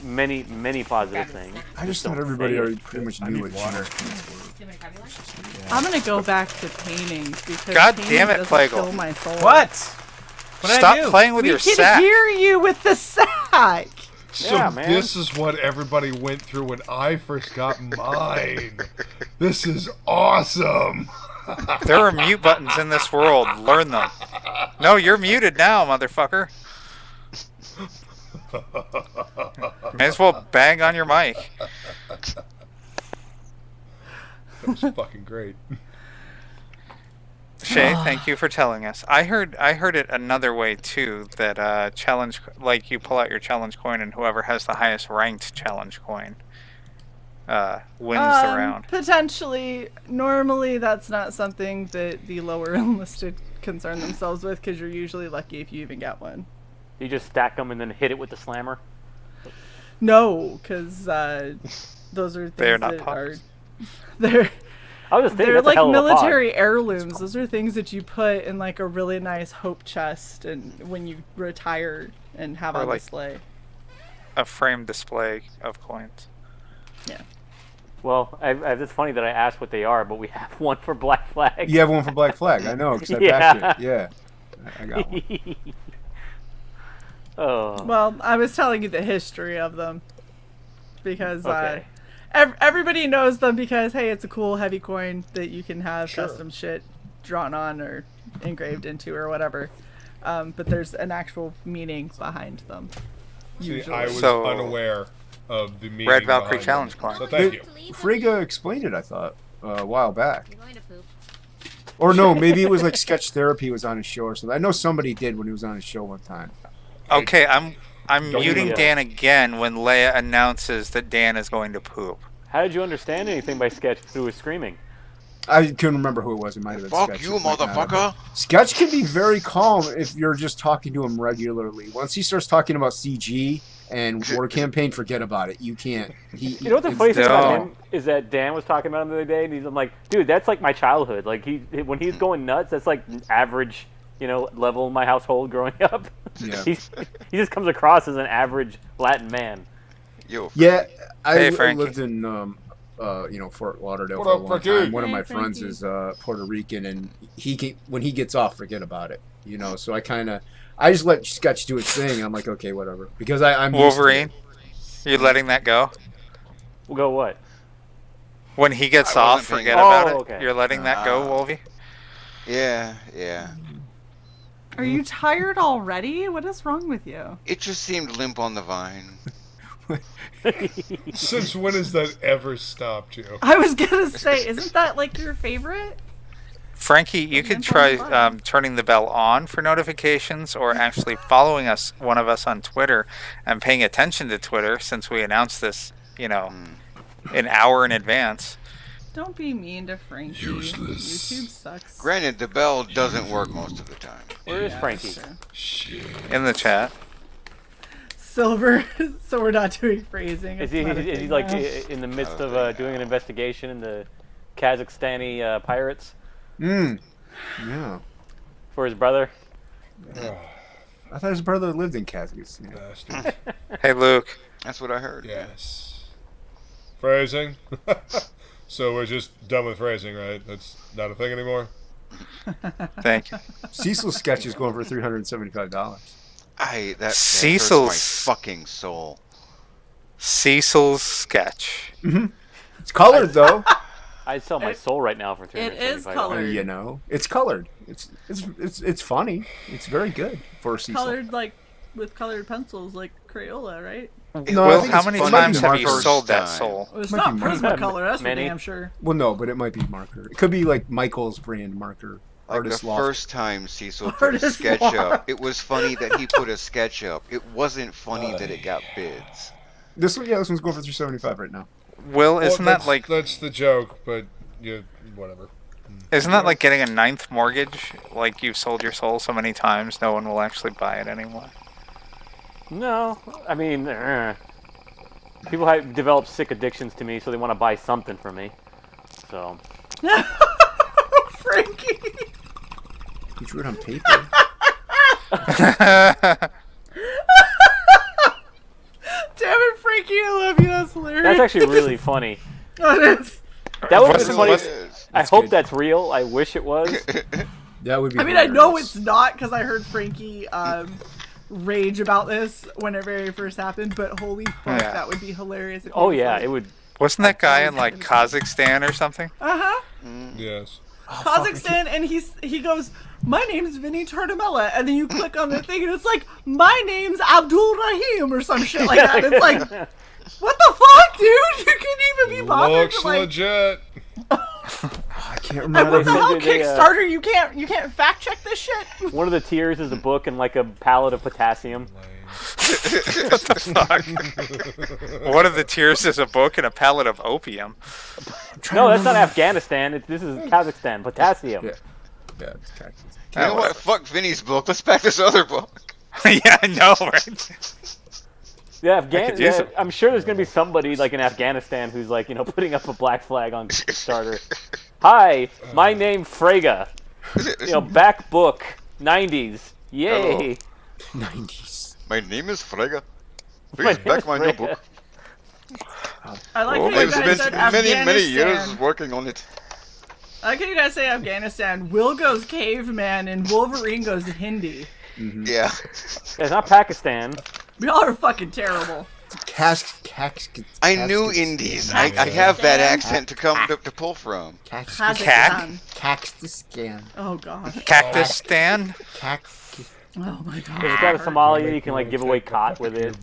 positive things. I just thought don't everybody say already it. pretty much knew what water. I'm gonna go back to painting because God painting damn it, doesn't Plagle. fill my soul. What? What did I Stop do? playing with We your can sack. hear you with the sack. So Yeah, man. this is what everybody went through when I first got mine. This is awesome. There are mute buttons in this world. Learn them. No, you're muted now, motherfucker. May as well bang on your mic. That was fucking great. Shae, thank you for telling us. I heard it another way too. That challenge, like you pull out your challenge coin, and whoever has the highest ranked challenge coin wins the round. Potentially. Normally, that's not something that the lower enlisted concern themselves with because you're usually lucky if you even get one. You just stack them and then hit it with the slammer. No, because those are things They are not that pucks. they're. I was just thinking, They're that's a like hell of a pod. military heirlooms. Those are things that you put in like a really nice hope chest, and when you retire and have Or on like- display. A framed display of coins. Yeah. Well, it's funny that I asked what they are, but we have one for Black Flag. You have one for Black Flag. I know because I Yeah. backed it. Yeah, I got one. Oh. Well, I was telling you the history of them because Okay. everybody knows them because hey, it's a cool heavy coin that you can have custom shit drawn on or engraved into or whatever. But there's an actual meaning behind them. See, Usually. I was So- unaware of the meaning Red Valkyrie behind challenge them. coin. So thank you. Frigga explained it, I thought, a while back. Or no, maybe it was like Sketch Therapy was on his show or something. I know somebody did when he was on his show one time. Okay, I'm Don't muting do that. Dan again when Leia announces that Dan is going to poop. How did you understand anything by Sketch through his screaming? I couldn't remember who it was. It might have been Fuck Sketch. you, It might not have been. motherfucker. Sketch can be very calm if you're just talking to him regularly. Once he starts talking about CG and War Campaign, forget about it. You can't. You know what the funny thing about him is that Dan was talking about him the other day, and I'm like, dude, that's like my childhood. Like when he's going nuts, that's like average, level in my household growing up. Yeah. he just comes across as an average Latin man. Yo. Yeah, I Hey, Frankie. lived in Fort Lauderdale What for a up, long Frankie? time. One of Hey, my friends Frankie. is Puerto Rican, and when he gets off, forget about it. So I just let Sketch do his thing. I'm like, okay, whatever, because I'm used to Wolverine, it. you letting that go? We'll go what? When he gets I off, wasn't paying forget about it. okay. You're letting that go, Wolvie? Yeah. Are you tired already? What is wrong with you? It just seemed limp on the vine. Since when has that ever stopped you? I was gonna say, isn't that like your favorite? Frankie, you could try turning the bell on for notifications, or actually following one of us on Twitter, and paying attention to Twitter since we announced this, an hour in advance. Don't be mean to Frankie. Useless. YouTube sucks. Granted, the bell doesn't work most of the time. Where is Frankie? In the chat. Silver, so we're not doing phrasing. Is It's not a he thing like now. in the midst of doing an investigation in the Kazakhstani pirates Yeah. for his brother? I thought his brother lived in Kazakhstan. Bastards. Hey, Luke. That's what I heard. Yes. Phrasing. So we're just done with phrasing, right? That's not a thing anymore? Thank you. Cecil's sketch is going for $375. That Cecil's- hurts my fucking soul. Cecil's sketch. It's colored though. I'd sell my soul right now for $375. It is colored. It's colored. It's funny. It's very good for a Cecil. Colored like with colored pencils, like Crayola, right? No, I Well, think how it's many funny. times It might have be you marker. sold that time. soul? Well, it's Might not be Prismacolor, marker. that's for Many. damn sure. Well, no, but it might be marker. It could be like Michael's brand marker. Like Artist the Loft. first time Cecil put a Artist sketch Loft. up, it was funny that he put a sketch up. It wasn't funny that it got bids. This one's going for $375 right now. Will, isn't that like that's the joke? But yeah, whatever. isn't that like getting a 9th mortgage? Like you've sold your soul so many times, no one will actually buy it anymore. No, I mean, people have developed sick addictions to me, so they want to buy something from me. So. Frankie. You drew it on paper. Damn it, Frankie, I love you. That's hilarious. That's actually really funny. It is. That was What's- funny. what's- I hope that's real. I wish it was. That would be. I mean, I know hilarious. it's not because I heard Frankie rage about this when it very first happened, but holy fuck, Yeah. that would be hilarious. If Oh he was yeah, like, it would. Wasn't that guy in like Kazakhstan or something? Uh-huh. Yes. Kazakhstan, and he goes, my name's Vinny Tartamella, and then you click on the thing, and it's like, my name's Abdul Rahim, or some shit like that. It's like, what the fuck, dude? You couldn't even be bothered Looks to like. legit. I can't And remember. what the hell, They, Kickstarter? You can't fact check this shit. One of the tiers is a book and like a pallet of potassium. What the fuck? One of the tiers is a book and a pallet of opium. No, that's not Afghanistan. This is Kazakhstan. Potassium. Yeah, it's kind You know what? Fuck Vinny's book. Let's pack this other book. Yeah, I know, right? Yeah, could use it. I'm sure there's gonna be somebody like in Afghanistan who's like, putting up a black flag on Kickstarter. Hi, my name Frega. Back book, 90s. Yay. Hello. 90s. My name is Frega. Please back my new book. I like how you I've guys said spent Afghanistan. many years working on it. I like how you guys say Afghanistan. Will goes caveman and Wolverine goes Hindi. Mm-hmm. Yeah. It's not Pakistan. Y'all are fucking terrible. I knew Indies. I have that accent to pull from. Cactus-scan. Oh god. Cactus Stan? Oh my god. If it's got a Somalia, you can like give away cot with it.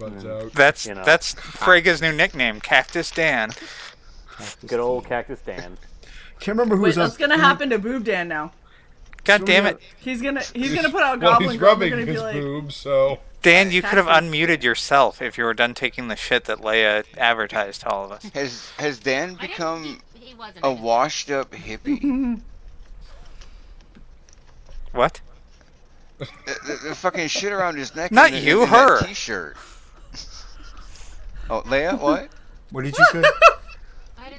That's Frega's new nickname, Cactus Dan. Good old Cactus Dan. Can't remember Wait, what's gonna happen to Boob Dan now? God damn it. He's gonna put out Well, Goblin he's Girl. rubbing We're gonna be his like, boobs, so... Dan, you could have Cactus. unmuted yourself if you were done taking the shit that Leia advertised to all of us. Has Dan become a washed up hippie? What? The fucking shit around his neck. Not and you, and that her. T-shirt. Oh, Leia, what? What did you say?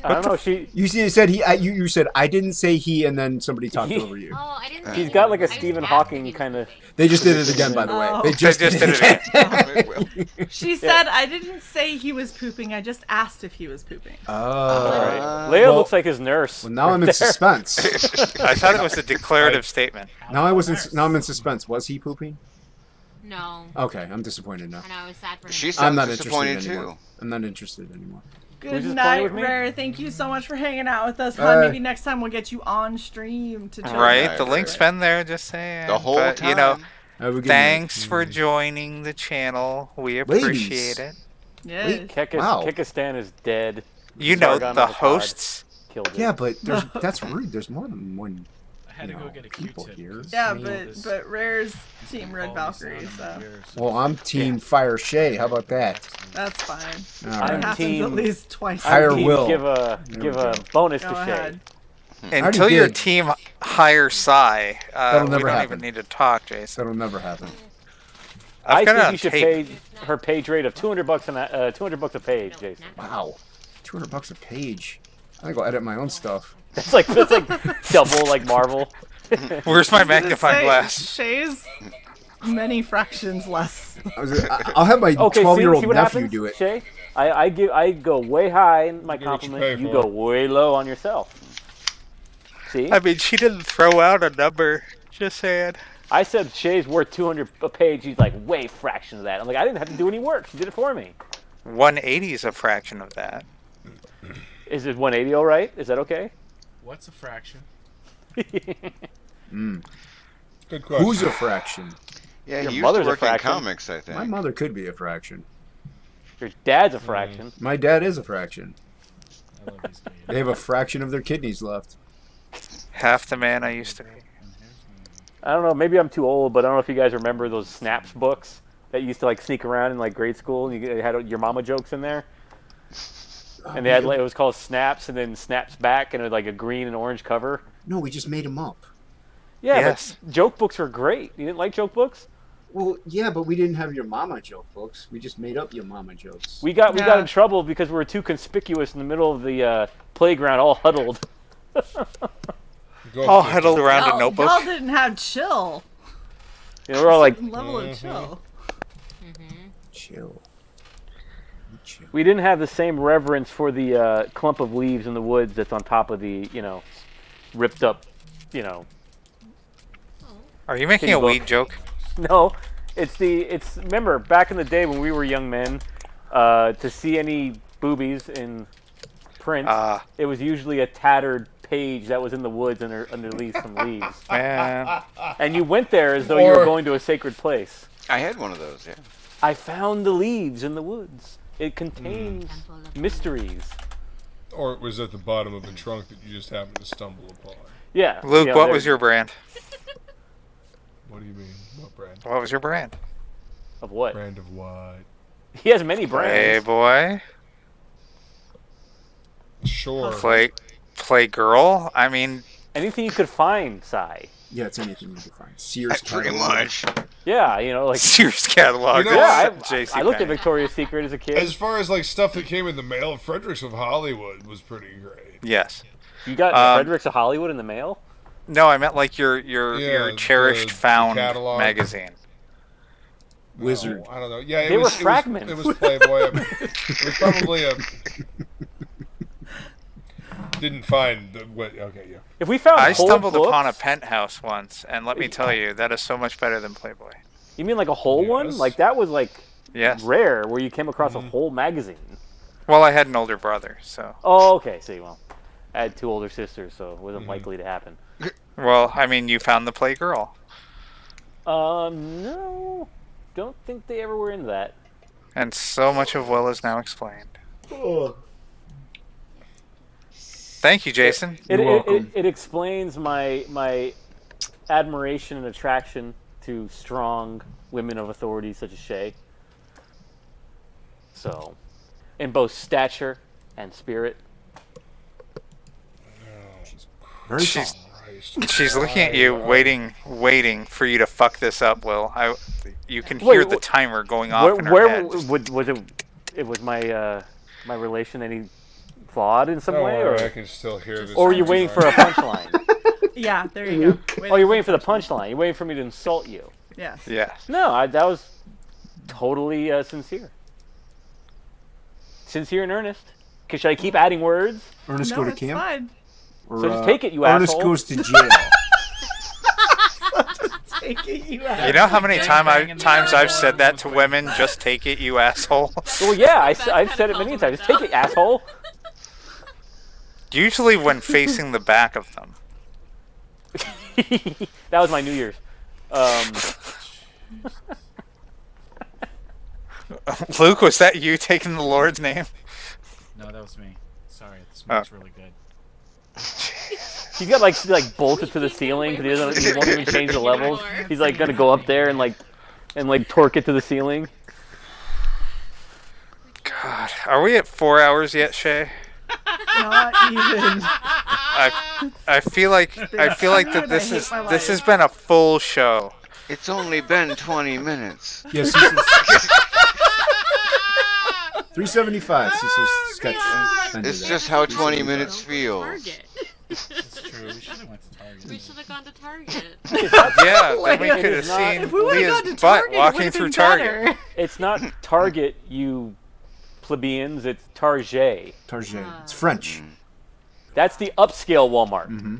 I don't know. You said he. You said I didn't say he, and then somebody talked over you. Oh, I didn't. He's got like a Stephen Hawking kind of. They just did it again, by the way. Oh. They just did it again. She said, I didn't say he was pooping, I just asked if he was pooping. Oh. Leia looks like his nurse. Well, now I'm in suspense. I thought it was a declarative statement. Now I'm in suspense. Was he pooping? No. Okay, I'm disappointed now. And I was sad for him. She I'm sounds not disappointed interested too. anymore. I'm not interested anymore. Good disappointed night, with me? Rare. Thank you so much for hanging out with us, hon. Maybe next time we'll get you on stream to chill. Right, the link's been there, just saying. The whole but, time. You know, Have a good thanks night. for joining the channel. We appreciate it. Yes. Kekistan is dead. You know, Sargon the of Akkad hosts. Killed it. Yeah, but that's rude. There's more than one. I had to go get a people Q-tip. here. Yeah, but Rare's Team Red Valkyrie, so Well, I'm Team Fire Shae. How about that? that's fine. All It right. happens at least twice. Higher I'm team will. Give a bonus Go to Shae. ahead. Until your did. team hire Psy, That'll we never don't happen. even need to talk, Jason. That'll never happen. I've I got it think on you should tape. pay her page rate of $200 $200 a page, Jason. Wow, $200 a page. I think I'll edit my own stuff. That's like double like Marvel. Where's my Does it magnifying say glass? Shae's many fractions less. I'll have my Okay, 12-year-old see what nephew happens, do it. Shay? I go way high in my what you pay compliment. You for. go way low on yourself. See? I mean, she didn't throw out a number. Just saying. I said Shay's worth $200 a page. He's like, way fraction of that. I'm like, I didn't have to do any work. She did it for me. 180 is a fraction of that. Is it 180 all right? Is that okay? What's a fraction? Good question. Who's a fraction? Yeah, Your he used mother's to a work in fraction. comics, I think. My mother could be a fraction. Your dad's a fraction. My dad is a fraction. I love these games. They have a fraction of their kidneys left. Half the man I used to be. I don't know. Maybe I'm too old, but I don't know if you guys remember those Snaps books that you used to like sneak around in like grade school. You had your mama jokes in there, and they had like, it was called Snaps, and then Snaps Back, and it was like a green and orange cover. No, we just made them up. Yeah, Yes. but joke books were great. You didn't like joke books? Well, yeah, but we didn't have your mama joke books. We just made up your mama jokes. We got in trouble because we were too conspicuous in the middle of the playground, all huddled. All huddled around a notebook. Y'all didn't have chill. You know, we're all like, Level of chill. Chill. we didn't have the same reverence for the clump of leaves in the woods that's on top of the, ripped up, Are you making a book. weed joke? No, remember back in the day when we were young men, to see any boobies in print, it was usually a tattered page that was in the woods underneath some leaves. Man. And you went there as though you were going to a sacred place. I had one of those, yeah. I found the leaves in the woods. It contains mysteries. Or it was at the bottom of the trunk that you just happened to stumble upon. Yeah. Luke, what was your brand? What do you mean? What brand? What was your brand? Of what? Brand of what? He has many brands. Playboy. Sure. Play girl. I mean, anything you could find, Sai. Yeah, it's anything you can find. Sears Pretty catalog. much. Yeah, like Sears catalog. You know yeah, JC I looked at Penney. Victoria's Secret as a kid. As far as like stuff that came in the mail, Fredericks of Hollywood was pretty great. Yes. You got Fredericks of Hollywood in the mail? No, I meant like your cherished found catalog. magazine. Wizard. I don't know. Yeah, They were fragments. It was Playboy. It was probably a. Didn't find the what? Okay, yeah. If we found I whole stumbled books, upon a penthouse once, and let me tell you, that is so much better than Playboy. You mean like a whole one? Like that was like rare, where you came across a whole magazine. Well, I had an older brother, so. Oh, okay. See, well, I had 2 older sisters, so it wasn't likely to happen. Well, I mean, you found the Playgirl. No, don't think they ever were into that. And so much of Will is now explained. Oh. Thank you, Jason. It explains my admiration and attraction to strong women of authority such as Shae. So, in both stature and spirit. Very She's looking at you, waiting for you to fuck this up, Will. You can hear the timer going off in her head. Was it was my my relation any flawed in some way, or I can still hear this. Or were you waiting for a punchline? Yeah, there you go. Oh, you're waiting for the punchline. You're waiting for me to insult you. Yes. Yeah. No, that was totally sincere. Sincere and earnest. Okay, should I keep adding words? Ernest go to camp? Fine. Or, so just take it, you Ernest asshole. goes to jail. Take it, you You know how many times I've said that to women? Just take it, you asshole. Well, yeah, I've said it many times. Just take it, asshole. Usually when facing the back of them. That was my New Year's. Luke, was that you taking the Lord's name? No, that was me. Sorry, this smells really good. He's got like bolted to the ceiling because he won't even change the levels. He's like gonna go up there and torque it to the ceiling. God, are we at 4 hours yet, Shae? Not even. I feel like that this has been a full show. It's only been 20 minutes. Yes. 375. Cecil's sketch. It's just how 20 minutes feels. That's true. We should have went to Target. We should have gone to Target. Yeah, then we could have seen Leah's butt walking through Target. It's not Target, you plebeians. It's Target. Target. It's French. That's the upscale Walmart. Mm-hmm.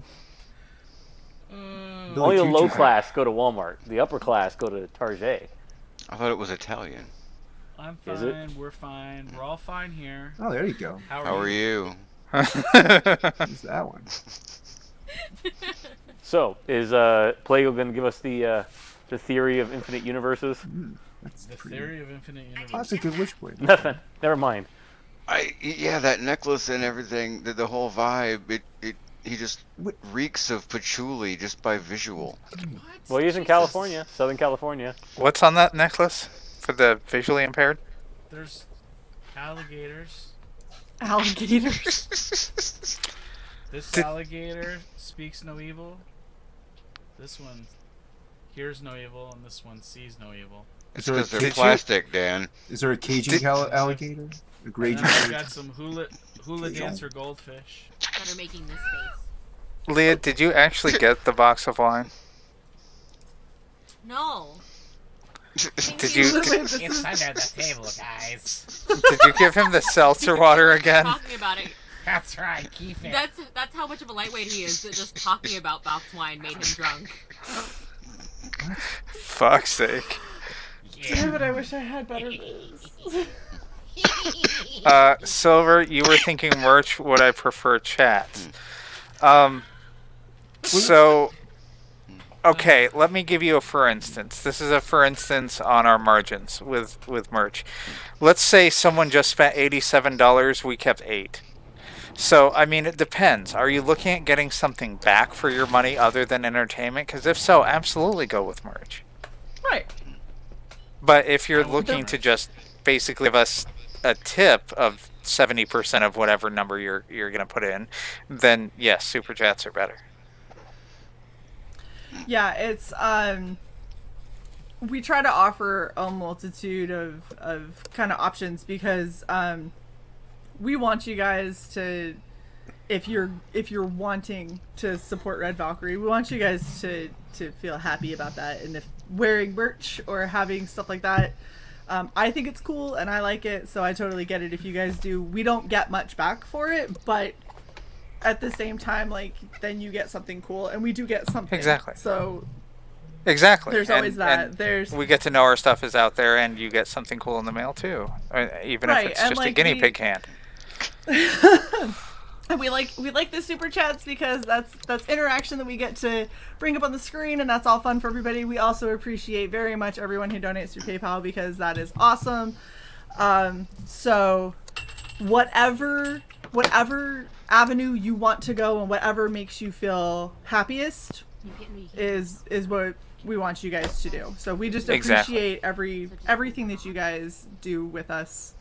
Only the low class go to Walmart. The upper class go to Target. I thought it was Italian. I'm fine. Is it? We're fine. We're all fine here. Oh, there you go. How are you? Who's that one? So, is Plago going to give us the theory of infinite universes? The theory of infinite universes. That's a good wishblade. Nothing. Never mind. Yeah, that necklace and everything, the whole vibe, he just reeks of patchouli just by visual. Well, he's in California, Southern California. What's on that necklace for the visually impaired? There's alligators. Alligators. This alligator speaks no evil. This one hears no evil, and this one sees no evil. It's because they're plastic, Dan. Is there a Cajun alligator? A Grey I've got some hula dancer goldfish that are making this face. Leah, did you actually get the box of wine? No. Did you? It's under the table, guys. Did you give him the seltzer water again? Talking about it. That's right, keep it. That's how much of a lightweight he is. That just talking about box wine made him drunk. Fuck's sake. Damn it! I wish I had better news. Silver, you were thinking merch. Would I prefer chat? So, okay, let me give you a for instance. This is a for instance on our margins with merch. Let's say someone just spent $87. We kept $8. So, I mean, it depends. Are you looking at getting something back for your money other than entertainment? Because if so, absolutely go with merch. Right. But if you're looking to just basically give us a tip of 70% of whatever number you're going to put in, then yes, super chats are better. Yeah, it's we try to offer a multitude of kind of options because we want you guys to if you're wanting to support Red Valkyrie, we want you guys to feel happy about that. And if wearing merch or having stuff like that, I think it's cool and I like it, so I totally get it if you guys do. We don't get much back for it, but at the same time, like, then you get something cool, and we do get something. Exactly. So exactly. There's always that. There's we get to know our stuff is out there, and you get something cool in the mail too, even if it's just a guinea pig hand. And we like the super chats because that's interaction that we get to bring up on the screen, and that's all fun for everybody. We also appreciate very much everyone who donates through PayPal because that is awesome. So whatever avenue you want to go and whatever makes you feel happiest is what we want you guys to do. So we just appreciate everything that you guys do with us.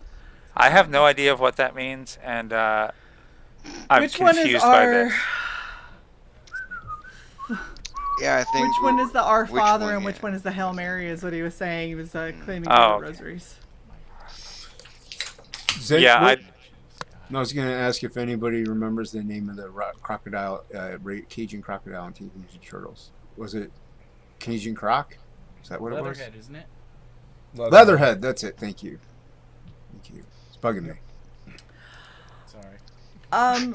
I have no idea of what that means, and I'm confused by this. Yeah, I think. Which one is the Our Father and which one is the Hail Mary? Is what he was saying. He was claiming rosaries. I was going to ask if anybody remembers the name of the crocodile, Cajun crocodile on Teenage Mutant Ninja Turtles. Was it Cajun Croc? Is that what it was? Leatherhead, isn't it? Leatherhead. That's it. Thank you. It's bugging me. Sorry.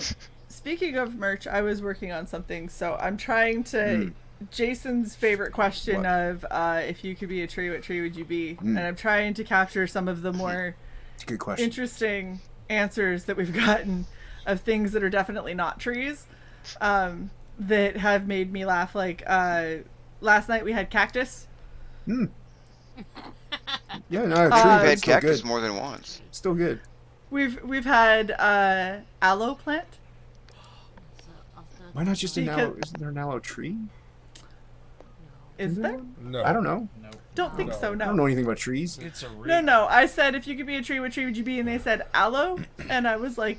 Speaking of merch, I was working on something, so I'm trying to. Jason's favorite question of if you could be a tree, what tree would you be? And I'm trying to capture some of the more good question. Interesting answers that we've gotten of things that are definitely not trees that have made me laugh. Like last night we had cactus. Yeah, no, We've had cactus more than once. Still good. We've had aloe plant. Why not just an aloe? Isn't there an aloe tree? Is there? No. I don't know. Don't think so. No. I don't know anything about trees. It's a No. I said if you could be a tree, what tree would you be? And they said aloe, and I was like,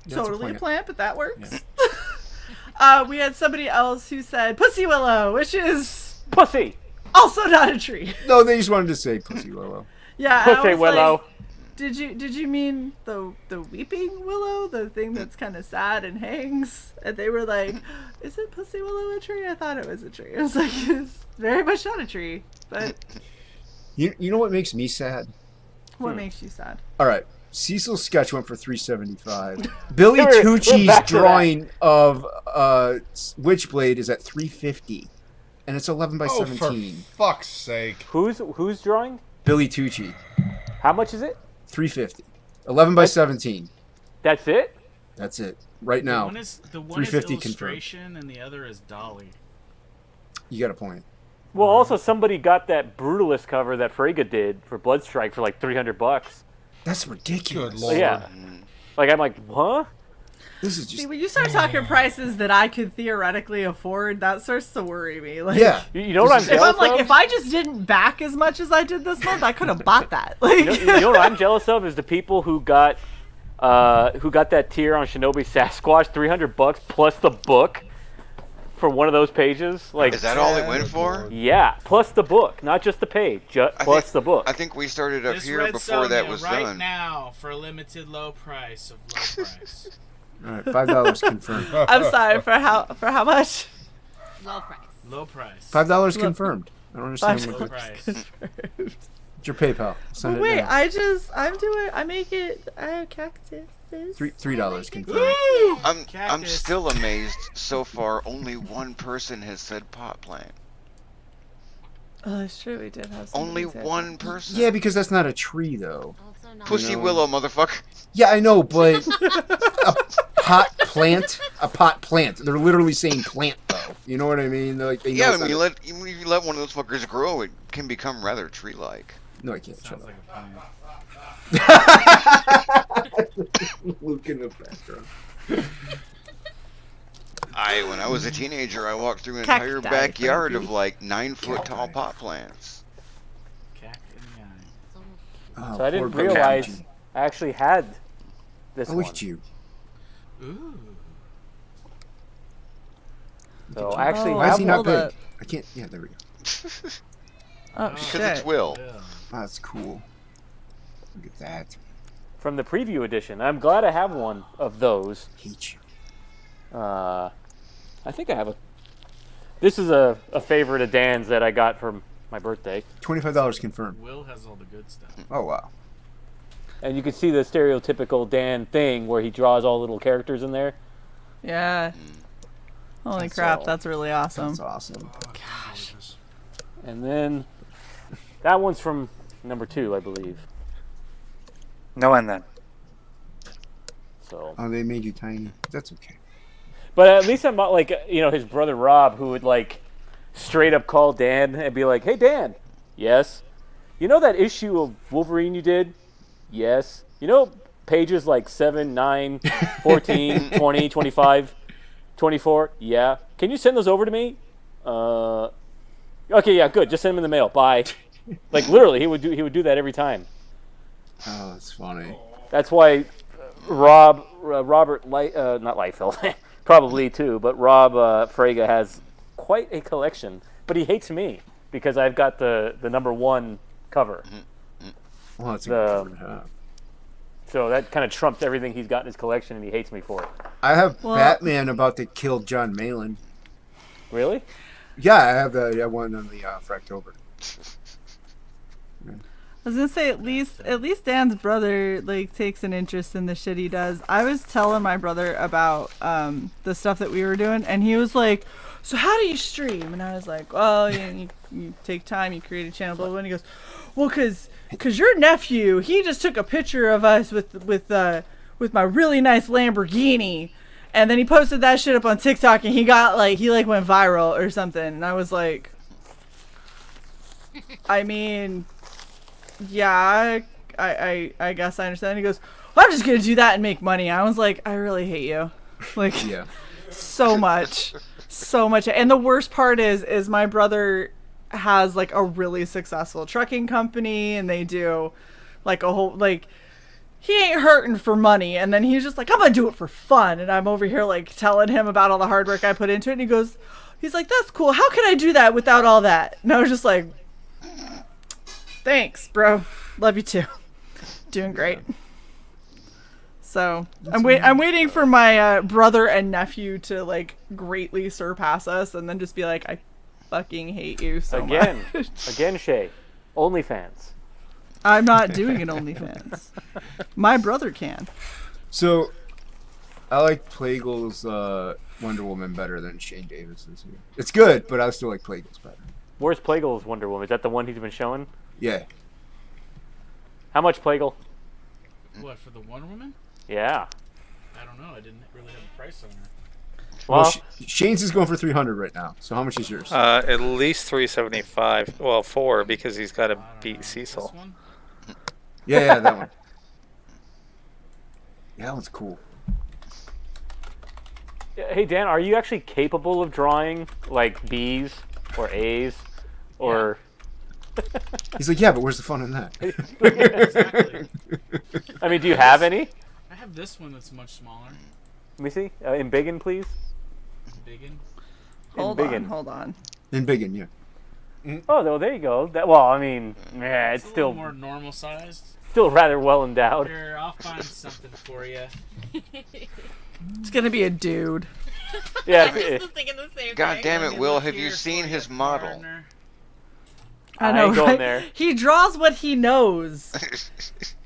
totally a plant, but that works. Yeah. We had somebody else who said pussy willow, which is pussy. Also not a tree. No, they just wanted to say pussy willow. Yeah, pussy willow. Like, did you mean the weeping willow, the thing that's kind of sad and hangs? And they were like, "Is it pussy willow a tree?" I thought it was a tree. I was like, "It's very much not a tree." But you know what makes me sad? What makes you sad? All right, Cecil's sketch went for $375. Billy Tucci's drawing of Witchblade is at $350, and it's 11 by 17. For fuck's sake! Who's drawing? Billy Tucci. How much is it? $350. 11 by 17. That's it? That's it. Right now. The one is illustration and the other is Dolly. You got a point. Well, also somebody got that Brutalist cover that Frege did for Bloodstrike for like $300. That's ridiculous. Good Lord. Yeah. Like I'm like, huh? This is just. See, when you start talking prices that I could theoretically afford, that starts to worry me. Like, yeah. You know what I'm jealous of? If I just didn't back as much as I did this month, I could have bought that. Like, you know what I'm jealous of is the people who got that tier on Shinobi Sasquatch, $300 plus the book for one of those pages. Like, is that all it went for? Yeah, plus the book, not just the page, plus the book. I think we started up this here Red before that was right done. Now for a limited low price of low price. All right, $5 confirmed. I'm sorry, for how much? Low price. Low price. $5 confirmed. I don't understand Low what price. It's your PayPal. Send Wait, it down. I make it cactus. $3 confirmed. I'm still amazed. So far, only one person has said pot plant. Oh, that's true. We did have only one person. Yeah, because that's not a tree, though. Pussy willow, motherfucker. Yeah, I know, but a pot plant. They're literally saying plant, though. You know what I mean? Like, they know when you let one of those fuckers grow, it can become rather tree-like. No, I can't. Shut up. Like a plant. Luke in the background. When I was a teenager, I walked through an entire backyard of like 9-foot tall pot plants. Oh, So I didn't realize I actually had this one. Look at you. Ooh. So I actually Why is he not big? up. I can't. Yeah, there we go. Oh, Because shit. it's Will. Oh, that's cool. Look at that. from the preview edition. I'm glad I have one of those. Hate you. I think I have a. This is a favorite of Dan's that I got for my birthday. $25 confirmed. Will has all the good stuff. Oh wow. And you can see the stereotypical Dan thing where he draws all little characters in there. Yeah. Holy That's crap, all. that's really awesome. That's awesome. Gosh. And then that one's from number 2, I believe. No and then. So. Oh, they made you tiny. That's okay. But at least I'm not like, his brother Rob, who would like straight up call Dan and be like, "Hey Dan, yes. You know that issue of Wolverine you did? Yes. You know pages like 7, 9, 14, 20, 25, 24? Yeah. Can you send those over to me? Okay, yeah, good. Just send them in the mail. Bye." Like literally, he would do that every time. Oh, that's funny. That's why Robert not Liefeld, probably too, but Rob Frege has quite a collection. But he hates me because I've got the number 1 cover. Well, that's a good cover to have. So that kind of trumps everything he's got in his collection, and he hates me for it. I have Batman about to kill John Malin. Really? Yeah, I have the one on the Fractober. I was gonna say at least Dan's brother like takes an interest in the shit he does. I was telling my brother about the stuff that we were doing, and he was like, "So how do you stream?" And I was like, "Well, you take time, you create a channel, blah blah." And he goes, "Well, cause your nephew, he just took a picture of us with my really nice Lamborghini, and then he posted that shit up on TikTok, and he went viral or something." And I was like, I mean, yeah, I guess I understand. And he goes, "Well, I'm just gonna do that and make money." I was like, I really hate you, like, yeah, so much. And the worst part is my brother has like a really successful trucking company, and they do like a whole like. He ain't hurting for money, and then he's just like, "I'm gonna do it for fun," and I'm over here like telling him about all the hard work I put into it, and he's like, "That's cool. How can I do that without all that?" And I was just like, "Thanks, bro. Love you too. Doing great." So I'm waiting for my brother and nephew to like greatly surpass us, and then just be like, "I fucking hate you so much." Again, Shae, OnlyFans. I'm not doing an OnlyFans. My brother can. So, I like Plague's Wonder Woman better than Shane Davis's here. It's good, but I still like Plague's better. Where's Plague's Wonder Woman? Is that the one he's been showing? Yeah. How much, Plague? What, for the Wonder Woman? Yeah. I don't know. I didn't really have a price on her. Well, Shane's is going for $300 right now. So how much is yours? At least $375. Well, $4 because he's got to beat Cecil. Yeah, that one. Yeah, that one's cool. Hey Dan, are you actually capable of drawing like B's or A's or? He's like, yeah, but where's the fun in that? Exactly. I mean, do you have any? I have this one that's much smaller. Let me see. In biggin, please. Biggin. Hold on. In biggin, yeah. Oh, no, there you go. I mean, yeah, it's a still little more normal sized. Still rather well endowed. Here, I'll find something for you. It's gonna be a dude. Yeah. I was thinking the same God thing. damn it, Will! Have you seen his model? I know, ain't going right? there. He draws what he knows.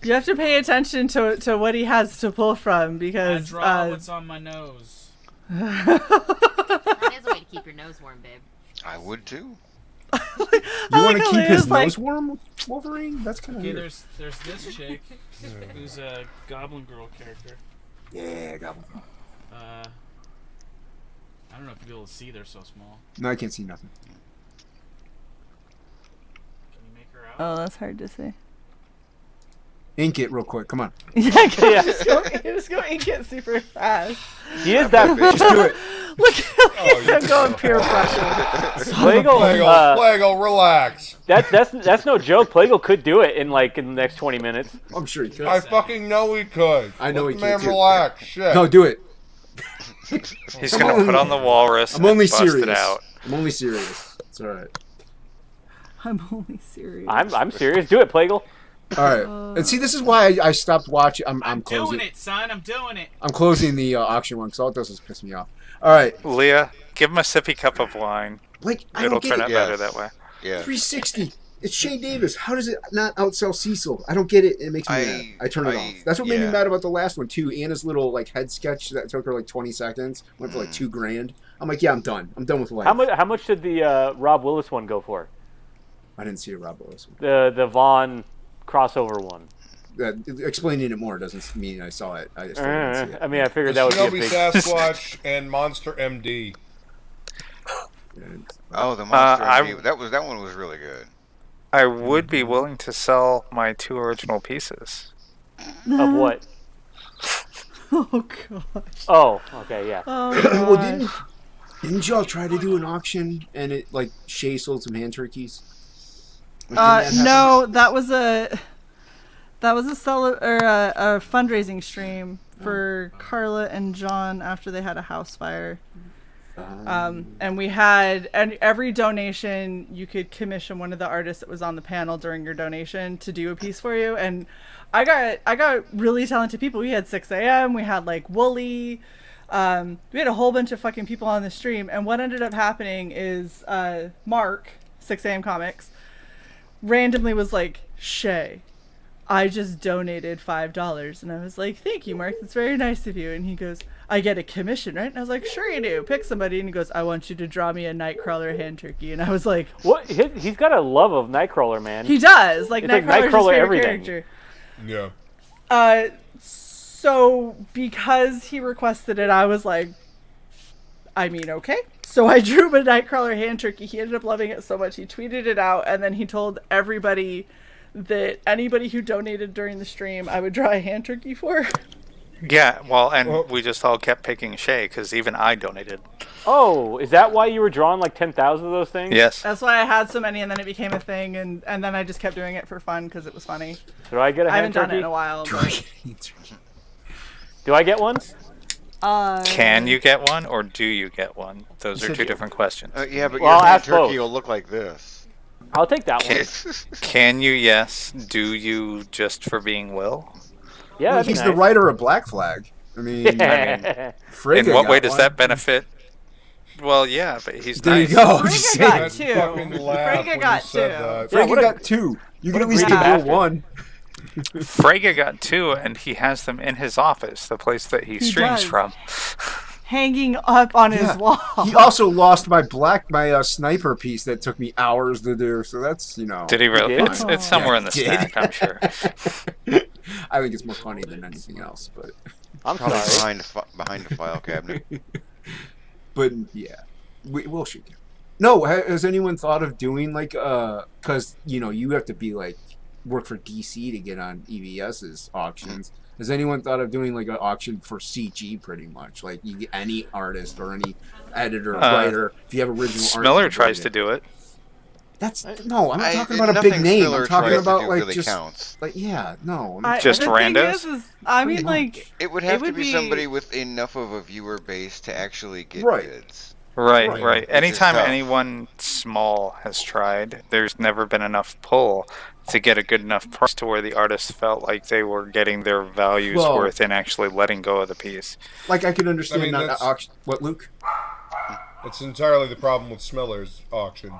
You have to pay attention to what he has to pull from because I draw what's on my nose. That is a way to keep your nose warm, babe. I would too. You want to keep his nose warm, Wolverine? That's kind of Okay, weird. there's this chick who's a Goblin Girl character. Yeah, Goblin Girl. I don't know if you'll be able to see. They're so small. No, I can't see nothing. Can you make her out? Oh, that's hard to see. Ink it real quick. Come on. Yeah, just go ink it super fast. He is that. Just do it. Look at him going peer pressure. Plague, relax. That's no joke. Plague could do it in the next 20 minutes. I'm sure he could. I fucking know he could. I know he could. Man, too. relax. Shit. No, do it. He's gonna put on the walrus. I'm only and bust serious. it out. I'm only serious. It's all right. I'm only serious. I'm serious. Do it, Plague. All right. And see, this is why I stopped watching. I'm closing doing it, son. I'm doing it. I'm closing the auction one because all it does is piss me off. All right, Leah, give him a sippy cup of wine. like I It'll don't get turn it. out better that way. Yeah. 360. It's Shae Davis. How does it not outsell Cecil? I don't get it. It makes me mad. I turn it off. That's what made me mad about the last one too. Anna's little like head sketch that took her like 20 seconds went for like $2,000. I'm like, yeah, I'm done. I'm done with life. How much did the Rob Willis one go for? I didn't see a Rob Willis one. The Vaughn crossover one. Explaining it more doesn't mean I saw it. I just didn't see it. I mean, I figured that would be a Shinobi big... Sasquatch and Monster MD. Oh, the Monster MD. That one was really good. I would be willing to sell my 2 original pieces. Of what? Oh gosh. Oh, okay, yeah. Oh, well, didn't y'all try to do an auction and it like Shae sold some hand turkeys? No, that was a fundraising stream for Carla and John after they had a house fire. And we had, and every donation you could commission one of the artists that was on the panel during your donation to do a piece for you. And I got really talented people. We had 6 a.m. We had like Wooly. We had a whole bunch of fucking people on the stream. And what ended up happening is Mark, 6 a.m. Comics, randomly was like, Shae, I just donated $5. And I was like, thank you, Mark. That's very nice of you. And he goes, I get a commission, right? And I was like, sure you do. Pick somebody. And he goes, I want you to draw me a Nightcrawler hand turkey. And I was like, what? He's got a love of Nightcrawler, man. He does. Like, Nightcrawler's his favorite everything. character. Yeah. So because he requested it, I was like, I mean, okay. So I drew him a Nightcrawler hand turkey. He ended up loving it so much. He tweeted it out, and then he told everybody that anybody who donated during the stream, I would draw a hand turkey for. Yeah, well, and we just all kept picking Shae because even I donated. Oh, is that why you were drawing like 10,000 of those things? Yes. That's why I had so many, and then it became a thing, and then I just kept doing it for fun because it was funny. Do I get a I haven't hand done it turkey? in a while. But... Do I get one? Can you get one, or do you get one? Those are 2 different questions. Yeah, but Well, your I'll hand ask turkey both. will look like this. I'll take that one. Can you? Yes. Do you? Just for being Will? Yeah, well, he's the writer of Black Flag. I mean, Frigga in what way got does one. that benefit? Well, yeah, but he's There nice. you go. Frigga got 2. Frigga got 2. Frigga got 2. You can at least get one. Frigga got 2, and he has them in his office, the place that he streams does. from. Hanging up on his wall. He also lost my sniper piece that took me hours to do. So that's, Did he really? fine. It's somewhere in the Did. stack, I'm sure. I think it's more funny than anything else, but I'm Probably sorry. behind the file cabinet. But yeah, we'll shoot you. No, has anyone thought of doing like because you have to be like work for DC to get on EVS's auctions. Has anyone thought of doing like an auction for CG pretty much? Like you get any artist or any editor, writer, if you have original art. Smiller tries to do it. That's no, I'm not talking about a big name. I'm talking about like really just counts. like no. Just the randos? thing is, I mean, like It would have to be somebody with enough of a viewer base to actually get Right. bids. Right. Which is Anytime tough. anyone small has tried, there's never been enough pull to get a good enough price to where the artists felt like they were getting their values Well- worth in actually letting go of the piece. Like I could understand I mean, not that's- auction. What, Luke? It's entirely the problem with Smiller's auction.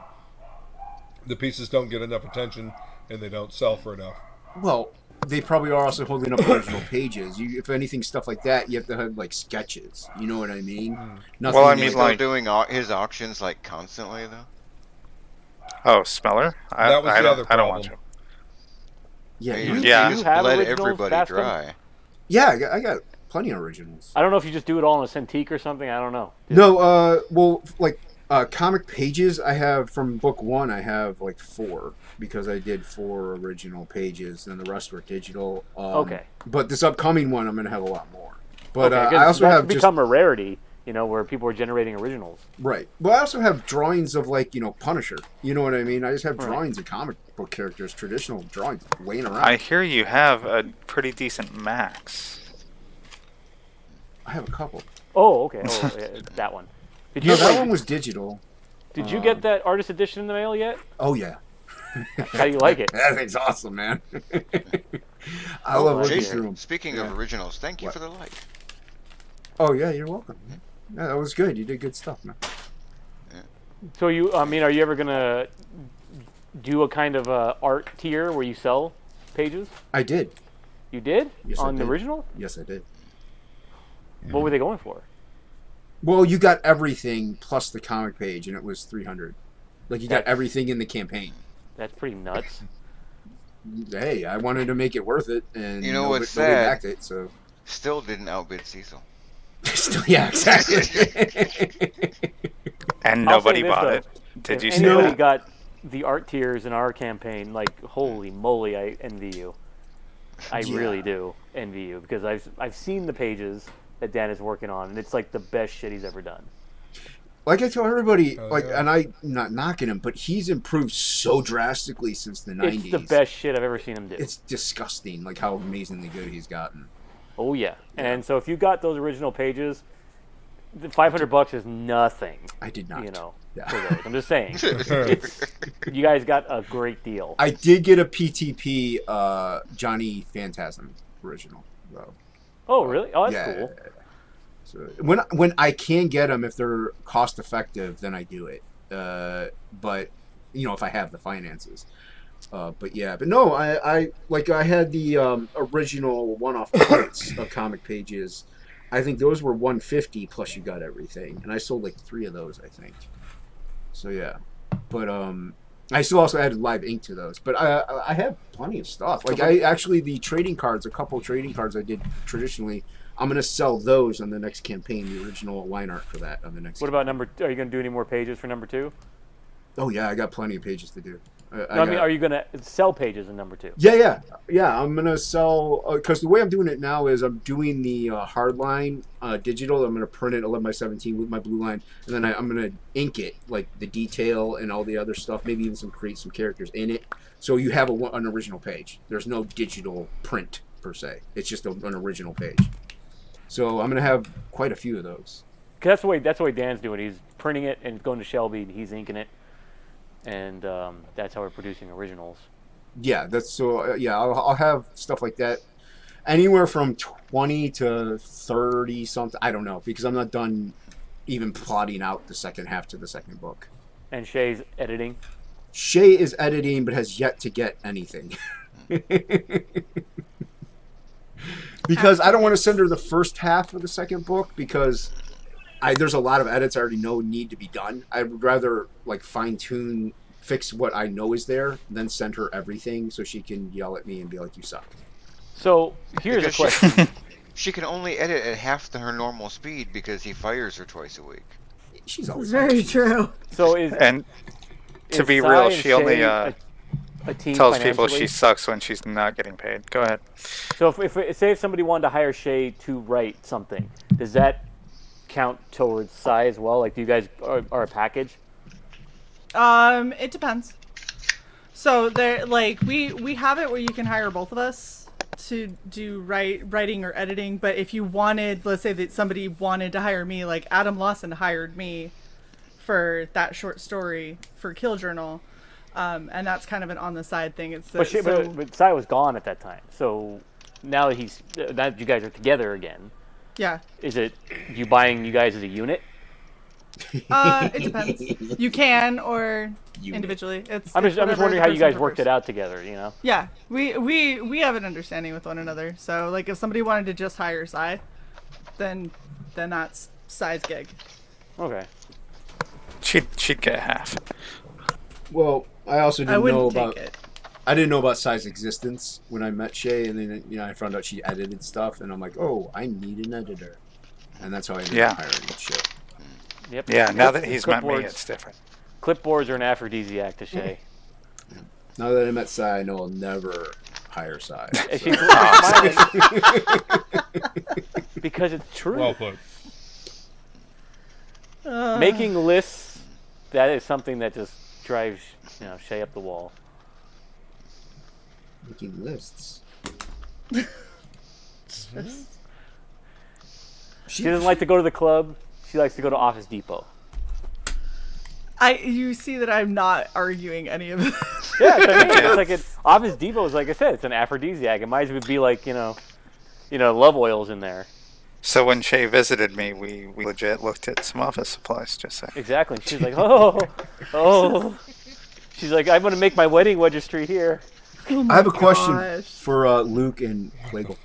The pieces don't get enough attention, and they don't sell for enough. Well, they probably are also holding up original pages. If anything, stuff like that, you have to have like sketches. You know what I mean? Nothing Well, I He's mean, still like- doing his auctions like constantly though. Oh, Smeller? That was I the don't, other I don't problem. watch him. Yeah, He you- just- Yeah. he just You have bled originals, everybody Bascom? dry. yeah, I got plenty of originals. I don't know if you just do it all in a Cintiq or something. I don't know. No, well, like comic pages, I have from book 1. I have like 4 because I did 4 original pages, and the rest were digital. Okay. But this upcoming one, I'm gonna have a lot more. But Okay, 'cause I also that's have become a rarity, where people are generating originals. right. But I also have drawings of like Punisher. You know what I mean? I just have drawings of comic book characters, traditional drawings laying around. I hear you have a pretty decent Max. I have a couple. Oh, okay. Oh, yeah, that one. Did No, you? that one was digital. Did you get that artist edition in the mail yet? Oh yeah. How do you like it? That thing's awesome, man. I love looking through them. Speaking of originals, thank you What? for the light. Oh yeah, you're welcome. Yeah, that was good. You did good stuff, man. So are you ever gonna do a kind of art tier where you sell pages? I did. You did? Yes, On I the did. original? Yes, I did. What were they going for? Well, you got everything plus the comic page, and it was 300. Like, you got everything in the campaign. That's pretty nuts. Hey, I wanted to make it worth it, and You know nobody, what's nobody sad? backed it, so... Still didn't outbid Cecil. Still, yeah, exactly. And I'll nobody say this, bought though. it. Did you If say anybody that? got the art tiers in our campaign, like, holy moly, I envy you. I really do envy you, because I've seen the pages that Dan is working on, and it's like the best shit he's ever done. Like I tell everybody, and I'm not knocking him, but he's improved so drastically since the 90s. It's the best shit I've ever seen him do. It's disgusting, like how amazingly good he's gotten. Oh yeah. And so if you got those original pages, the $500 is nothing. I did not. You know, Yeah. for those. I'm just saying, you guys got a great deal. I did get a PTP Johnny Phantasm original, though. Oh really? Oh, that's cool. So when I can get them, if they're cost effective, then I do it. But if I have the finances. But no, I had the original one-off prints of comic pages. I think those were $150 plus you got everything, and I sold like 3 of those, I think. So yeah, but I still also added live ink to those. But I have plenty of stuff. Like the trading cards, a couple trading cards I did traditionally. I'm gonna sell those on the next campaign. The original line art for that on the next. What about are you gonna do any more pages for number 2? Oh yeah, I got plenty of pages to do. I mean, are you gonna sell pages in number 2? Yeah. I'm gonna sell because the way I'm doing it now is I'm doing the hardline digital. I'm gonna print it 11x17 with my blue line, and then I'm gonna ink it, like the detail and all the other stuff. Maybe even create some characters in it. So you have an original page. There's no digital print per se. It's just an original page. So I'm gonna have quite a few of those. Cause that's the way Dan's doing. He's printing it and going to Shelby. And he's inking it, and that's how we're producing originals. Yeah, I'll have stuff like that, anywhere from 20 to 30 something. I don't know, because I'm not done even plotting out the second half to the second book. And Shae's editing. Shae is editing, but has yet to get anything. Because I don't want to send her the first half of the second book, because there's a lot of edits I already know need to be done. I would rather fine-tune, fix what I know is there, then send her everything so she can yell at me and be like, you suck. So here's a question. She can only edit at half her normal speed because he fires her twice a week. She's always very true. So to be Cy real, and she only Shae a team tells people financially? she sucks when she's not getting paid. Go ahead. So if somebody wanted to hire Shae to write something, does that count towards Cy as well? Like, do you guys are a package? It depends. So there, we have it where you can hire both of us to do writing or editing. But if you wanted, let's say that somebody wanted to hire me, like Adam Lawson hired me for that short story for Kill Journal. And that's kind of an on the side thing. It's But Cy was gone at that time. So now that you guys are together again. Yeah. Is it you buying you guys as a unit? It depends. You can or individually. I'm just wondering how you guys worked it out together. You know. Yeah, we have an understanding with one another. So if somebody wanted to just hire Cy, then that's Cy's gig. Okay. She'd get half. Well, I also didn't know about. Take it. I didn't know about Cy's existence when I met Shae, and then I found out she edited stuff, and I'm like, oh, I need an editor, and that's how I ended up hiring Shae. Yep. Yeah. Now that he's met me, it's different. Clipboards are an aphrodisiac to Shae. Now that I met Cy, I know I'll never hire Cy. She's smiling. Because it's true. Well put. Making lists, that is something that just drives Shae up the wall. Making lists. She doesn't like to go to the club. She likes to go to Office Depot. You see that I'm not arguing any of this. Yeah, it's like Office Depot is, like I said, it's an aphrodisiac. It might as well be like love oils in there. So when Shae visited me, we legit looked at some office supplies. Just saying. Exactly. She's like, oh. She's like, I'm gonna make my wedding registry here. Oh I have a question gosh. for Luke and Plagle.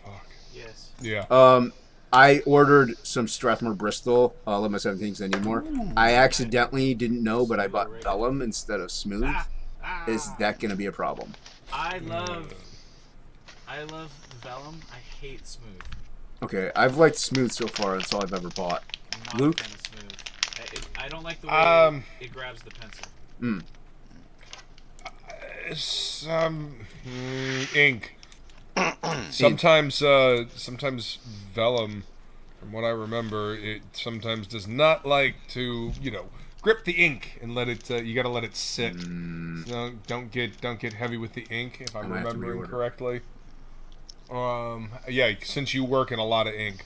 Yes. Yeah. I ordered some Strathmore Bristol Lima 17s anymore. I accidentally didn't know, but I bought Vellum instead of Smooth. Is that going to be a problem? I love Vellum. I hate Smooth. Okay, I've liked Smooth so far. That's all I've ever bought. I'm not Luke? a fan of Smooth. I don't like the way it grabs the pencil. Ink. Sometimes Vellum, from what I remember, it sometimes does not like to, grip the ink and let it. You got to let it sit. So don't get heavy with the ink, if I'm remembering correctly. Yeah, since you work in a lot of ink.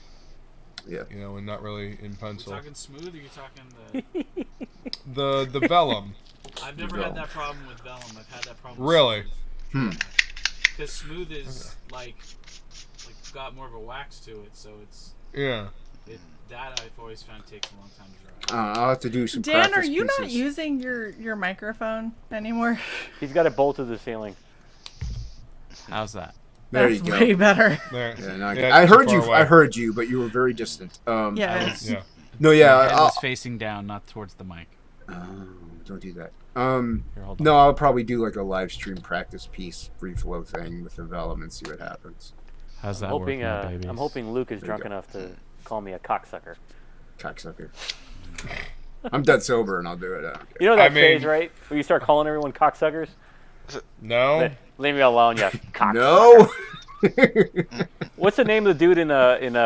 Yeah. And not really in pencil. Are you talking Smooth or are you talking the Vellum? I've never had that problem with Vellum. I've had that problem Really? with because Smooth is like got more of a wax to it, so it's that I've always found takes a long time to dry. I'll have to do some Dan, are practice you not pieces. using your microphone anymore? He's got it bolted to the ceiling. How's that? There That's you go. way better. Yeah, I heard you. I heard you, but you were very distant. Yeah. No, My yeah. head was facing down, not towards the mic. Don't do that. Here, hold on. No, I'll probably do like a live stream practice piece, free flow thing with the Vellum and see what happens. How's that hoping, working, babies? I'm hoping Luke is There you drunk go. enough to call me a cocksucker. Cocksucker. I'm dead sober and I'll do it. I don't care. You know that phase, right? Where you start calling everyone cocksuckers? No. Leave me alone, you cocksucker. No. What's the name of the dude in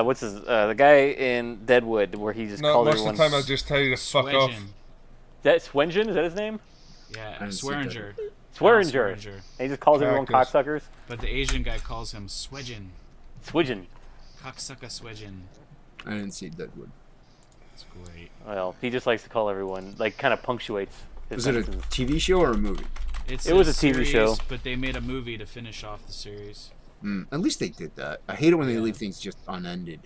what's his the guy in Deadwood where he just called most everyone? of the time I'll just tell you to fuck off. Swearingen. Is that Swengen? Is that his name? Yeah, I didn't see Swearinger. Swearinger. Swearinger. And he just calls everyone Cactus. cocksuckers. But the Asian guy calls him Swedgen. Swidgen. Cocksucker Swedgen. I didn't see Deadwood. That's great. Well, he just likes to call everyone, like, kind of punctuates his Was it a sentences. TV show or a movie? It was a TV series, show. But they made a movie to finish off the series. At least they did that. I hate it when they leave things just unended.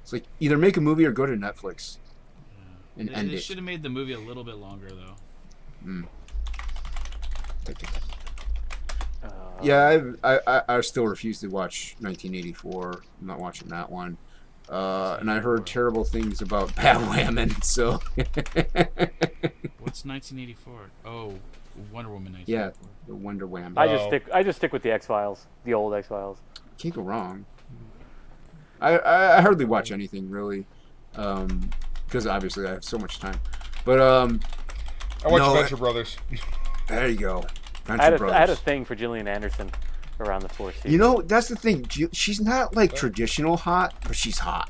It's like either make a movie or go to Netflix and end They it. should have made the movie a little bit longer, though. Yeah, I still refuse to watch 1984. I'm not watching that one. And I heard terrible things about Batwoman, so. What's 1984? Oh, Wonder Woman 1984. Yeah, the Wonder Woman. I just stick with the X-Files, the old X-Files. Can't go wrong. I hardly watch anything really, because obviously I have so much time. But I watch Venture Brothers. There you go. I had a thing for Gillian Anderson around the fourth season. You know, that's the thing. She's not like traditional hot, but she's hot.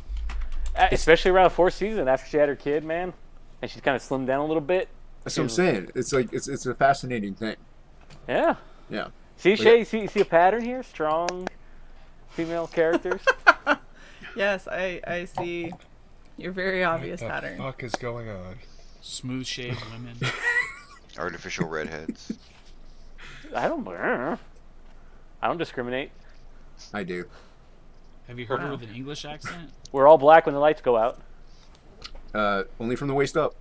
Especially around the fourth season after she had her kid, man, and she's kind of slimmed down a little bit. That's what I'm saying. It's like it's a fascinating thing. Yeah. Yeah. See, But Shae, see a pattern here? Strong female characters. Yes, I see your very obvious What pattern. the fuck is going on? Smooth shaved women. Artificial redheads. I don't discriminate. I do. Have you heard her with an English accent? We're all black when the lights go out. Only from the waist up.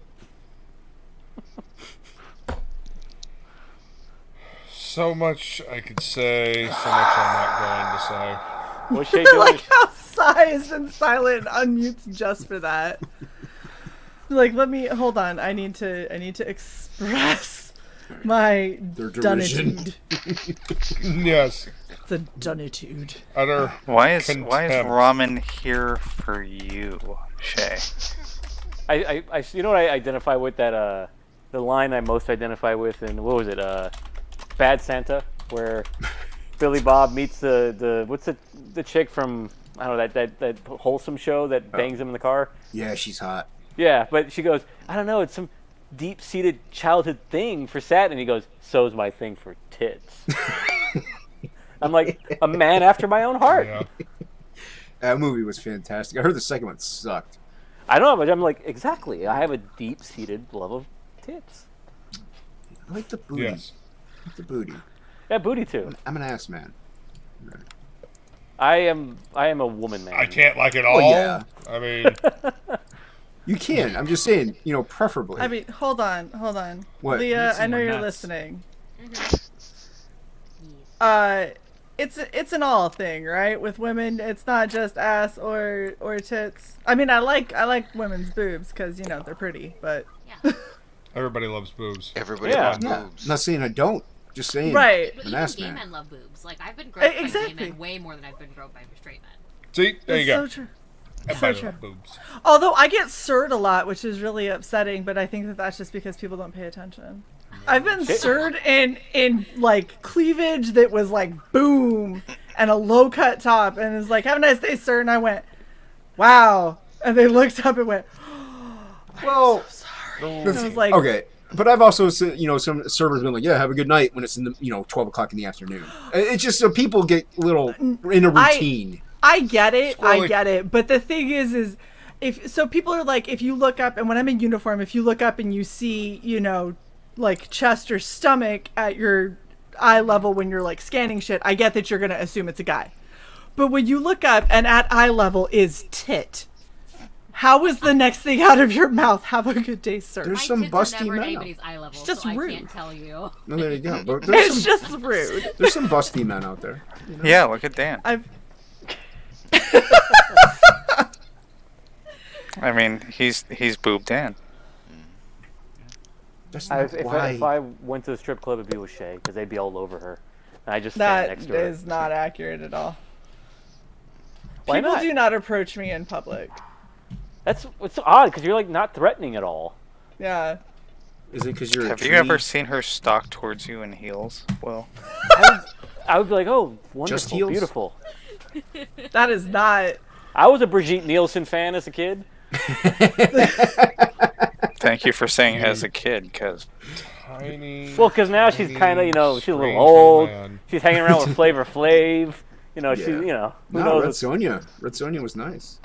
So much I could say, so much I'm not going to say. What's Shae doing? Like how Sai has been silent, unmutes just for that. Like, let me hold on. I need to express my Their derision. donitude. Yes. The donitude. Utter Why is contempt. ramen here for you, Shae? I you know what I identify with that the line I most identify with, and what was it, Bad Santa, where Billy Bob meets the what's the chick from, I don't know, that wholesome show that bangs him in the car. Yeah, she's hot. Yeah, but she goes, I don't know, it's some deep-seated childhood thing for Satin, and he goes, so's my thing for tits. I'm like, a man after my own heart. Yeah. That movie was fantastic. I heard the second one sucked. I know, but I'm like, exactly. I have a deep-seated love of tits. I like the booty. Yes. I like the booty. Yeah, booty too. I'm an ass man. I am a woman man. I can't like it all. Well, yeah. I mean, you can. I'm just saying, preferably. I mean, hold on. What? Leah, I know you're listening. It's an all thing, right? With women, it's not just ass or tits. I mean, I like women's boobs because they're pretty, but everybody loves boobs. Everybody loves boobs. I'm not saying I don't. Just saying. Right. But an even ass gay man. men love boobs. Like, I've been groped by Exactly. gay men way more than I've been groped by straight men. See, there you go. So true. Everybody So loves true. boobs. Although I get sirred a lot, which is really upsetting, but I think that that's just because people don't pay attention. I've been sirred in like cleavage that was like boom and a low cut top, and it's like, "Have a nice day, sir," and I went, "Wow," and they looked up and went, "Well, so sorry." And I was like, okay. But I've also, some servers been like, "Yeah, have a good night" when it's in the 12 o'clock in the afternoon. It's just so people get little in a routine. I get it. But the thing is people are like, if you look up, and when I'm in uniform, if you look up and you see, like chest or stomach at your eye level when you're like scanning shit, I get that you're gonna assume it's a guy. But when you look up and at eye level is tit, how is the next thing out of your mouth? Have a good day, sir. There's some busty men. Anybody's eye level, it's just so rude. I can't tell you. No, there you go. But It's just rude. There's some busty men out there. Yeah, look at Dan. I mean, he's boob Dan. That's not why. If I went to the strip club, it'd be with Shae because they'd be all over her, and I just stand next to her. That is not accurate at all. Why People not? do not approach me in public. It's odd because you're like not threatening at all. Yeah. Is it because you're? Have you ever seen her stalk towards you in heels? Well, I would be like, oh, wonderful, Just heels? beautiful. That is not. I was a Brigitte Nielsen fan as a kid. thank you for saying as a kid, because Tiny. Well, because now she's kind of, she's a strange little old. man. She's hanging around with Flavor Flav. She's, who No, knows? Red Sonja. Red Sonja was nice.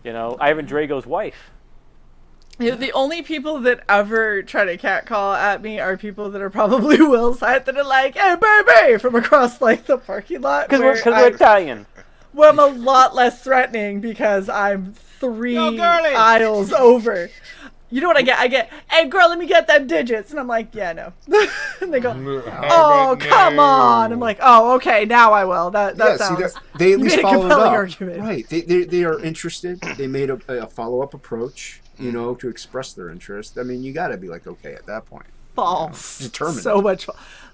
Ivan Drago's wife. The only people that ever try to catcall at me are people that are probably Will's height that are like, "Hey, baby," from across like the parking lot. Because we're Italian. Well, I'm a lot less threatening because I'm three aisles over. You know what I get? I get, "Hey, girl, let me get them digits," and I'm like, "Yeah, no." And they go, "Oh, come on!" I'm like, "Oh, okay, now I will." That sounds. See, they at least made a followed compelling up. argument. Right? They are interested. They made a follow up approach. To express their interest. I mean, you got to be like, okay at that point. False. Determined. So much.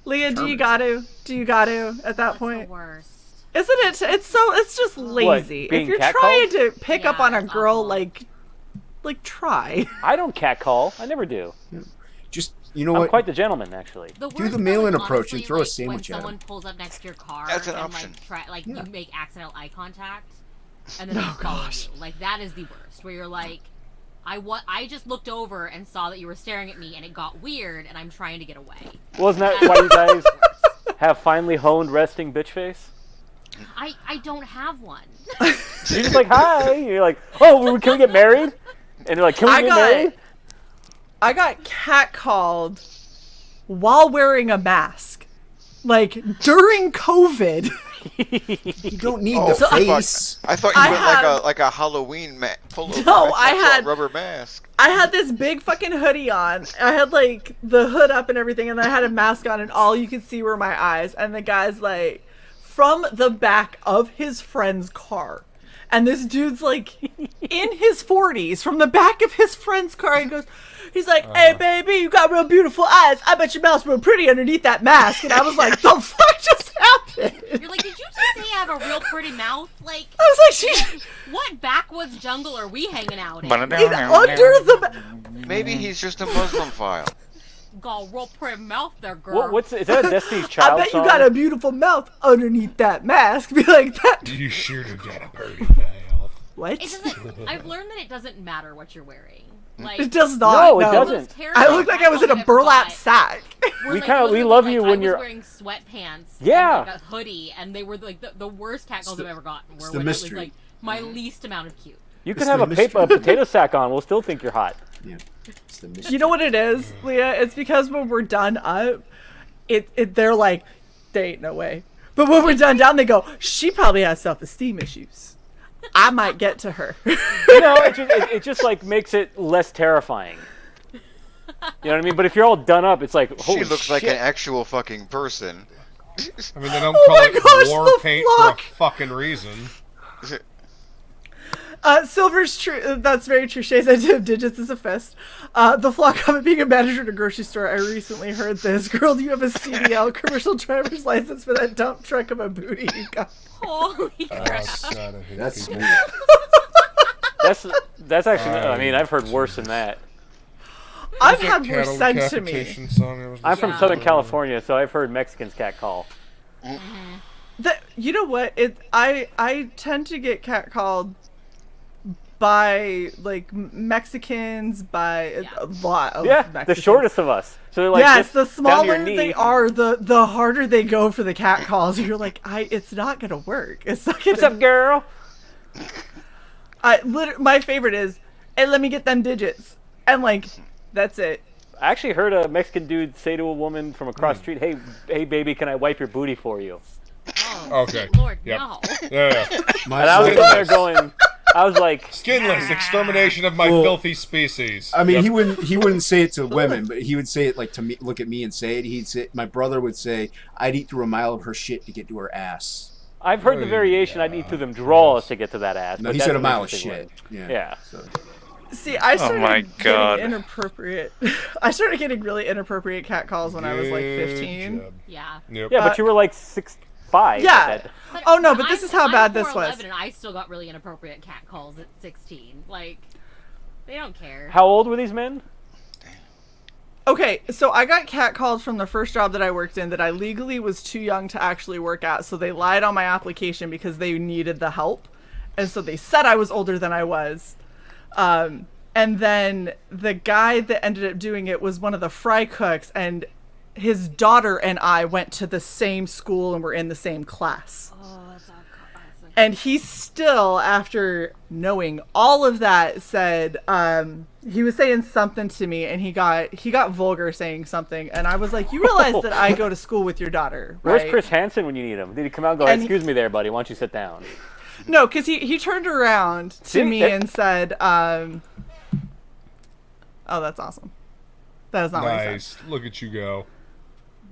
Leah, do you got to at that point? The worst. Isn't it? It's just lazy. Being If you're catcalled? trying to pick up on a girl, like try. I don't catcall. I never do. Just I'm I'm quite the gentleman, actually. Do the mail-in approach and throw a sandwich when at someone him. pulls up next to your car That's an and option. you make accidental eye contact, and then they follow you. Like, that is the worst. Where you're like, I just looked over and saw that you were staring at me, and it got weird, and I'm trying to get away. Wasn't that why you guys have finally honed resting bitch face? I don't have one. You're just like, hi. You're like, oh, can we get married? And you're like, can we get married? I got catcalled while wearing a mask, like during COVID. You don't need the face. I thought you meant like a Halloween pullover. No, I had rubber mask. I had this big fucking hoodie on. I had like the hood up and everything, and I had a mask on, and all you could see were my eyes. And the guy's like, from the back of his friend's car. And this dude's like in his 40s, from the back of his friend's car. He's like, "Hey, baby, you got real beautiful eyes. I bet your mouth's real pretty underneath that mask." And I was like, "The fuck just happened?" You're like, "Did you just say I have a real pretty mouth?" Like, I was like, what backwoods jungle are we hanging out in? Under the. Maybe he's just a Muslim file. Got a real pretty mouth there, girl. Is that a Destiny's Child I bet song? you got a beautiful mouth underneath that mask. Be like that. You sure do got a pretty mouth. What? It doesn't. I've learned that it doesn't matter what you're wearing. Like, It does not. No, it doesn't. I look like I was in a burlap sack. We love you when you're. I was wearing sweatpants. Yeah. And like a hoodie, and they they were like the worst catcalls I've ever gotten. Where the when mystery. it was like my least amount of cute. You could have a potato sack on. We'll still think you're hot. Yeah. It's the mystery. You know what it is, Leah? It's because when we're done up, they're like, "There ain't no way." But when we're done down, they go, she probably has self-esteem issues. I might get to her. It just like makes it less terrifying. You know what I mean? But if you're all done up, it's like, holy She looks shit. like an actual fucking person. I mean, they don't call it war paint for a fucking reason. Silver's true. That's very true. Shay's idea of digits is a fist. The flock comment being a manager at a grocery store. I recently heard this. Girl, do you have a CDL commercial driver's license for that dump truck of a booty you got? Holy crap. God, That's sweet. That's actually. I mean, I've heard worse than that. I've had worse said to me. I'm from Southern California, so I've heard Mexicans catcall. You know what? I tend to get catcalled by like Mexicans, by a lot of Mexicans. The shortest of us. So they're like, yes, the down to your smaller knee. they are, the harder they go for the cat calls. You're like, it's not gonna work. It's not gonna. What's up, girl? My favorite is, hey, let me get them digits, and like, that's it. I actually heard a Mexican dude say to a woman from across the street, hey, baby, can I wipe your booty for you? Okay. Lord, Yep. no. Yeah. And I was there going, I was like, skinless extermination of my filthy species. I mean, he wouldn't say it to women, but he would say it like to me. Look at me and say it. He'd say, my brother would say, "I'd eat through a mile of her shit to get to her ass." I've heard the variation. I'd eat through them draws to get to that ass. No, but he that's said a an mile of interesting shit. one. Yeah. So. See, I started my God. getting inappropriate. I started getting really inappropriate cat calls when I was like 15. Yeah. Yep. Yeah, but you were like 6'5". Yeah. Oh no, but this is how bad this was. And I still got really inappropriate cat calls at 16. Like, they don't care. How old were these men? Okay, so I got catcalled from the first job that I worked in that I legally was too young to actually work at, so they lied on my application because they needed the help. And so they said I was older than I was. And then the guy that ended up doing it was one of the fry cooks, and his daughter and I went to the same school and were in the same class. Oh, that's all. And he still, after knowing all of that, said he was saying something to me, and he got vulgar saying something, and I was like, "You realize that I go to school with your daughter, right?" Where's Chris Hansen when you need him? Did he come out and go, "Excuse me, there, buddy? Why don't you sit down?" No, because he turned around to me and said, "Oh, that's awesome." That is not what he said. Nice. Look at you go.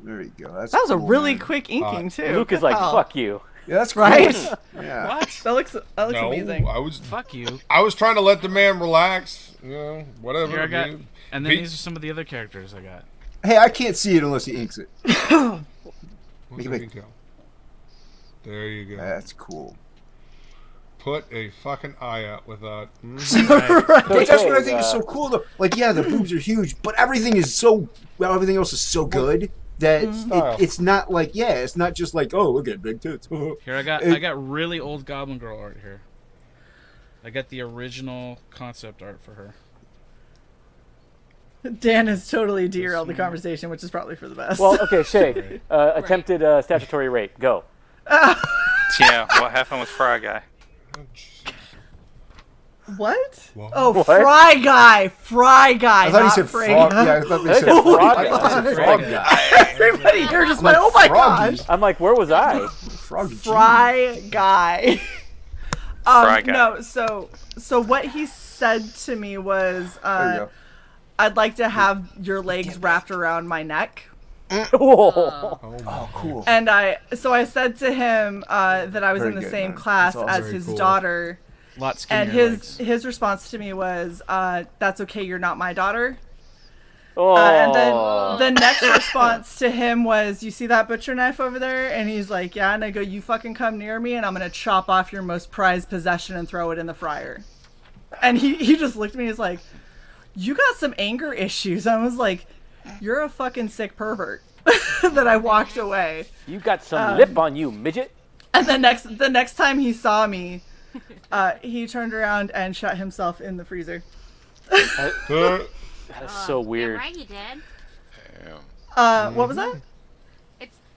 There you go. That's that was a cool, really man. quick inking too. Luke is like, Wow. "Fuck you." Yeah, that's cool. Right. Yeah. What? That looks No, amazing. I was Fuck you. I was trying to let the man relax. You know, whatever. Here I got, dude. and then these are some of the other characters I got. Hey, I can't see it unless he inks it. What's Make it that big. detail? There you go. That's cool. Put a fucking eye out with that. But that's what I think is so cool, though. Like, yeah, the boobs are huge, but everything everything else is so good that it's not like, it's not just like, oh, look at big tits. Here I got really old Goblin Girl art here. I got the original concept art for her. Dan has totally derailed the conversation, which is probably for the best. Well, okay, Shae, attempted statutory rape. Go. Yeah, what happened with Fry Guy? What? What? Oh, What? Fry Guy. I thought he said Fry frog. Guy. Yeah, I thought they I said said frog. frog I thought guy. they said frog guy. Everybody here just I'm went, like, "Oh my froggy. gosh." I'm like, where was I? Froggy. Fry Guy. Fry Guy. No, so what he said to me was, There you go. "I'd like to have your legs wrapped around my neck." Whoa. Oh, cool. And I said to him that I was Very in the good, same man. class That's awesome. as his Very cool. daughter. Lot And skinnier his response to me was, "That's okay, you're not my daughter." Oh. And then the next response to him was, "You see that butcher knife over there?" And he's like, "Yeah." And I go, "You fucking come near me and I'm going to chop off your most prized possession and throw it in the fryer." And he just looked at me and was like, "You got some anger issues." I was like, "You're a fucking sick pervert." That I walked away. You got some lip on you, midget. And the next time he saw me, he turned around and shut himself in the freezer. That's so weird. Yeah, right, you did. What was that?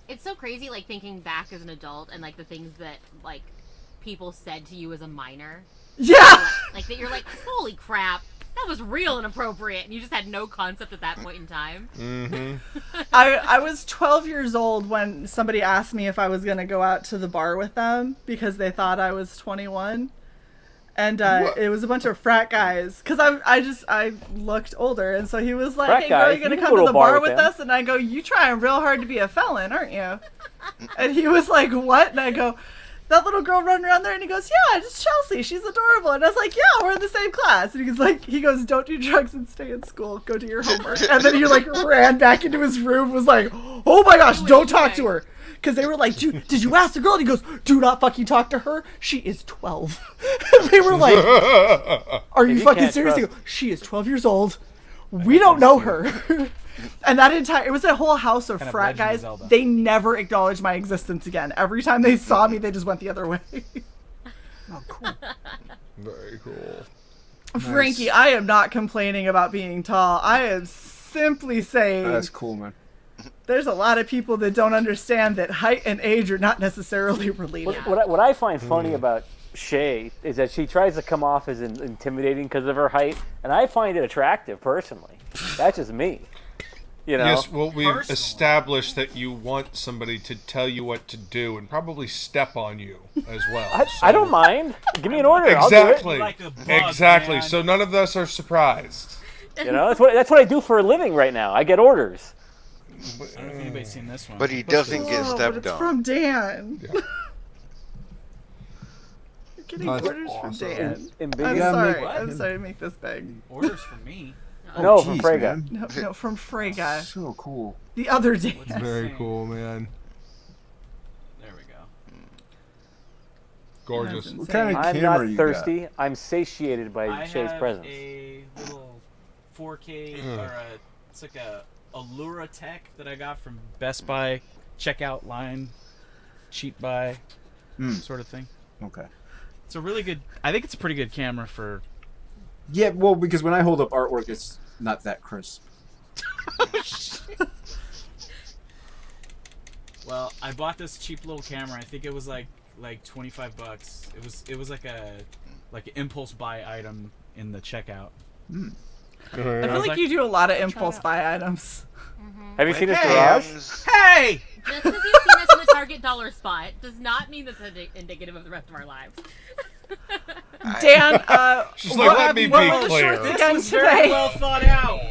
It's so crazy, like, thinking back as an adult and, like, the things that, like, people said to you as a minor. Yeah! Like, that you're like, holy crap. that was real inappropriate, and you just had no concept at that point in time. I was 12 years old when somebody asked me if I was going to go out to the bar with them because they thought I was 21. And it was a bunch of frat guys because I looked older, and so he was like, Frat "Hey, girl, are guys, you gonna you come can to go the to a bar bar with with them." us?" And I go, "You trying real hard to be a felon, aren't you?" And he was like, "What?" And I go, "That little girl running around there." And he goes, "Yeah, it's Chelsea. She's adorable." And I was like, "Yeah, we're in the same class." And he goes, "Don't do drugs and stay in school. Go do your homework." And then he like ran back into his room, was like, "Oh my gosh, don't talk to her." Because they were like, "Did you ask the girl?" And he goes, "Do not fucking talk to her. She is 12. They were like, "Are you fucking serious?" He goes, "She is 12 years old. We don't know her." And it was a whole house of frat guys. They never acknowledged my existence again. Every time they saw me, they just went the other way. Oh, cool. Very cool. Frankie, I am not complaining about being tall. I am simply saying... That's cool, man. There's a lot of people that don't understand that height and age are not necessarily related. What I find funny about Shae is that she tries to come off as intimidating because of her height, and I find it attractive personally. That's just me. You know? Yes, well, we've established that you want somebody to tell you what to do and probably step on you as well. I don't mind. Give me an order. Exactly. I'll do it. Exactly. Man. So none of us are surprised. You know, that's what I do for a living right now. I get orders. I don't know if anybody's seen this one. But he doesn't get stepped it's on. From Dan. Yeah. You're getting orders from Dan. I'm sorry to make this big. Orders from me. No, from Frega. No, from Frega. So cool. The other Dan. Very cool, man. There we go. Gorgeous. What kind of I'm camera not you thirsty. got? I'm satiated by Shae's presence. A little 4K or it's like a Allura Tech that I got from Best Buy checkout line, cheap buy sort of thing. Okay. It's a really good. I think it's a pretty good camera for. Yeah, well, because when I hold up artwork, it's not that crisp. Well, I bought this cheap little camera. I think it was like $25. It was like an impulse buy item in the checkout. I feel like you do a lot of impulse buy items. Have you seen his garage? Hey! Just because you've seen us in the Target dollar spot does not mean that's indicative of the rest of our lives. Dan, she's like, let me be clear. This was very well thought out.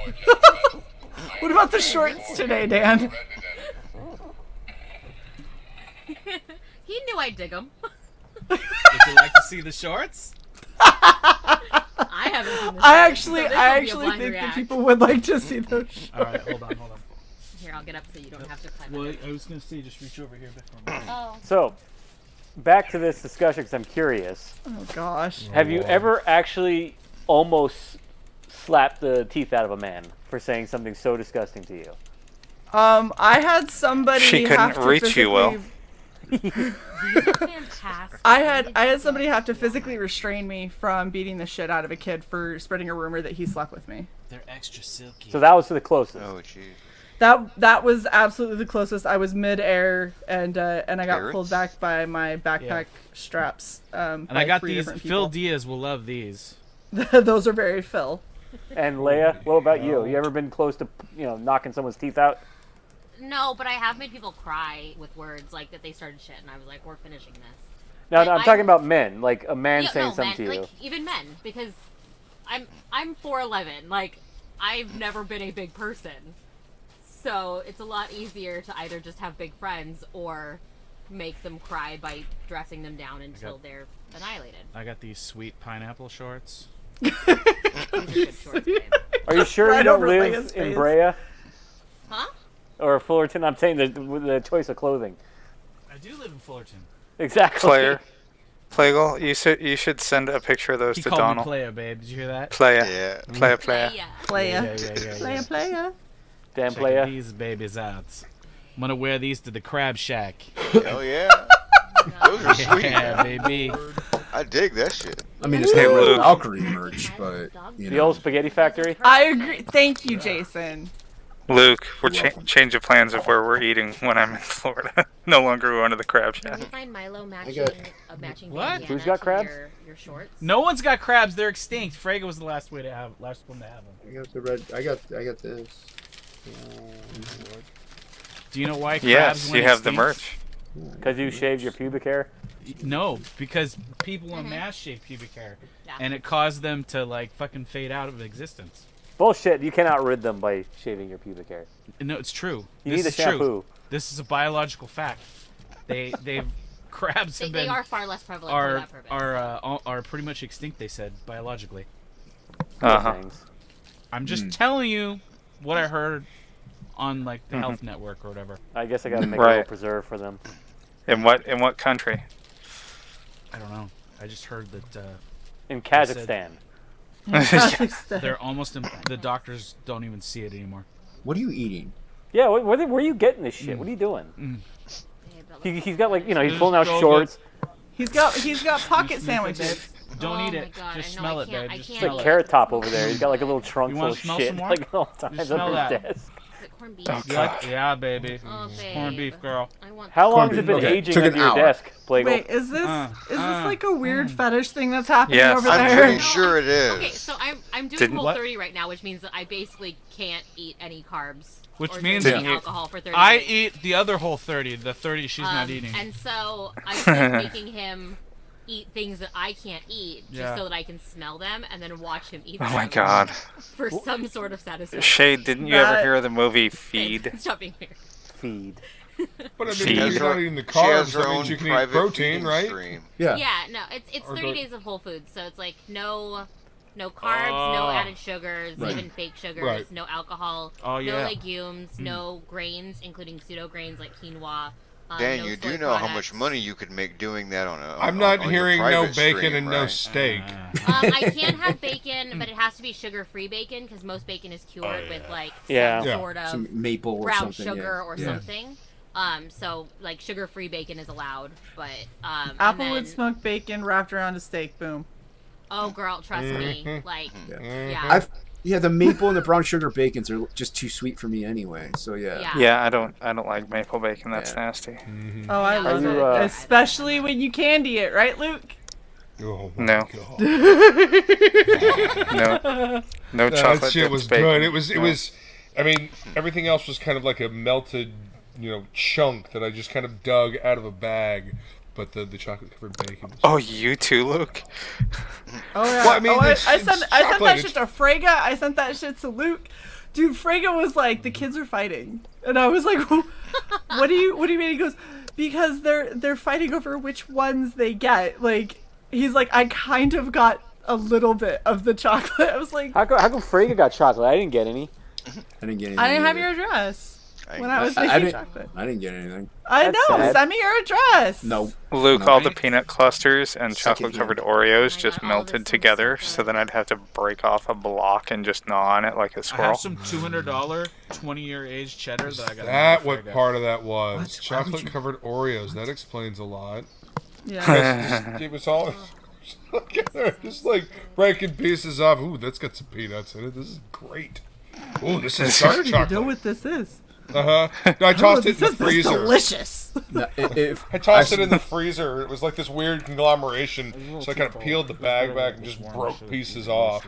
What about the shorts today, Dan? He knew I'd dig them. Would you like to see the shorts? I haven't seen the shorts. I actually think that people would like to see those shorts. All right, hold on. Here, I'll get up so you don't have to climb. Well, I was going to say, just reach over here a bit for me. Oh. So, back to this discussion because I'm curious. Oh gosh. Have you ever actually almost slapped the teeth out of a man for saying something so disgusting to you? I had somebody. She couldn't reach you well. Fantastic. I had somebody have to physically restrain me from beating the shit out of a kid for spreading a rumor that he slept with me. They're extra silky. So that was the closest. Oh, jeez. That was absolutely the closest. I was mid-air and I got pulled back by my backpack straps. And I got these. Phil Diaz will love these. Those are very Phil. And Leia, what about you? You ever been close to knocking someone's teeth out? No, but I have made people cry with words like that they started shit, and I was like, "We're finishing this." No, I'm talking about men. Like a man saying something to you. Like even men, because I'm 4'11". Like I've never been a big person, so it's a lot easier to either just have big friends or make them cry by dressing them down until they're annihilated. I got these sweet pineapple shorts. These are good shorts, babe. Are you sure you don't live in Brea? Huh? Or Fullerton? I'm saying the choice of clothing. I do live in Fullerton. Exactly. Player. Plagle, you should send a picture of those He to called Donald. me Playa, babe. Did you hear that? Playa. Yeah. Playa. Playa. Yeah. Damn Check Playa. these babies out. I'm gonna wear these to the Crab Shack. Hell yeah. Those are sweet. Yeah, baby. I dig that shit. I mean, it's not Red Valkyrie merch, but The old spaghetti factory. I agree. Thank you, Jason. Luke, we're change of plans of where we're eating when I'm in Florida. No longer going to the crab shack. Can you find Milo matching a matching What? bandana Who's got to crabs? your your shorts. No one's got crabs. They're extinct. Frega was the last one to have them. I got the red. I got this. Do you know why crabs Yes, went you have the extinct? merch. Because you shaved your pubic hair? No, because people en masse shave pubic hair, and it caused them to like fucking fade out of existence. Bullshit. You cannot rid them by shaving your pubic hair. No, it's true. You This need a is true. shampoo. This is a biological fact. Crabs have They been are far less prevalent for that purpose. are pretty much extinct. They said biologically. I'm just telling you what I heard on like the Health Network or whatever. I guess I gotta make a little preserve for them. In what country? I don't know. I just heard that in Kazakhstan. They're almost. The doctors don't even see it anymore. What are you eating? Yeah, where are you getting this shit? What are you doing? He's got like he's pulling out shorts. He's got pocket sandwiches. Don't eat my it. God, Just I know, smell I it, can't- babe. I Just can't smell Like it. Carrot Top over there. He's got like a little trunk You full wanna of smell shit some more? like all You times smell under that. his desk. Is it corned beef? You like, yeah, baby. Oh, babe. Corned beef, girl. I want How long Corned has it beef. been Okay, aging took an under your hour. desk, Plagle? Wait, is this like a weird fetish thing that's happening Yes. over I'm there? pretty sure it is. Okay, so I'm doing Didn't- Whole30 right now, which means that I basically can't eat any carbs. Which or means drink that alcohol for 30 I days. eat the other whole 30. The 30 she's not eating. And so I keep making him eat things that I can't eat just Yeah. so that I can smell them and then watch him eat Oh them. my God. For some sort of satisfaction. Shae, didn't you ever hear of the movie Feed? Stop being weird. Feed. But I mean, Feed. if you're not eating the She has carbs, her that own means you can eat private protein, feeding right? stream. Yeah. Yeah, no, it's Or 30 the- days of whole foods, so it's like no carbs, no added sugars, Right. even fake sugars, Right. no alcohol, Oh, no yeah. legumes, no grains, including pseudo grains like quinoa. Dan, no you soy do know how products. much money you could make doing that on a. I'm not on your hearing no private bacon stream, and no right? steak. I can have bacon, but it has to be sugar-free bacon because most bacon is cured with like Yeah. some Yeah. sort of Some maple or brown something. sugar yeah. or Yeah. something. So like sugar-free bacon is allowed, but and Applewood then- smoked bacon wrapped around a steak. Boom. Oh, girl, trust me. Mm-hmm. Like, Yeah. yeah. The maple and the brown sugar bacons are just too sweet for me anyway. So yeah. Yeah, I don't like maple bacon. That's Yeah. nasty. Oh, I love you, it, especially when you candy it, right, Luke? Oh my No. God. No That chocolate shit dipped was bacon. good. It was. I mean, everything else was kind of like a melted, chunk that I just kind of dug out of a bag. But the chocolate covered bacon. Oh, you too, Luke? Oh yeah. Well, I mean, I it's sent that chocolate. shit to Frega. I sent that shit to Luke. Dude, Frega was like, the kids are fighting, and I was like, what do you mean? He goes, because they're fighting over which ones they get. Like, he's like, I kind of got a little bit of the chocolate. I was like, How come Frega got chocolate? I didn't get any. I didn't get anything. I didn't have either. your address when I was I making didn't- chocolate. I didn't get anything. I That's know. sad. Send me your address. No. Luke, No. all the peanut clusters and Suck it, chocolate-covered Oh Oreos my just God, all melted this together, sounds so so then I'd have to break off a block and just gnaw on it like a I squirrel. have some $200 20-year age cheddar that I got. That what part of that was? What? Why would Chocolate you- covered Oreos. That explains a lot. Yeah. It was all just like breaking pieces off. Ooh, that's got some peanuts in it. This is great. Ooh, this is I dark don't even know chocolate. what this is. No, I tossed it in the This is freezer. delicious. No, if I tossed it in the freezer. It was like this weird conglomeration. So I kind of peeled the bag back and just broke pieces off.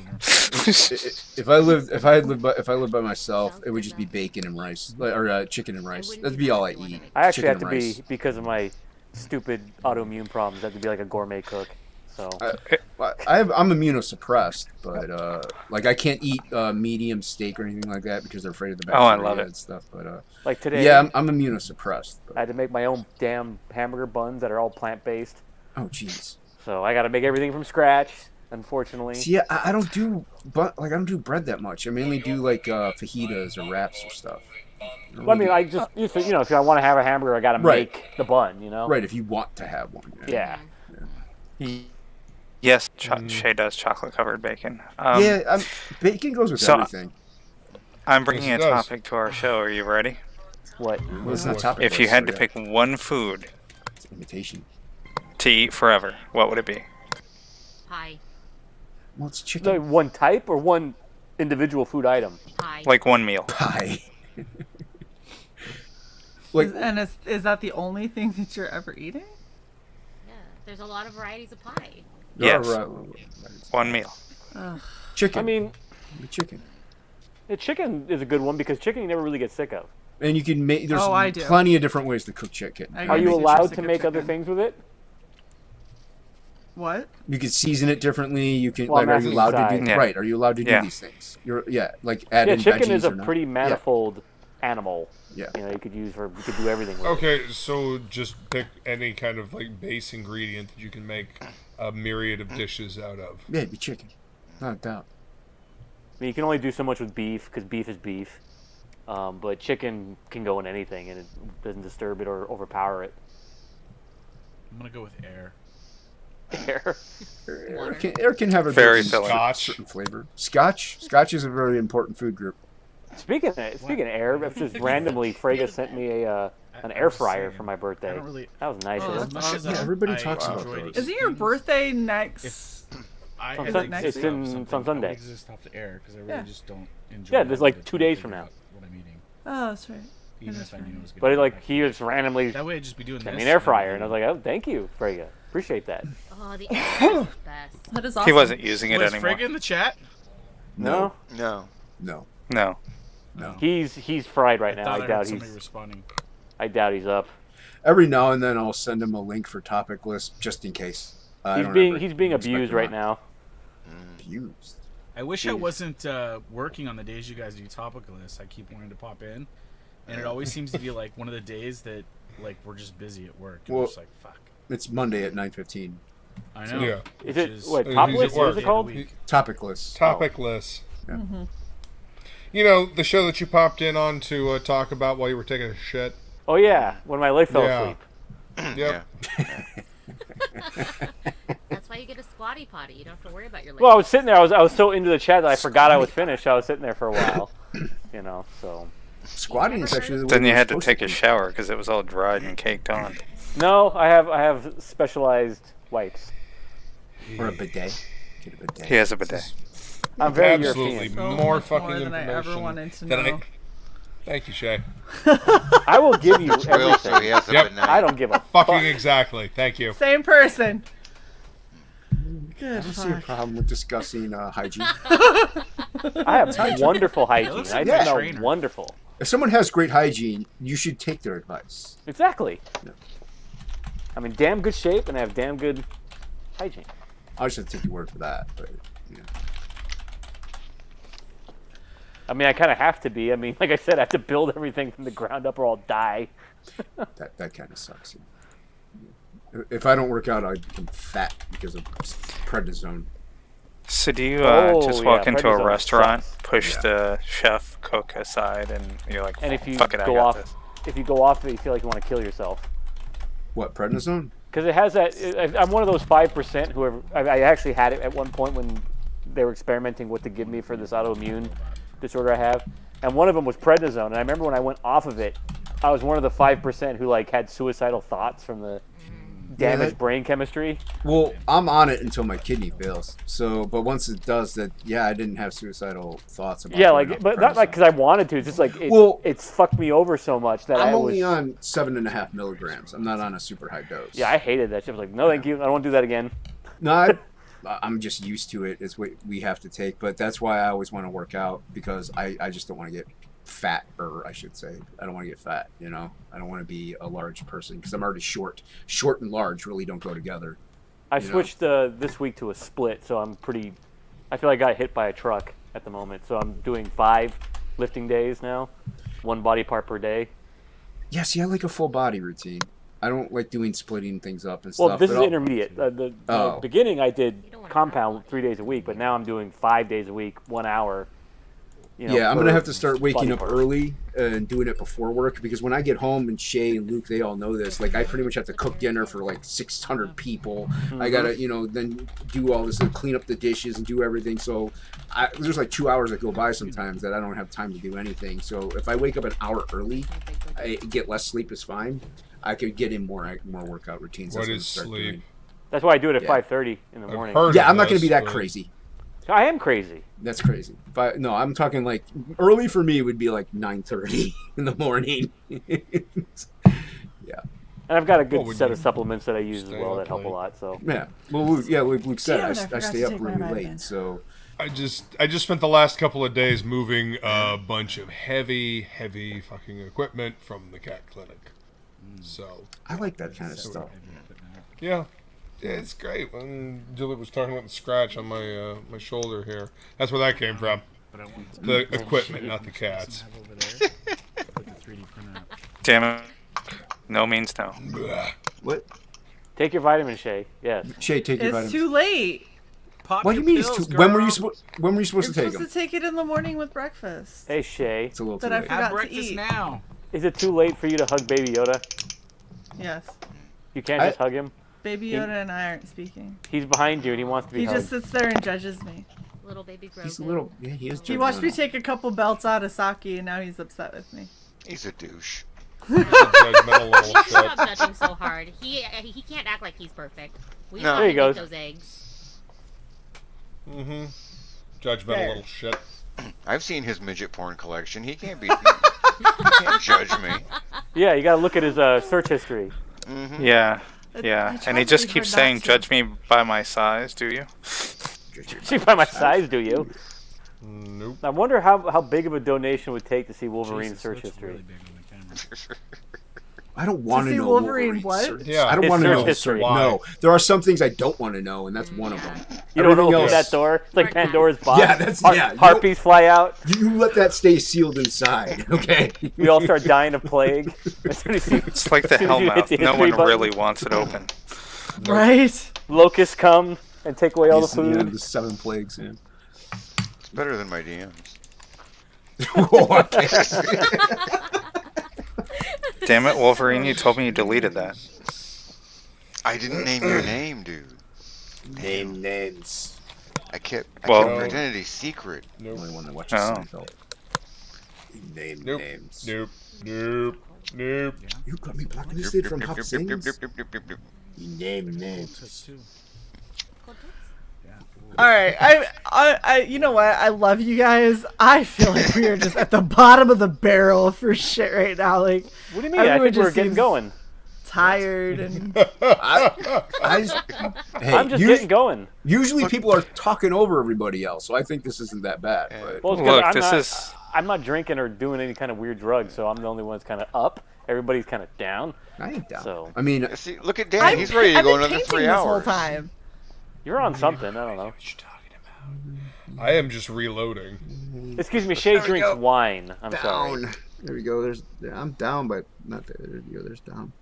if I lived by myself, it would just be bacon and rice, or chicken and rice. That'd be all I eat. I actually Chicken have to and rice. be, because of my stupid autoimmune problems, I have to be like a gourmet cook. So I'm immunosuppressed, but like I can't eat medium steak or anything like that because they're afraid of the Oh, I bacteria love it. and stuff. But like today, yeah, I'm immunosuppressed. I had to make my own damn hamburger buns that are all plant-based. Oh, jeez. So I got to make everything from scratch, unfortunately. See, I don't do I don't do bread that much. I mainly do like fajitas or wraps or stuff. Well, I mean, I just if I want to have a hamburger, I got to Right. make the bun. Right, if you want to have one. Yeah. Yes, Shae does chocolate-covered bacon. Bacon goes with so everything. I'm bringing Yes, a it does. topic to our show. Are you ready? What? Well, it's not topic If you list, had so to yeah. pick one food It's an imitation. to eat forever, what would it be? Pie. Well, it's chicken Like one type or one individual food item? Pie. Like one meal. pie. Like, Is that the only thing that you're ever eating? Yeah. There's a lot of varieties of pie. Yes. One meal. Chicken. I mean, chicken. Chicken is a good one because chicken you never really get sick of. And you can make. There's I do. plenty of different ways to cook chicken. Are you allowed to make other things with it? What? You can season it differently. You can. Well, Like, are you allowed to do? Yeah. Right? Are you allowed to do Yeah. these things? Like add in chicken veggies is a or not. pretty Yeah. manifold animal. Yeah. You know, you could do everything with it. Okay, so just pick any kind of like base ingredient that you can make a myriad of dishes out of. Yeah, it'd be chicken, not a doubt. I mean, you can only do so much with beef because beef is beef. But chicken can go in anything and it doesn't disturb it or overpower it. I'm gonna go with air. Air can have a Very certain flavor. Scotch is a very important food group. Speaking of air, just randomly, Frega sent me an air fryer for my birthday. That was nice of them. Yeah, everybody talks about those. Isn't your birthday next? It's is it next week? It's on Sunday. Exist off the air because I really just don't enjoy. Yeah, there's like 2 days from now. What I'm eating. Oh, that's right. Even if I knew it was But he just randomly That way I'd just be doing sent me this. an air fryer, and I was like, oh, thank you, Frega. Appreciate that. Oh, the air is the best. That is awesome. He wasn't using it Was anymore. Frigga in the chat? No. No. He's fried right now. thought I I doubt heard he's. somebody responding. I doubt he's up. Every now and then I'll send him a link for topic list just in case. He's being abused right now. Abused. I wish I wasn't working on the days you guys do topic lists. I keep wanting to pop in, and it always seems to be like one of the days that like we're just busy at work. And Well, we're just like, fuck. It's Monday at 9:15. I know. Yeah. Is it what topic list? What is it called? Topic list. Topic list. Yeah. Mm-hmm. You know, the show that you popped in on to talk about while you were taking a shit. Oh yeah, when my leg fell asleep. Yep. That's why you get a squatty potty. You don't have to worry about your legs. Well, I was sitting there. I was so into the chat that I forgot I was finished. I was sitting there for a while. You know, so. Squatting is actually the way Then you we're had to supposed take a shower because it was all dried and caked on. No, I have specialized wipes. Or a bidet. Get a bidet. He has a bidet. I'm very Absolutely European. more much fucking more than I information ever wanted to than know. Thank you, Shae. I will give you everything. he has a Yep. banana. I don't give a Fucking fuck. exactly. Thank you. Same person. I Good. don't see a problem with discussing hygiene. I have wonderful hygiene. looks I like a smell trainer. wonderful. If someone has great hygiene, you should take their advice. Exactly. Yeah. I'm in damn good shape and I have damn good hygiene. I just have to take your word for that. But yeah. I mean, I kind of have to be. I mean, like I said, I have to build everything from the ground up or I'll die. that kind of sucks. If I don't work out, I become fat because of prednisone. So do you Oh, just walk yeah, into a prednisone restaurant, sucks. push the chef cook aside, and you're like, And if you fuck it, I go got off, this. if you go off of it, you feel like you want to kill yourself. What, prednisone? Because it has that. I'm one of those 5% who I actually had it at one point when they were experimenting what to give me for this autoimmune disorder I have, and one of them was prednisone. And I remember when I went off of it, I was one of the 5% who like had suicidal thoughts from the damaged brain chemistry. Well, I'm on it until my kidney fails. So, but once it does that, yeah, I didn't have suicidal thoughts about. Yeah, going like, off but not like because I wanted to. It's just like it's fucked me over so much that I'm I was. only on 7.5 milligrams. I'm not on a super high dose. Yeah, I hated that shit. I was like, no, thank you. I don't want to do that again. No, I'm just used to it. It's what we have to take. But that's why I always want to work out because I just don't want to get fat, or I should say, I don't want to get fat. You know, I don't want to be a large person because I'm already short. Short and large really don't go together. I you know? switched this week to a split, so I'm pretty. I feel like I got hit by a truck at the moment, so I'm doing 5 lifting days now, 1 body part per day. Yeah, see, I like a full body routine. I don't like doing splitting things up and stuff. Well, this but is I'll- intermediate. The beginning, I did compound 3 days a week, but now I'm doing 5 days a week, 1 hour. You know, yeah, I'm gonna per have to start waking body up part. early and doing it before work because when I get home, and Shae and Luke, they all know this. Like, I pretty much have to cook dinner for like 600 people. I gotta, then do all this and clean up the dishes and do everything. So there's like 2 hours that go by sometimes that I don't have time to do anything. So if I wake up an hour early, I get less sleep is fine. I could get in more workout routines. What That's is I'm gonna start sleep? doing. That's why I do it at Yeah. 5:30 in the morning. Yeah, I'm not gonna be that crazy. I am crazy. That's crazy. No, I'm talking like early for me would be like 9:30 in the morning. Yeah. And I've got a good set of supplements that I use as well that help a lot. So yeah, well, Luke said Damn I it, I forgot stay to up take my really vitamin. late, so I just spent the last couple of days moving a bunch of heavy fucking equipment from the cat clinic. So I like that kind of stuff. Yeah, it's great. When Juliet was talking about the scratch on my my shoulder here, that's where that came from. The equipment, not the cats. Damn it. No means no. What? take your vitamin, Shae. Yes. Shae, take your It's vitamins. too late. Pop What do your you mean? pills, It's too, when were girl. you supposed to take You're them? supposed to take it in the morning with breakfast. Hey, Shae. It's a little too That I late. forgot Have to breakfast eat. now. Is it too late for you to hug Baby Yoda? Yes. You can't just hug him? Baby Yoda and I aren't speaking. He's behind you and he wants to be He hugged. just sits there and judges me. Little baby Grogu. He's a little. Yeah, he is. He watched me take a couple belts out of sake and now he's upset with me. He's a douche. Judgmental You little should shit. stop judging so hard. He can't act like he's perfect. We No. saw There he him goes. eat those eggs. Mm-hmm. Judgmental little shit. I've seen his midget porn collection. He can't be. He can't judge me. Yeah, you gotta look at his search history. Mm-hmm. Yeah. I Yeah. tried And he really just hard keeps not saying, to. judge me by my size, do you? See by my size, do you? Nope. I wonder how big of a donation would take to see Wolverine's Jesus, search looks history. really big on the camera. I don't want to see know Wolverine Wolverine's what? search- Yeah. I don't His want to search know. history. No, there are some things I don't want to know, and that's one of them. You don't Everything open else- that door. It's like Hard Pandora's box. Yeah, that's- yeah, you don't- Harpies fly out. You let that stay sealed inside, okay? We all start dying of plague. As soon as you, It's like the as soon as you hit Hellmouth. the No history one button, really wants it open. Right? Locusts come and take away all the These, food. the 7 plagues. Yeah. It's better than my DMs. Oh, okay. Damn it, Wolverine, you told me you deleted that. I didn't name your name, dude. Name names. I kept Well- your identity secret. Nope. Only one that watches Oh. Seinfeld. Name Nope. names. Nope. Nope. Nope. You got me blocking this Yep, dude from yep, Hot yep, yep, yep, Things. yep, yep, yep, yep. You name names. Touch too. All right, I, you know what? I love you guys. I feel like we are just at the bottom of the barrel for shit right now. Like, What do you mean? I everyone think we're just getting seems going. tired and I just, hey, I'm just getting going. Usually people are talking over everybody else, so I think this isn't that bad. But Well, it's 'cause Look, I'm this not, is- I'm not drinking or doing any kind of weird drugs, so I'm the only one that's kind of up. Everybody's kind of down. I ain't down. So I mean, See, look at Dan. He's ready to I've go been another painting 3 this whole hours. time. you're on something. I don't know. I am just reloading. Excuse me, Shae drinks go. wine. I'm sorry. down. There we go. I'm down, but not there. There you go. There's down.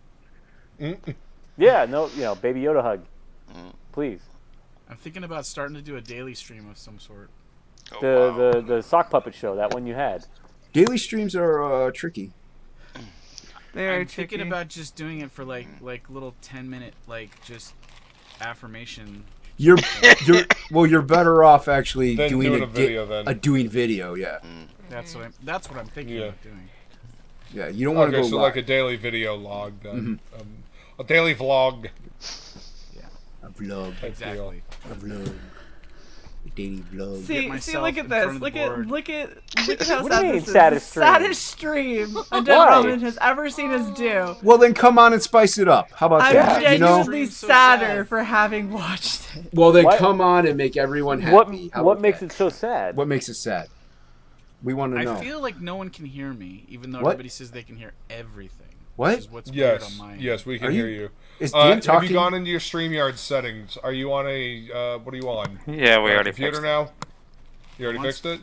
Yeah, no, Baby Yoda hug. Please. I'm thinking about starting to do a daily stream of some sort. Oh, The sock puppet show, that one you had. Daily streams are tricky. Very I'm thinking tricky. about just doing it for like little 10-minute just affirmation. You're you're better off actually Then doing doing a video then. doing video. Yeah, That's what I'm thinking Yeah. about doing. yeah. You don't want to Okay, go so live. like a daily video log then. A daily vlog. a vlog. type deal. Exactly. A vlog. A daily vlog. See, myself look at in front this. of Look the at board. look at how What do sad you mean, this is. saddest The stream? saddest stream a Dead Why? Roman has ever seen us do. Well, then come on and spice it up. How about I'm that? You know. genuinely So sadder sad. for having watched it. Well, then What? come on and make everyone happy. What How what about makes that? it so sad? What makes it sad? We want to know. I feel like no one can hear me, even though What? everybody says they can hear everything. What? Which is what's weird Yes, on my yes, we Are can you- hear you. Is Dan Have talking? you gone into your StreamYard settings? Are you on a, what are you on? Yeah, we already computer fixed it. now? You already Once- fixed it?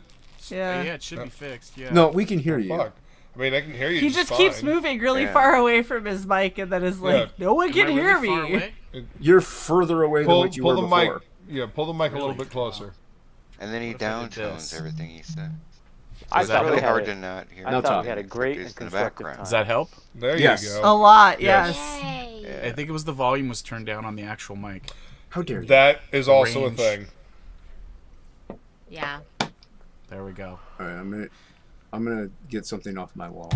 Yeah. Yeah, it should be fixed. Yeah. No, we can hear you. Fuck. I mean, I can hear you He just keeps fine. moving really Yeah. far away from his mic, and then is like, Yeah. "No one Am can I hear really far me." away? You're further away than Pull, what you pull were the before. mic. Yeah, pull the mic a little Really? bit closer. And then he What if I did downtones this? everything he said. I It's thought we really had hard a- to not hear. I No thought talk. we had a great and It's in the constructive background. Does time. that help? There Yes. you A go. lot, Yes. yes. Yay. I think it was the volume was turned down on the actual mic. How dare you? That is also range. a thing. Yeah. There we go. All right, I'm gonna get something off my wall.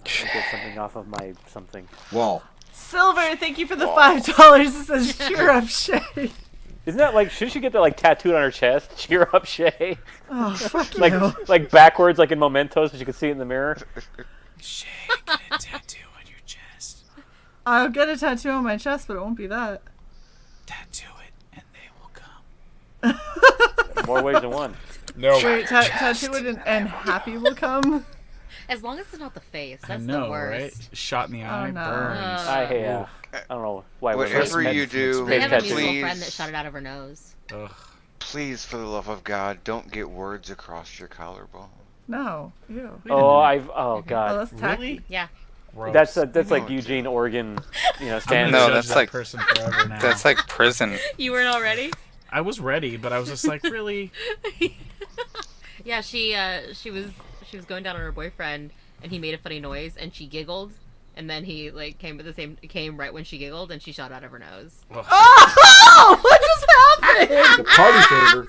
Get something off of my something. Wall. Silver, thank you for the $5. It says cheer up, Shae. Isn't that like? Shouldn't she get that like tattooed on her chest? Cheer up, Shae. Oh, fuck Like you. like backwards, like in Mementos, so she can see it in the mirror. Shae, get a tattoo on your chest. I'll get a tattoo on my chest, but it won't be that. Tattoo it, and they will come. More ways than one. No. Wait, tattoo it and happy will come? As long as it's not the face. I That's know, the worst. right? Shot in the eye, no. burns. I don't know why. Whatever you do, I have a mutual please, friend that shot it out of her nose. Ugh. please, for the love of God, don't get words across your collarbone. No. Ew. Oh god. Oh, that's tacky. Really? Yeah. That's like Eugene, Oregon, standard. No, that's like person forever now. that's like prison. You weren't all ready? I was ready, but I was just like, really? Yeah, she was going down on her boyfriend, and he made a funny noise, and she giggled, and then he came right when she giggled, and she shot out of her nose. Oh! What just happened? It's a party favor.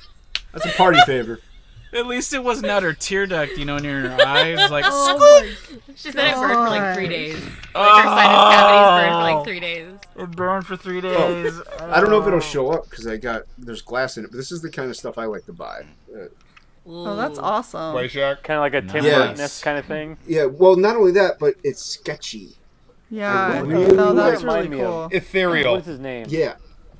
That's a party favor. At least it wasn't out her tear duct, near her eyes. Like, She said it burned for like 3 days. Like her sinus cavities burned for like 3 days. It burned for 3 days. I don't know if it'll show up because there's glass in it, but this is the kind of stuff I like to buy. Oh, that's awesome. Wayshak? Kind of like a Tim Yes. Burton-esque kind of thing. Yeah, well, not only that, but it's sketchy. Yeah, Really? no, that's Remind really me cool. of- Ethereal. What's his name? Yeah.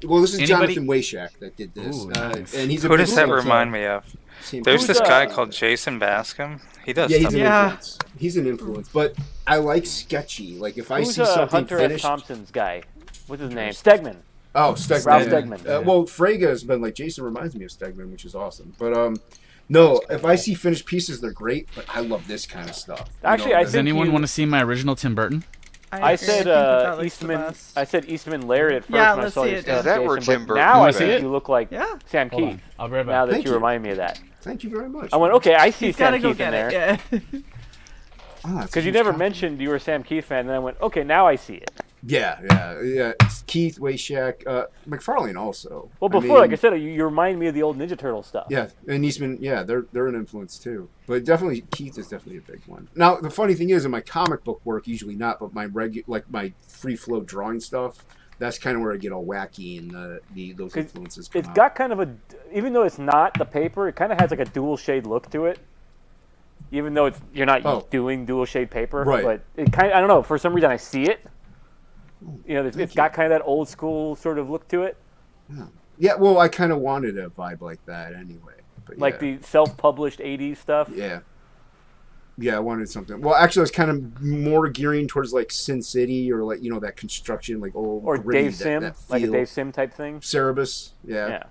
Well, this is Anybody- Jonathan Wayshak that did this. Ooh, nice. And he's a Who big does that fan, so- remind me of? Same There's person. this guy called Jason Bascom. He does Yeah, he's stuff. an Yeah. influence. He's an influence, but I like sketchy. Like if I Who's see something Hunter S. finished. Thompson's guy? What's his name? Stegman. Oh, Stegman. Ralph yeah. Stegman. Well, Frege has been like Jason reminds me of Stegman, which is awesome. But no, if I see finished pieces, they're great. But I love this kind of stuff. Actually, I Does think anyone you- want to see my original Tim Burton? I agree. said I think that looks the Eastman. best. I said Eastman Laird at first Yeah, when I let's saw see your it. stuff, Is that where Jason, Tim but Burton now I is think at? you look like Yeah. Sam Hold on. Keith. I'll be right back. Now that Thank you you. remind me of that, Thank you very much. I went, okay, I see He's Sam gotta go Keith in get there. it. Yeah. Because you never mentioned you were a Sam Keith fan, and then I went, okay, now I see it. Yeah. It's Keith, Wayshak, McFarlane also. Well, before, like I said, you remind me of the old Ninja Turtle stuff. Yeah, and Eastman, yeah, they're an influence too. But definitely Keith is definitely a big one. Now the funny thing is, in my comic book work, usually not, but my free flow drawing stuff, that's kind of where I get all wacky and those influences come It's out. got kind of a, even though it's not the paper, it kind of has like a dual shade look to it. Even though you're not doing dual shade paper, Right. but it kind of, I don't know, for some reason I see it. It's got kind of that old school sort of look to it. Yeah, well, I kind of wanted a vibe like that anyway. But Like the self-published 80s stuff. Yeah, I wanted something. Well, actually, I was kind of more gearing towards like Sin City or like that construction, like old Or gritty, Dave Sim, that like a feel. Dave Sim type thing. Cerebus, yeah.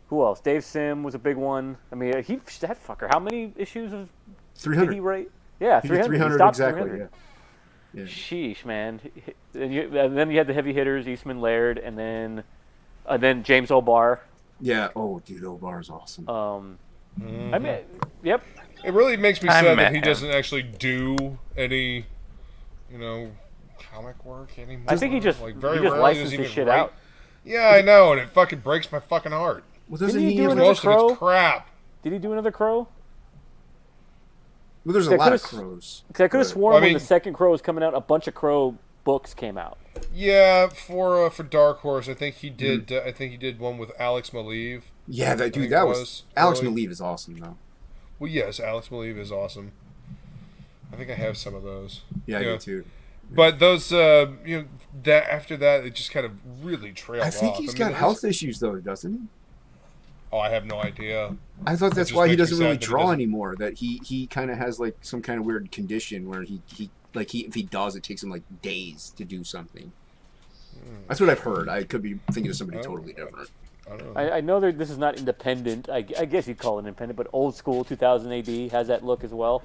Who else? Dave Sim was a big one. I mean, that fucker. How many issues of 300. did he write? Yeah, He did 300. 300 Stopped exactly. 300. Yeah. Sheesh, man. And then you had the heavy hitters, Eastman Laird, and then James O'Barr. Yeah. Oh, dude, O'Barr is awesome. I mean, yep. It really makes me I sad met that he him. doesn't actually do any, comic work anymore. I think he just very he just rarely licensed does he his even shit write. out. Yeah, I know, and it fucking breaks my fucking heart. Well, Didn't doesn't he do have another Most of Crow? it's crap. Did he do another Crow? Well, there's a I lot of could've- crows. Because I could have Right. sworn Well, I when mean- the second Crow was coming out, a bunch of Crow books came out. Yeah, for Dark Horse, I think he did. I think he did one with Alex Maleev. Yeah, I that dude, think that it was Alex early. Maleev is awesome though. Well, yes, Alex Maleev is awesome. I think I have some of those. Yeah, I do too. But those, that after that, it just kind of really trailed I think off. he's mean, got it health was- issues though, doesn't he? Oh, I have no idea. I thought It that's just why he makes me doesn't really sad that he draw doesn't- anymore. That he kind of has like some kind of weird condition where he if he does, it takes him like days to do something. That's what I've heard. I could be thinking of somebody totally different. I know that this is not independent. I guess you'd call it independent, but old school 2000 AD has that look as well.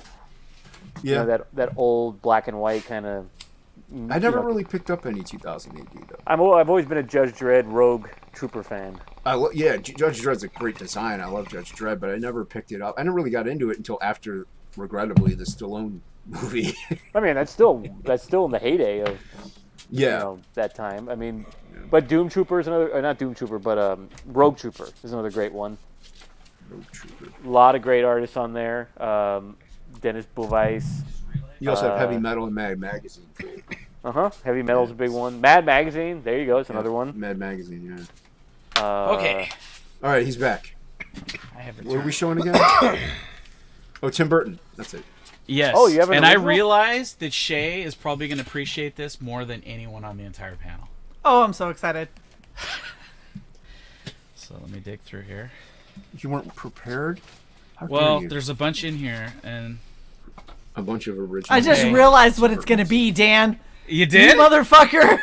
Yeah. That old black and white kind of. I never really picked up any 2000 AD though. I've always been a Judge Dredd Rogue Trooper fan. Judge Dredd's a great design. I love Judge Dredd, but I never picked it up. I never really got into it until after, regrettably, the Stallone movie. I mean, that's still in the heyday of that time. I mean, but Doom Trooper is another, not Doom Trooper, but Rogue Trooper is another great one. Rogue Trooper. A lot of great artists on there. Dennis Bouvice. You also have Heavy Metal and Mad Magazine. Heavy Metal's a big one. Mad Magazine. There you go. It's another one. Mad Magazine. Yeah. Okay. All right, he's back. I have What are we showing again? Oh, Tim Burton. That's it. Yes. Oh, you have an And I original? realized that Shae is probably going to appreciate this more than anyone on the entire panel. Oh, I'm so excited. So let me dig through here. You weren't prepared? How Well, dare you? there's a bunch in here, and a bunch of original. I just realized what it's gonna be, Dan. You did? You motherfucker.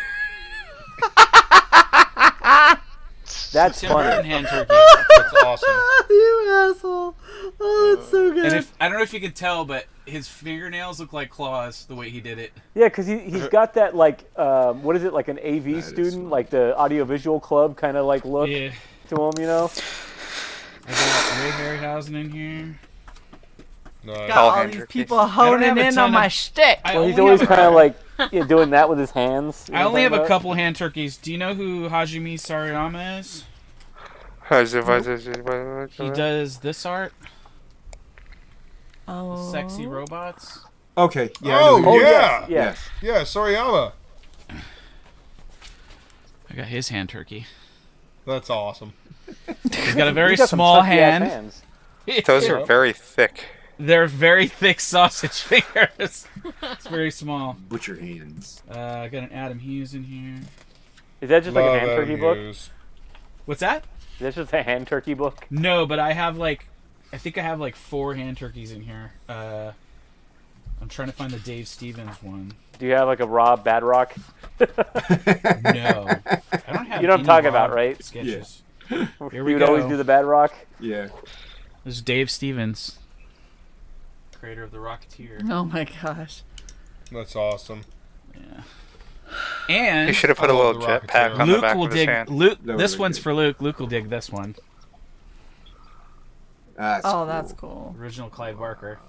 That's Tim funny. Burton hand turkey. That's awesome. You asshole. Oh, that's so good. And if I don't know if you can tell, but his fingernails look like claws the way he did it. Yeah, because he's got that, like, what is it, like an AV student, like the audiovisual club kind of, like, look to him, you know? I got Ray Harryhausen in here. Nice. Got all these people honing in on my shtick. Well, he's always kind of like doing that with his hands. I only have a couple hand turkeys. Do you know who Hajime Sarayama is? He does this art. Oh. Sexy robots. Okay. Yeah. Oh, I know. yeah. Yeah, Soriyama. I got his hand turkey. That's awesome. He's got a very small hand. Those are very thick. They're very thick sausage fingers. It's very small. Butcher hands. I got an Adam Hughes in here. Is that just like a hand Love turkey Adam book? Hughes. What's that? Is that just a hand turkey book? No, but I have like, I think I have like 4 hand turkeys in here. I'm trying to find the Dave Stevens one. Do you have like a Rob Badrock? No, I don't have. You know what I'm any talking Rob about, right? Sketches. Yeah. Here we You would go. always do the Badrock. Yeah. This is Dave Stevens, creator of the Rocketeer. Oh my gosh. That's awesome. Yeah. And You should have put a I love little the jetpack Rocketeer. on the Luke back will of his dig. hand. Luke, That this would be one's good. for Luke. Luke will dig this one. That's cool. Original Clive Barker.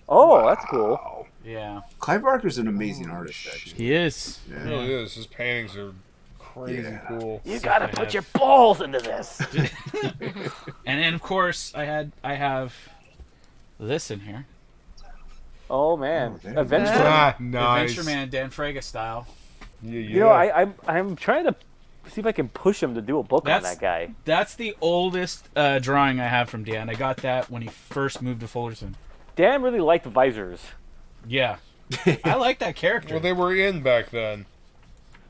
Oh, that's cool. Yeah, Clive Barker's an amazing artist, actually. he is. Yeah. It really is. His paintings are crazy cool. You gotta put your balls into this. And then of course I have this in here. Oh man, Oh, Adventure. Ah, nice. Adventure Man Dan Frege style. Yeah, yeah. You know, I'm trying to see if I can push him to do a book on that guy. That's the oldest drawing I have from Dan. I got that when he first moved to Fullerton. Dan really liked visors, Yeah, I like that character. Well, they were in back then.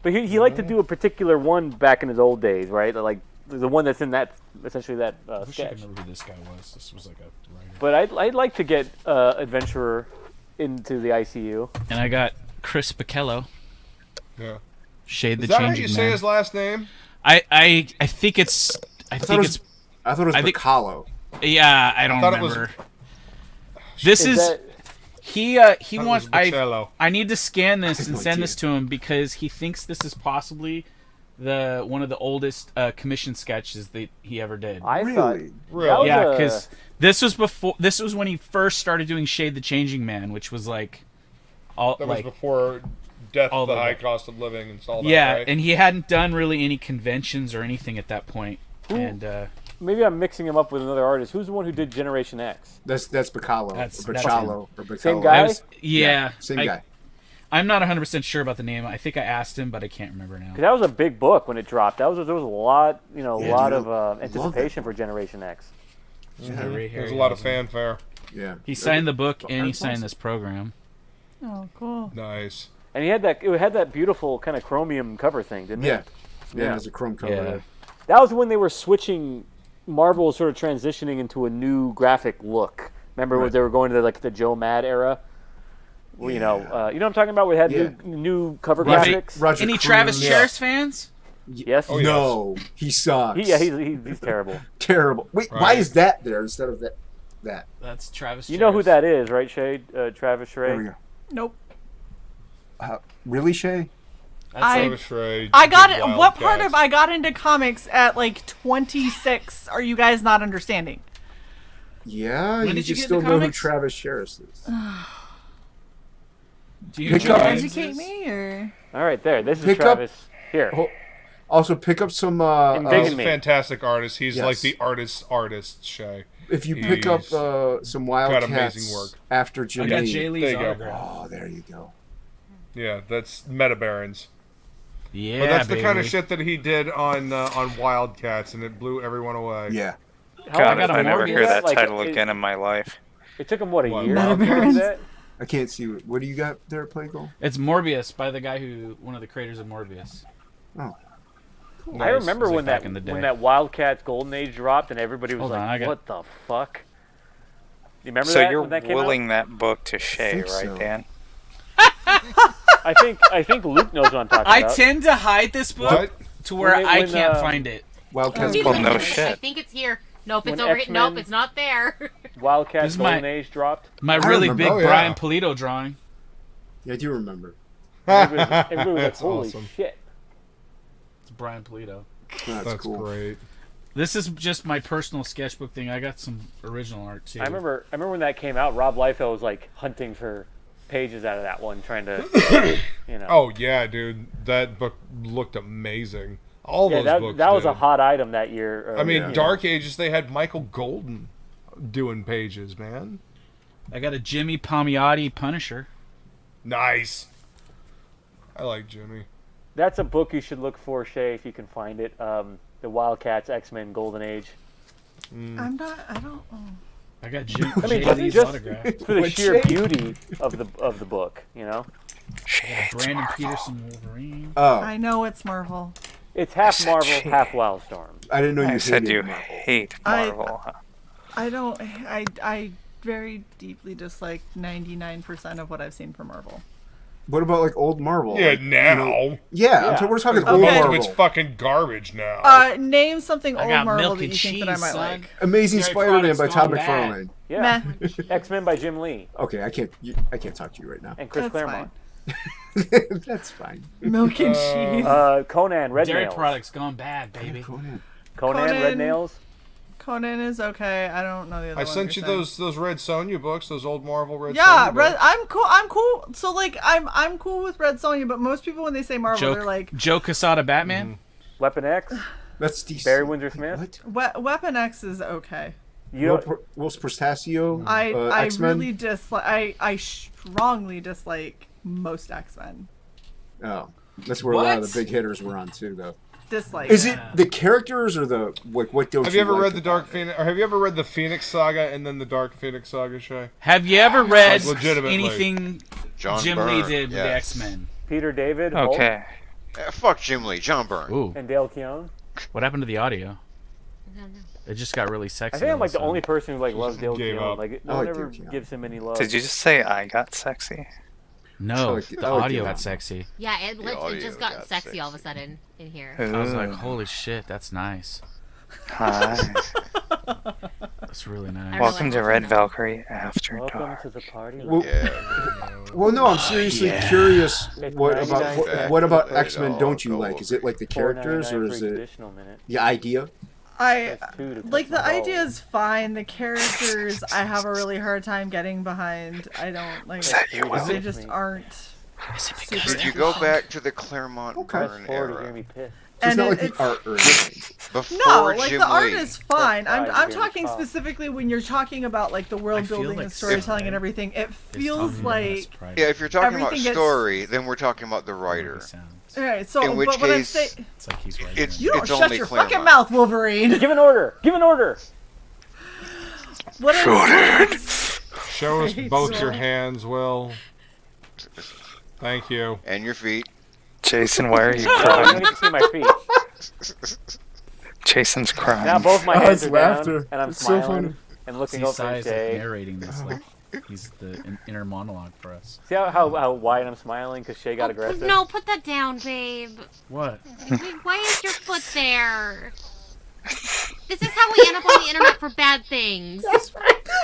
but he liked to do a particular one back in his old days, right? Like the one that's in that essentially that I wish I sketch. could remember who this guy was. This was like a writer. But I'd like to get Adventurer into the ICU. And I got Chris Bichello, Yeah. Shade the Is that how Changing you Man. say his last name? I think it's I think it's I thought it was I think- Bacalo. yeah, I don't thought it was- remember. This is that- he wants I need to scan this and no send idea. this to him because he thinks this is possibly one of the oldest commission sketches that he ever did. I Really? thought Really? that was Yeah, a- because this was when he first started doing Shade the Changing Man, which was like all That was like before Death all of the the- High Cost of Living and all that, yeah, right? and he hadn't done really any conventions or anything at that point. And maybe I'm mixing him up with another artist. Who's the one who did Generation X? That's Bacalo. That's- Or that's Bacalo. Or Bacalo. Same guy? yeah, Same I- guy. I'm not 100% sure about the name. I think I asked him, but I can't remember now. Because that was a big book when it dropped. There was a lot, Yeah, a lot dude, of love that anticipation book. for Generation X. Yeah, Ray There's a lot of Harryhausen. fanfare. Yeah. He signed the book and he That's signed awesome. this program. Oh, cool. Nice. And it had that beautiful kind of chromium cover thing, didn't Yeah. it? Yeah, it was a chrome cover. Yeah. That was when they were switching. Marvel was sort of transitioning into a new graphic look. Remember when Right. they were going to the Joe Mad era? Well, you know what I'm talking about. We had new cover graphics. Roger Any Cruz. Travis Charest fans? Yes. Oh, yes. No, he sucks. He's terrible. Terrible. Wait, why Right. is that there instead of that? That's Travis. You know who Charest. that is, right, Shae? Travis There we Shae. go. Nope. Really, Shae? I Travis Schray got did it. What part Wildcats. of I got into comics at like 26? Are you guys not understanding? Yeah, When you did you just get into don't know who comics? Travis Charest is. Do you Pick know up- who Educate this is? me or All right, there. This is Pick up- Travis. Here. Oh, also, pick up some. And He's Big a me. fantastic artist. He's Yes. like the artist, Shae. if you pick up He's some got Wildcats amazing work. after I Jimmy. got Jay Lee's There you go. autograph. Oh, there you go. Yeah, that's Meta Barons. Yeah, But that's the kind of baby. shit that he did on Wildcats, and it blew everyone away. Yeah. God, got if a I never mortgage. hear that Like, title again in my life. It took him what, a What, year? Meta to do Barons? that? I can't see. What do you got there, Plago? It's Morbius by the guy one of the creators of Morbius. Oh. Cool. I remember when back in the day. when that Wildcats Golden Age dropped and everybody was what the fuck? You remember so that? you're when that came willing out? that book to Shae, right, so. Dan? I think Luke knows what I'm talking about. I tend to hide this book to where I can't find it. Wildcats. Well, no shit. I think it's here. Nope, it's When over. X-Men- Nope, it's not there. Wildcats This is my- Golden Age dropped. My really remember. big Oh, yeah. Brian Polito drawing. Yeah, I do remember. Everybody was like, That's holy awesome. shit. It's Brian Polito. That's cool. Great. This is just my personal sketchbook thing. I got some original art too. I remember when that came out, Rob Liefeld was like hunting for pages out of that one, trying to, you know. Oh yeah, dude, that book looked amazing. All those books. That was did. a hot item that year. I mean, you know. Dark Ages. They had Michael Golden doing pages, man. I got a Jimmy Palmiotti Punisher. Nice. I like Jimmy. That's a book you should look for, Shae, if you can find it. The Wildcats X-Men Golden Age. I'm not. I don't. Oh. I got Jay just Lee's autograph. for the sheer beauty of the book, you know. Brandon Peterson Wolverine. Oh, I know it's Marvel. It's half Marvel, half Wildstorm. I didn't know you I said hated you Marvel. hate Marvel. I don't. I very deeply dislike 99% of what I've seen from Marvel. What about like old Marvel? Yeah, Like, now. we're talking old Most Marvel. of it's fucking garbage now. Name something I old got Marvel milk that you and think that I cheese, might son. like. Amazing Dairy Spider-Man by products Todd gone bad. McFarlane. Yeah, Meh. X-Men by Jim Lee Okay, I can't talk to you right now. and Chris That's Claremont. That's fine. Milk and cheese. Conan Red Dairy Nails. products gone bad, baby. Conan. Conan Red Conan. Nails. Conan is okay. I don't know the other I one sent you you're saying. those Red Sonja books, those old Marvel Red Yeah, Sonja Red. books. I'm cool. I'm cool. So like, I'm cool with Red Sonja, but most people when they say Marvel, they're like Joe Quesada Batman. Weapon X. That's decent. Barry Windsor Smith. What? Weapon X is okay. You Will Prestaccio. I X-Men? really dislike. I strongly dislike most X-Men. Oh, that's where a lot of What? the big hitters were on too, though. Dislike. Is it the characters or the like? What don't Have you ever like read the about Dark it? Phoenix? Or have you ever read the Phoenix Saga and then the Dark Phoenix Saga, Shae? Have you ever read Like, legitimately. anything John Jim Byrne, Lee did with the yes. X-Men? Peter David. Hulk, Okay. Fuck Jim Lee, John Byrne. Ooh, and Dale Keown. what happened to the audio? It just got really sexy. I think I'm all like of the a sudden. only person who like loves Dale Gave Keown. up. Like no I one like ever Dale Keown. gives him any love. Did you just say I got sexy? No, like- the I like audio the- got sexy. Yeah, it audio just got got sexy all of a sudden in here. I was like, Ooh. holy shit, that's nice. Hi. That's really nice. I Welcome really to Red Valkyrie After Welcome Dark. to the party. Well, Yeah. well, no, I'm seriously curious. It's What 99 about what about Let it X-Men? all Don't you go. like? Is it like the characters or $4.99 is for each it additional minute. the idea? I That's two to like touch the my idea balls. is fine. The characters I have a really hard time getting behind. I don't like. Is that you, Will? They just aren't. Is it because If you go back to the Claremont Byrne Forward, you're era, gonna be pissed. So it's And not like it's- the art or anything. before No, like Jim the art Lee, is fine. That's I'm fine, talking you're fine. specifically when you're talking about like the world I feel building like and storytelling Sam, and right? everything. It It's feels talking like about yeah, if you're talking about Everything gets- story, then we're talking about the writer. Sounds. all right. So, In which but what I'm case, saying, It's like he's right. It's you don't it's shut only your Claremont. fucking mouth, Wolverine. Give an order. Give an order. What I'm, Show us Great both your joy. hands, Will. Thank you. And your feet. Jason, why are you I crying? need to see my feet. Jason's crying. Now both my Oh, hands it's are down, laughter. and I'm It's so smiling funny. and looking See over Si's at like Shae. narrating this like he's the inner monologue for us. See how wide I'm smiling because Shae got aggressive? No, put that down, babe. What? Why is your foot there? This is how we end up on the internet for bad things.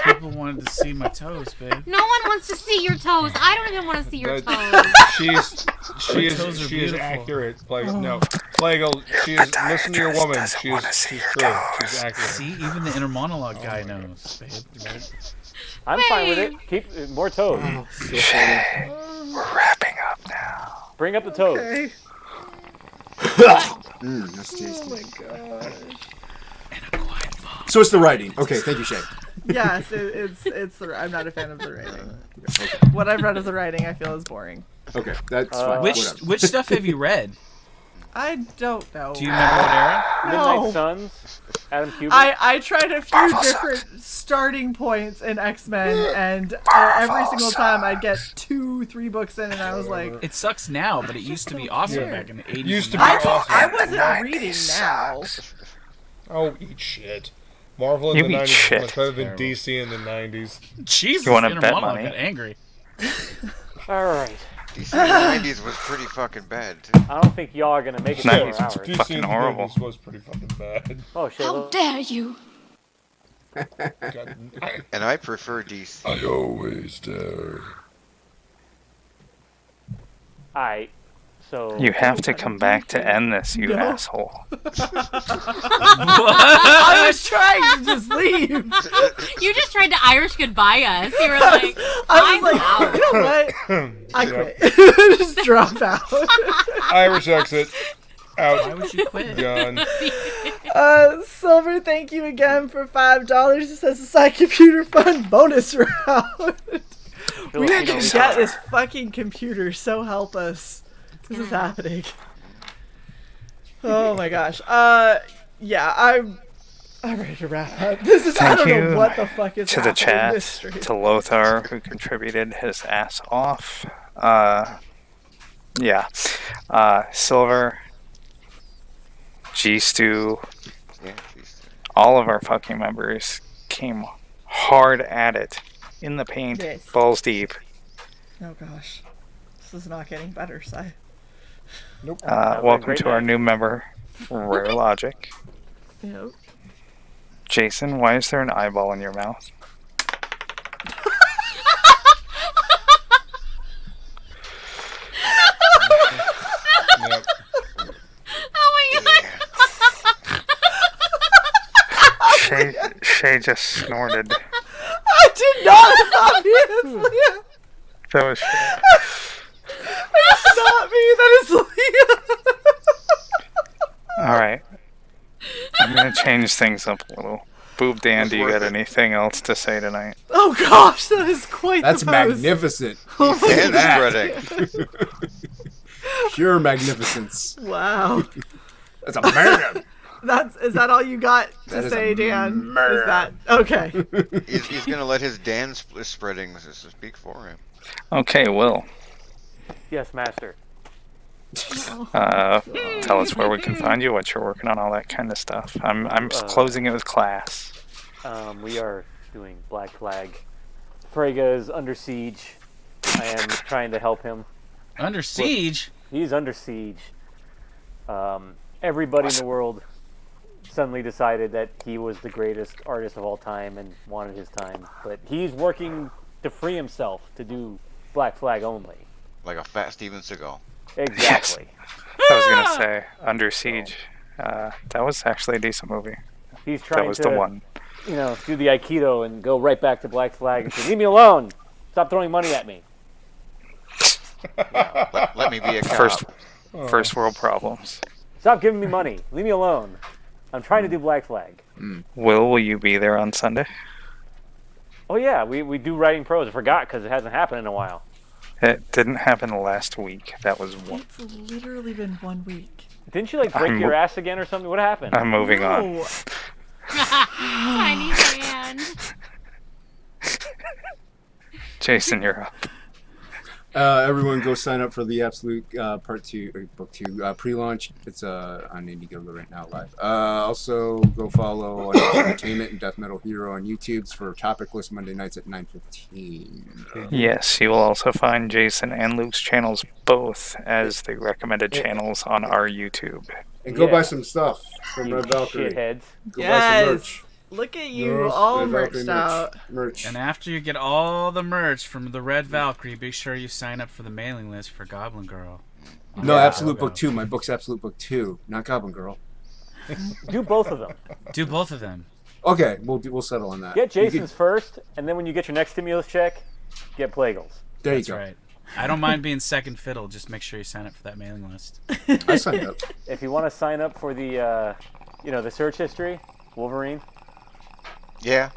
People wanted to see my toes, babe. No one wants to see your toes. I don't even want to see your That- toes. She toes are is beautiful. accurate. No, Plagal. She is. Listen to your woman. She's true. She's accurate. See, even the inner monologue guy knows, babe. I'm fine with it. Keep more toes. We're wrapping up now. Bring up the toes. okay. That's tasty. Oh my god. So it's the writing. Okay, thank you, Shae. Yes, it's the. I'm not a fan of the writing. What I've read of the writing, I feel is boring. Okay, that's fine. Which Whatever. which stuff have you read? I don't know. Do you remember what era? No. Midnight Suns, Adam Kubert. I tried a few different starting points in X-Men, and every single time I'd get 2-3 books in, and I was like... It sucks now, but it used to be awesome back in the 80s. Used to be awesome. I wasn't reading now. Oh, eat shit. Marvel in You the eat 90s shit. was better than DC in the 90s. Jesus, You wanna inner bet monologue money? got angry. All right. DC in the 90s was pretty fucking bad, too. I don't think y'all are gonna make it 4 Nice. hours. DC Fucking in the horrible. 90s was pretty fucking bad. Oh, Shae, How look. dare you? God, And I prefer DC. I always dare. Alright, so... You have to come back to end this, you asshole. I was trying to just leave. You just tried to Irish goodbye us. You were like, I was like, out. you know what? I quit. Just drop out. Irish exit. Out. Why would you quit? Done. Silver, thank you again for $5. It says a side computer fund bonus round. We have to get this fucking computer, so help us. This is happening. Oh my gosh. Yeah, I'm ready to wrap up. This is, I Thank don't know you what the fuck is to the happening in chat, this stream. to Lothar, who contributed his ass off. Yeah. Silver, G-Stew, Yeah, G-Stew. all of our fucking members came hard at it. In the paint, Yes. balls deep. Oh gosh. This is not getting better, Si. Nope. Welcome to our new member, Rare Logic. Yep. Jason, why is there an eyeball in your mouth? Yep. Oh my god. Shae just snorted. I did not, obviously. That was Shae. That's not me, that is Leah. Alright. I'm gonna change things up a little. Boob Dan, do you got anything else to say tonight? Oh gosh, that is quite That's the pose. magnificent. Oh my Hand God. spreading. Pure magnificence. Wow. That's a murder. Is that all you got to That is say, a Dan? murder. Is that okay? He's gonna let his Dan spreading speak for him. Okay, Will. Yes, master. Tell us where we can find you, what you're working on, all that kind of stuff. I'm closing it with class. We are doing Black Flag. Frege is under siege. I am trying to help him. Under siege? He's under siege. Everybody in the world suddenly decided that he was the greatest artist of all time and wanted his time. But he's working to free himself to do Black Flag only. Like a fat Steven Seagal. Exactly. I was gonna say Under Siege. That was actually a decent movie. He's trying That was to, the one. you know, do the Aikido and go right back to Black Flag and say, "Leave me alone! Stop throwing money at me." Let me be a cop. First world problems. Stop giving me money. Leave me alone. I'm trying to do Black Flag. Will you be there on Sunday? Oh yeah, we do writing prose. I forgot because it hasn't happened in a while. It didn't happen last week. That was one. It's literally been 1 week. Didn't you like break your ass again or something? What happened? I'm moving on. No. Tiny hand. Jason, you're up. Everyone go sign up for the Absolute Part 2, or Book 2 pre-launch. It's on Indiegogo right now live. Also, go follow Entertainment and Death Metal Hero on YouTube's for Topic List Monday nights at 9:15. Yes, you will also find Jason and Luke's channels both as the recommended channels on our YouTube. And go buy some stuff from Red Valkyrie. Shitheads. Go buy some merch. Look at you, Yes, all Red Valkyrie merched out. Merch. And after you get all the merch from the Red Valkyrie, be sure you sign up for the mailing list for Goblin Girl. No, Absolute Book 2. My book's Absolute Book 2, not Goblin Girl. Do both of them. Do both of them. Okay, we'll settle on that. Get Jason's first, and then when you get your next stimulus check, get Plagal's. There That's you go. right. I don't mind being second fiddle. Just make sure you sign up for that mailing list. I signed up. If you want to sign up for the, the search history, Wolverine. Yeah.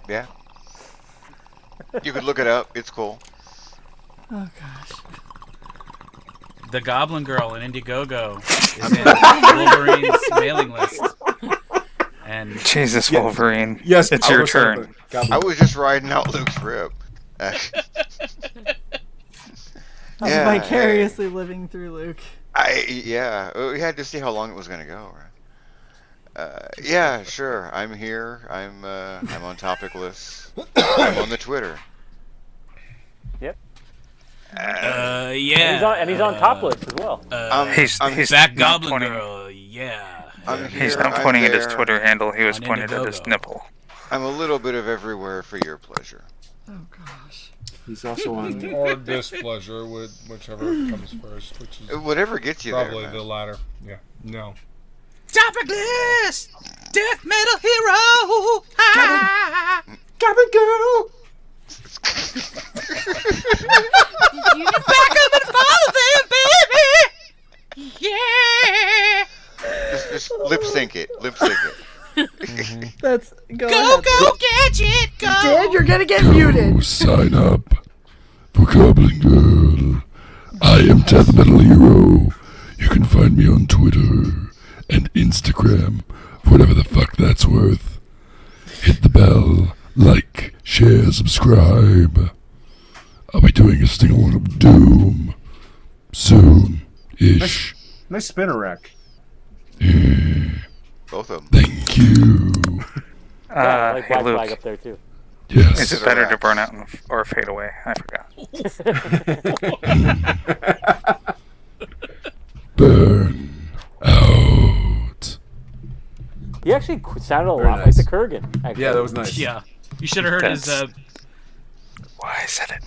You could look it up. It's cool. Oh gosh. the Goblin Girl in Indiegogo is in Wolverine's mailing list. And Jesus, Wolverine. Yes, it's your turn. I was just riding out Luke's rib. I'm vicariously living through Luke. We had to see how long it was going to go, right? Yeah, sure. I'm here. I'm on topic lists. I'm on the Twitter. Yep. Yeah. And he's on top list as well. He's Back not Goblin pointing, Girl. Yeah. He's not pointing at his Twitter handle. He was pointing at his nipple. I'm a little bit of everywhere for your pleasure. Oh gosh. He's also on or displeasure, whichever comes first, which is whatever gets you probably there, the latter. Yeah. No. Topic list. Death metal hero. Goblin Girl. You just back up and follow them, baby. Yeah. Just lip sync it. Lip sync it. That's go gadget go. Dan, you're gonna get muted. Sign up for Goblin Girl. I am Death Metal Hero. You can find me on Twitter and Instagram, whatever the fuck that's worth. Hit the bell, like, share, subscribe. I'll be doing a single of Doom soon-ish. Nice spinner rack. Both of them. Thank you. I like Hey, Black Luke. Flag up there too. Yes. Is it better to burn out or fade away? I forgot. Burn out. He actually sounded a Very lot nice. like the Kurgan. Actually. Yeah, that was nice. Yeah. You should have heard his. Why I said it.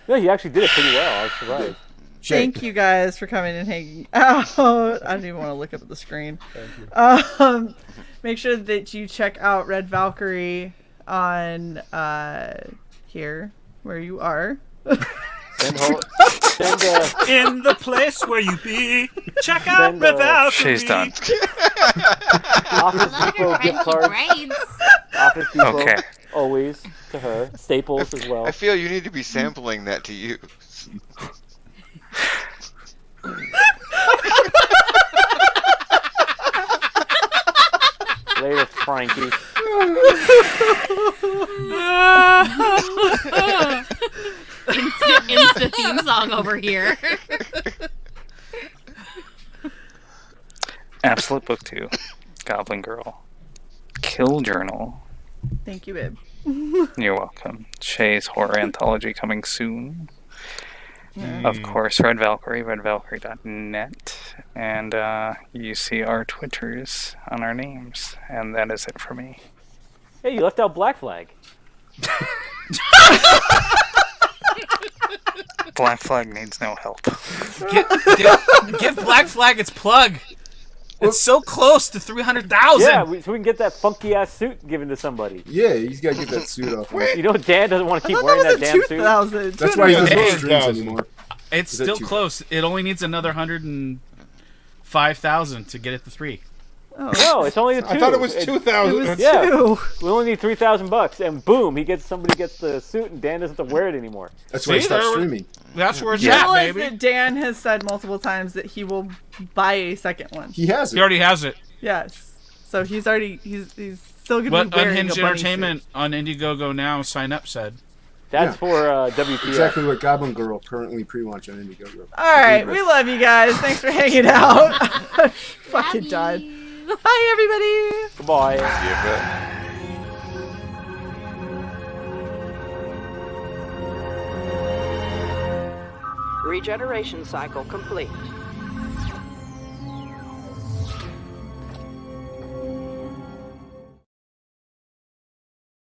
Yeah, he actually did it pretty well. I was surprised. Thank you guys for coming and hanging out. I don't even want to look up at the screen. Thank you. Make sure that you check out Red Valkyrie on here where you are. In the place where you be. Check out Red Valkyrie. She's done. Office Depot gift cards. braids. Office Depot. Okay. Always to her. Staples as well. I feel you need to be sampling that to you. Later, Frankie. Insta theme song over here. Absolute Book 2. Goblin Girl. Kill Journal. Thank you, babe. You're welcome. Shae's horror anthology coming soon. Of course, Red Valkyrie, redvalkyrie.net. And you see our Twitters on our names. And that is it for me. Hey, you left out Black Flag. Black Flag needs no help. Give Black Flag its plug. It's so close to 300,000. Yeah, so we can get that funky ass suit given to somebody. Yeah, he's got to get that suit off. You know, Dan doesn't want to keep wearing that damn suit. That's why he doesn't Hey, have strings anymore. It's Is that still two? close. It only needs another 105,000 to get it to 3. Oh. No, it's only the 2. I thought it was 2,000. Yeah, 2. we only need $3,000, and boom, somebody gets the suit, and Dan doesn't have to wear it anymore. That's why he stopped streaming. That's where it's Realize at, baby. that Dan has said multiple times that he will buy a second one. He has it. He already has it. Yes. So he's still gonna What be wearing Unhinged a bunny Entertainment suit. on Indiegogo now sign up said. That's for WPF. Exactly what Goblin Girl currently pre-launch on Indiegogo. All right, we love you guys. Thanks for hanging out. Fucking done. Bye, everybody. Goodbye. Regeneration cycle complete.